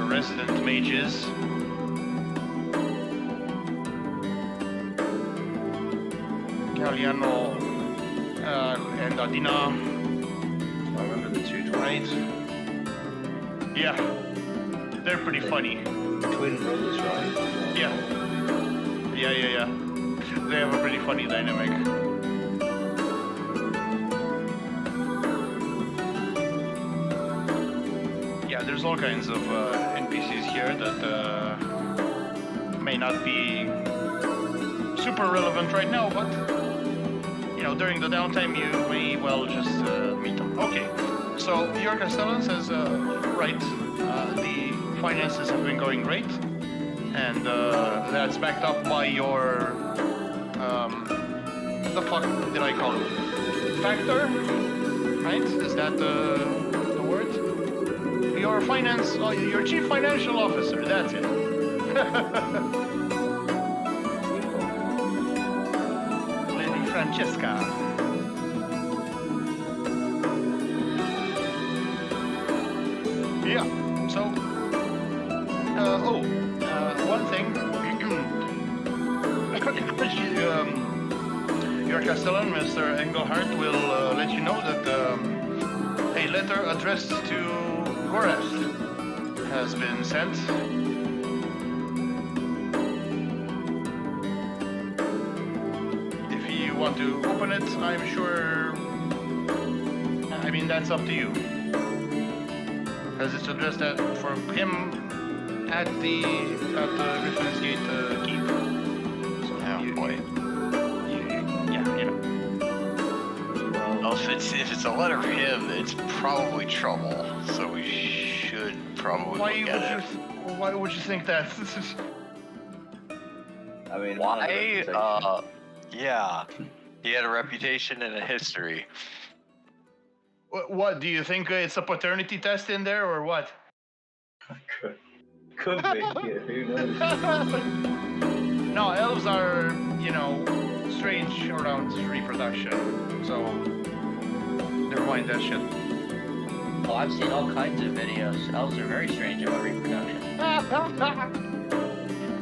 Speaker 2: resident mages. Galliano and Adina.
Speaker 6: I remember the two
Speaker 2: Right? Yeah. They're pretty funny.
Speaker 6: twin brothers, right?
Speaker 2: Yeah. Yeah. They have a pretty funny dynamic. Yeah, there's all kinds of NPCs here that may not be super relevant right now, but you know, during the downtime you may well just meet them. Okay, so your Castellan says, right, the finances have been going great, and that's backed up by your what the fuck did I call it? Factor, right? Is that the word? Your your chief financial officer. That's it. Lady Francesca. Yeah. So. One thing. Your Castellan, Mr. Engelhardt, will let you know that a letter addressed to Gorath has been sent. If you want to open it, I'm sure... I mean, that's up to you. As it's addressed for him at the Griffin's Gate keep. So
Speaker 5: Boy.
Speaker 2: Yeah, you know.
Speaker 5: Well, if it's a letter from him, it's probably trouble. So we should probably look at it.
Speaker 2: Why would you think that?
Speaker 6: I mean,
Speaker 5: Why? Yeah. He had a reputation and a history.
Speaker 2: What do you think? It's a paternity test in there, or what?
Speaker 6: Could be. Yeah, who knows?
Speaker 2: No, elves are, you know, strange around reproduction. So never mind that shit.
Speaker 4: Oh, I've seen all kinds of videos. Elves are very strange about reproduction.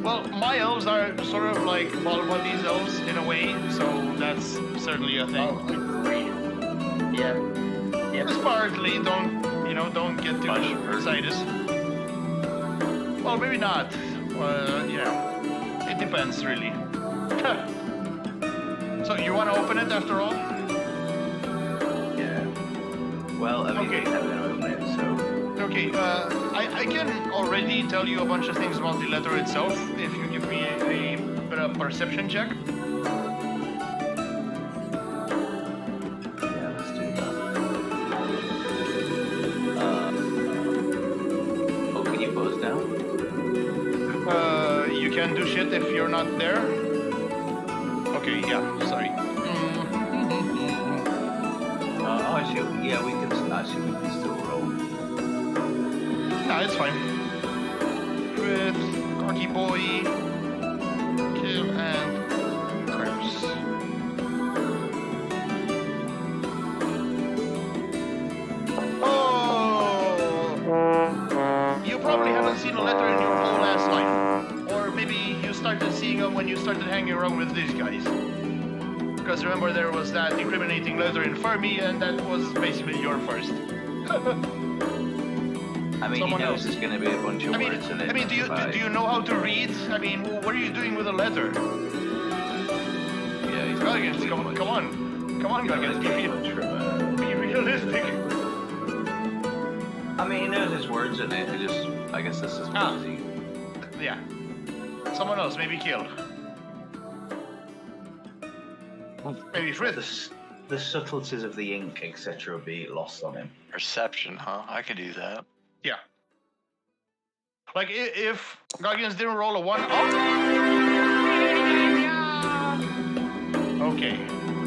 Speaker 2: Well, my elves are sort of like Balbuddy's elves in a way, so that's certainly a thing.
Speaker 4: Oh, agreed. Yeah. Yep.
Speaker 2: Sparkly, don't get too excited. Well, maybe not. You know, it depends really. So you want to open it after all?
Speaker 6: Yeah. Well, I mean,
Speaker 2: Okay.
Speaker 6: he's never going to open it, so.
Speaker 2: Okay, I can already tell you a bunch of things about the letter itself if you give me a bit of perception check.
Speaker 6: Yeah, let's do that. Oh, can you put us down?
Speaker 2: You can do shit if you're not there. Okay, yeah, sorry.
Speaker 6: Actually, yeah, we can still roll.
Speaker 2: Nah, it's fine. Crit, cocky boy, kill, and curse. Oh! You probably haven't seen a letter in your whole last life. Or maybe you started seeing them when you started hanging around with these guys. because remember there was that incriminating letter in Fermi, and that was basically your first.
Speaker 6: I mean,
Speaker 2: Someone
Speaker 6: he knows
Speaker 2: else.
Speaker 6: there's going to be a bunch of
Speaker 2: I mean,
Speaker 6: words in it.
Speaker 2: I mean, do you know how to read? I mean, what are you doing with a letter?
Speaker 6: Yeah, he's
Speaker 2: Guardians,
Speaker 6: too
Speaker 2: come
Speaker 6: much.
Speaker 2: on, Guardians,
Speaker 6: Too much from,
Speaker 2: be realistic.
Speaker 6: I mean, he knows there's words in it. I guess this is
Speaker 2: Ah.
Speaker 6: easy.
Speaker 2: Yeah. Someone else, maybe kill. Maybe Fritz.
Speaker 6: The subtleties of the ink, etc., will be lost on him.
Speaker 5: Perception, huh? I could do that.
Speaker 2: Yeah. Like if Guardians didn't roll a 1. Oh! Okay.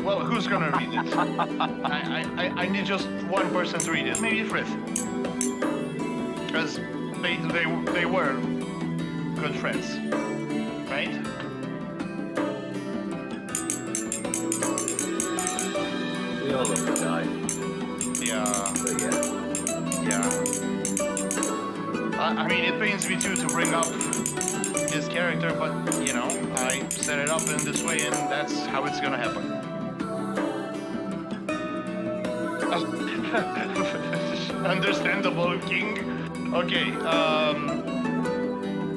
Speaker 2: Well, who's gonna read it? I need just one person to read it. Maybe Fritz. Because they were good friends, right?
Speaker 6: We all love the guy.
Speaker 2: Yeah.
Speaker 6: But yeah.
Speaker 2: Yeah. I mean, it pains me too to bring up his character, but you know, I set it up in this way, and that's how it's gonna happen. Understandable, King. Okay.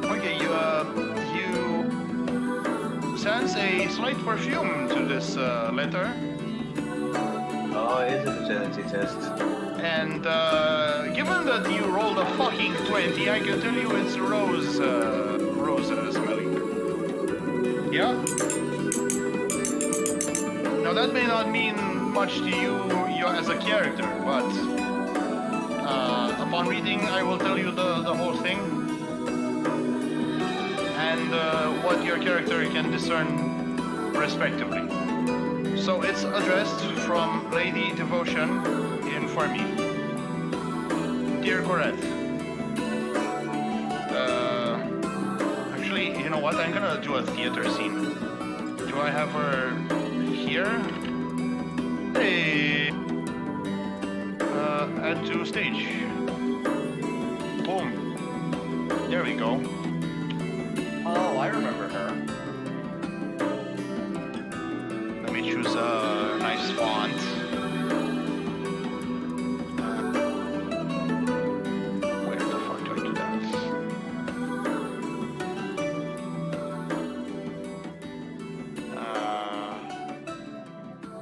Speaker 2: Okay. You sense a slight perfume to this letter.
Speaker 6: Oh, it is a paternity test.
Speaker 2: And given that you rolled a fucking 20, I can tell you it's rose smelling. Yeah? Now that may not mean much to you as a character, but upon reading I will tell you the whole thing. And what your character can discern respectively. So it's addressed from Lady Devotion in Fermi. Dear Goreth. Actually, you know what? I'm gonna do a theater scene. Do I have her here? Hey! Add to stage. Boom. There we go.
Speaker 4: Oh, I remember her.
Speaker 2: Let me choose a nice font. Where the fuck do I do that?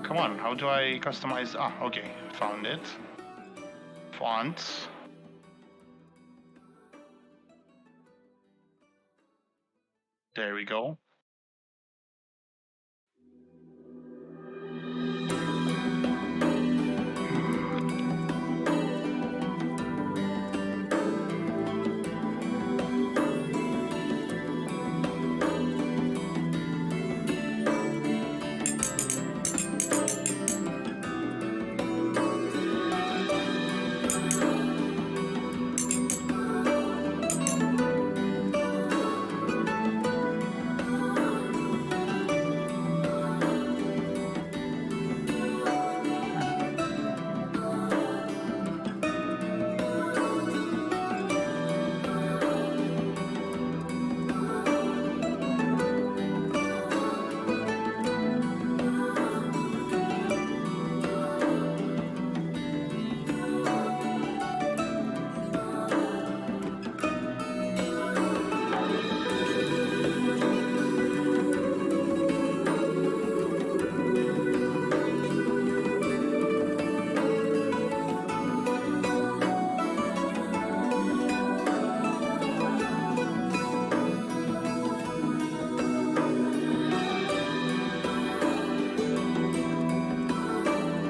Speaker 2: Come on, how do I customize? Ah, okay, found it. Fonts. There we go.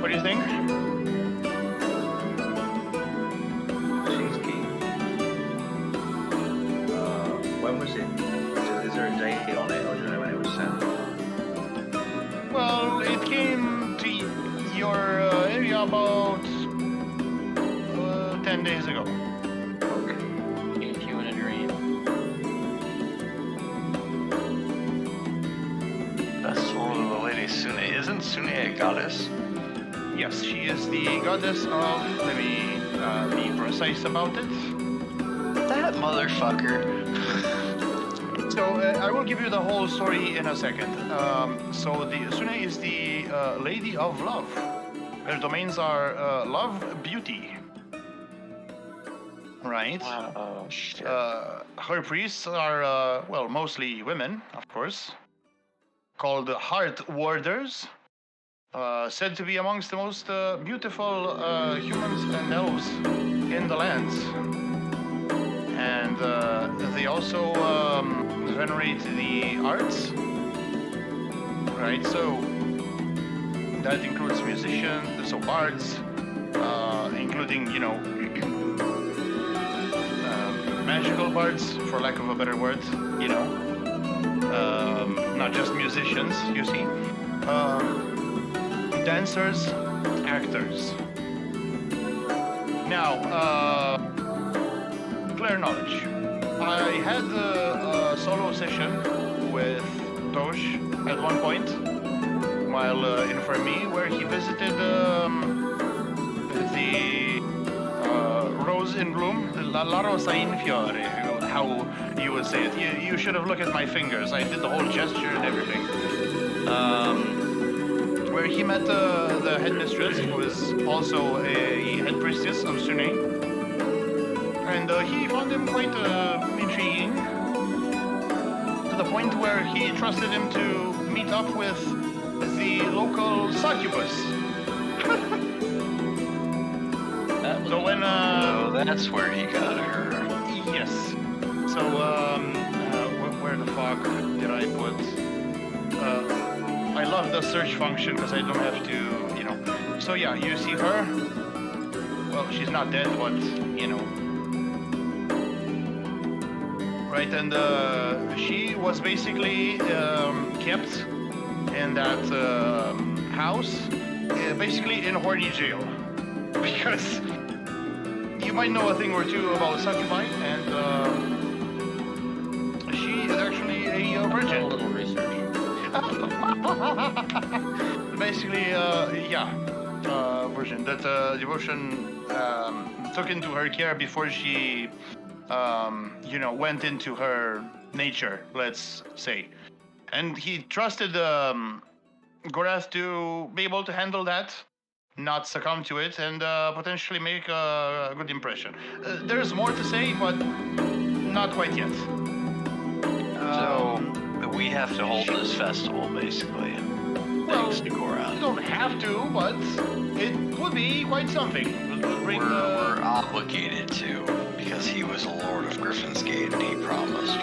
Speaker 2: What do you think?
Speaker 6: She's keen. When was it? Is there a date on it, or do you know when it was sent?
Speaker 2: Well, it came to your area about 10 days ago.
Speaker 6: Okay.
Speaker 4: Came to you in a dream.
Speaker 5: That's soul of the lady Sune. Isn't Sune a goddess?
Speaker 2: Yes, she is the goddess of, let me be precise about it.
Speaker 5: That motherfucker.
Speaker 2: So I will give you the whole story in a second. So the Sune is the Lady of Love. Her domains are love, beauty. Right.
Speaker 5: Oh shit.
Speaker 2: Her priests are well, mostly women, of course, called heart warders. Said to be amongst the most beautiful humans and elves in the lands. And they also venerate the arts, right? So that includes musicians, so bards, including, you know, magical bards, for lack of a better word, you know, not just musicians, you see. Dancers, actors. Now, clear knowledge. I had a solo session with Tosh at one point while in Fermi, where he visited the rose in bloom, la rosa in fiore, how you would say it. You should have looked at my fingers. I did the whole gesture and everything. Where he met the headmistress, who was also a head priestess of Sune. And he found him quite intriguing, to the point where he trusted him to meet up with the local succubus. So when
Speaker 5: Oh, that's where he got her.
Speaker 2: yes. So where the fuck did I put? I love the search function because I don't have to, you know. So yeah, you see her. Well, she's not dead, but you know. Right, and she was basically kept in that house, basically in horny jail, because you might know a thing or two about succubi, and she is actually a
Speaker 4: A
Speaker 2: virgin.
Speaker 4: little research.
Speaker 2: Basically, virgin that devotion took into her care before she, you know, went into her nature, let's say. And he trusted Gorath to be able to handle that, not succumb to it, and potentially make a good impression. There's more to say, but not quite yet.
Speaker 5: So we have to hold this festival, basically. Thanks to
Speaker 2: You
Speaker 5: Gorath.
Speaker 2: don't have to, but it would be quite something. It would bring
Speaker 5: We're obligated to, because he was a lord of Griffin's Gate and he promised.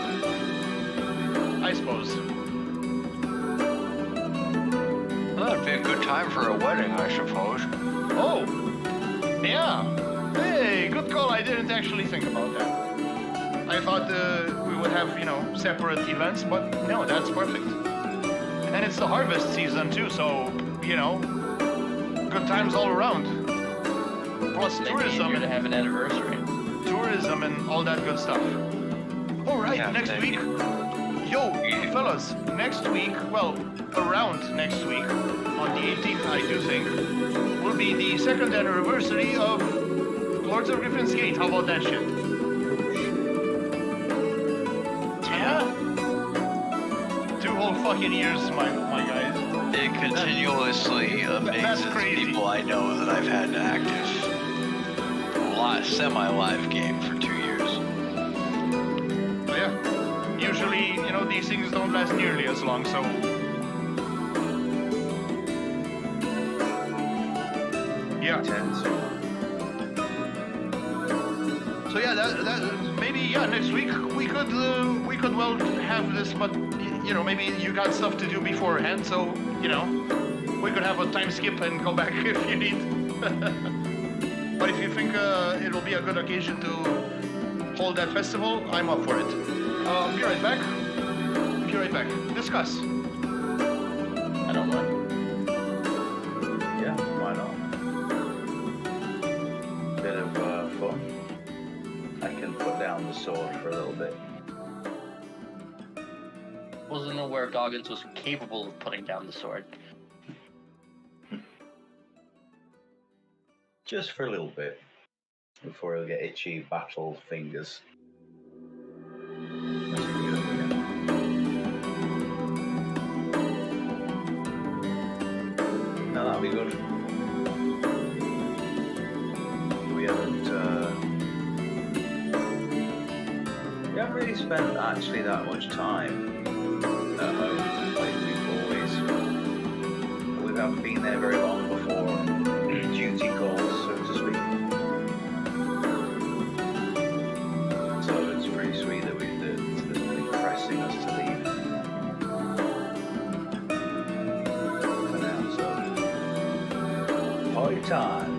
Speaker 2: I suppose.
Speaker 5: Well, that'd be a good time for a wedding, I suppose.
Speaker 2: Oh, yeah. Hey, good call. I didn't actually think about that. I thought we would have, you know, separate events, but no, that's perfect. And it's the harvest season too, so, you know, good times all around. Plus
Speaker 4: Maybe
Speaker 2: tourism,
Speaker 4: you're gonna have an anniversary.
Speaker 2: tourism and all that good stuff. All right,
Speaker 5: Yeah,
Speaker 2: next
Speaker 5: maybe.
Speaker 2: week. Yo, fellas, next week, well, around next week, on the 18th, I do think, will be the second anniversary of Lords of Griffin's Gate. How about that shit?
Speaker 5: Yeah.
Speaker 2: 2 whole fucking years, my guys.
Speaker 5: It continuously amazes
Speaker 2: crazy.
Speaker 5: people I know that I've had an active, semi-live game for 2 years.
Speaker 2: So yeah, usually, you know, these things don't last nearly as long, so... Yeah.
Speaker 6: Intense.
Speaker 2: So yeah, that maybe next week we could well have this, but you know, maybe you got stuff to do beforehand, so you know, we could have a time skip and go back if you need. But if you think it'll be a good occasion to hold that festival, I'm up for it. Be right back. Be right back. Discuss.
Speaker 4: I don't mind.
Speaker 6: Yeah, why not? Bit of fun. I can put down the sword for a little bit.
Speaker 4: Wasn't aware Goggins was capable of putting down the sword.
Speaker 6: Just for a little bit. Before he'll get itchy battle fingers. That's pretty good, yeah. pretty good. We haven't really spent actually that much time at home like we've always. We haven't been there very long before duty calls, so to speak. So it's pretty sweet that there's nothing pressing us to leave for now. So party time.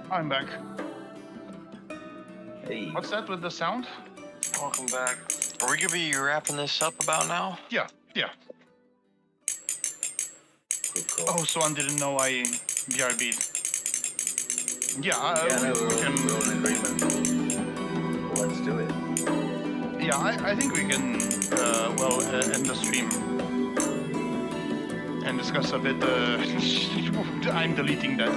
Speaker 2: I'm back.
Speaker 6: Hey.
Speaker 2: What's that with the sound?
Speaker 5: Welcome back. Are we gonna be wrapping this up about now?
Speaker 2: Yeah.
Speaker 6: Good call.
Speaker 2: Oh, so I didn't know I BRB'd. Yeah,
Speaker 6: Yeah, no,
Speaker 2: we
Speaker 6: we're
Speaker 2: can.
Speaker 6: all in agreement. Let's do it.
Speaker 2: Yeah, I think we can. End the stream and discuss a bit. I'm deleting that.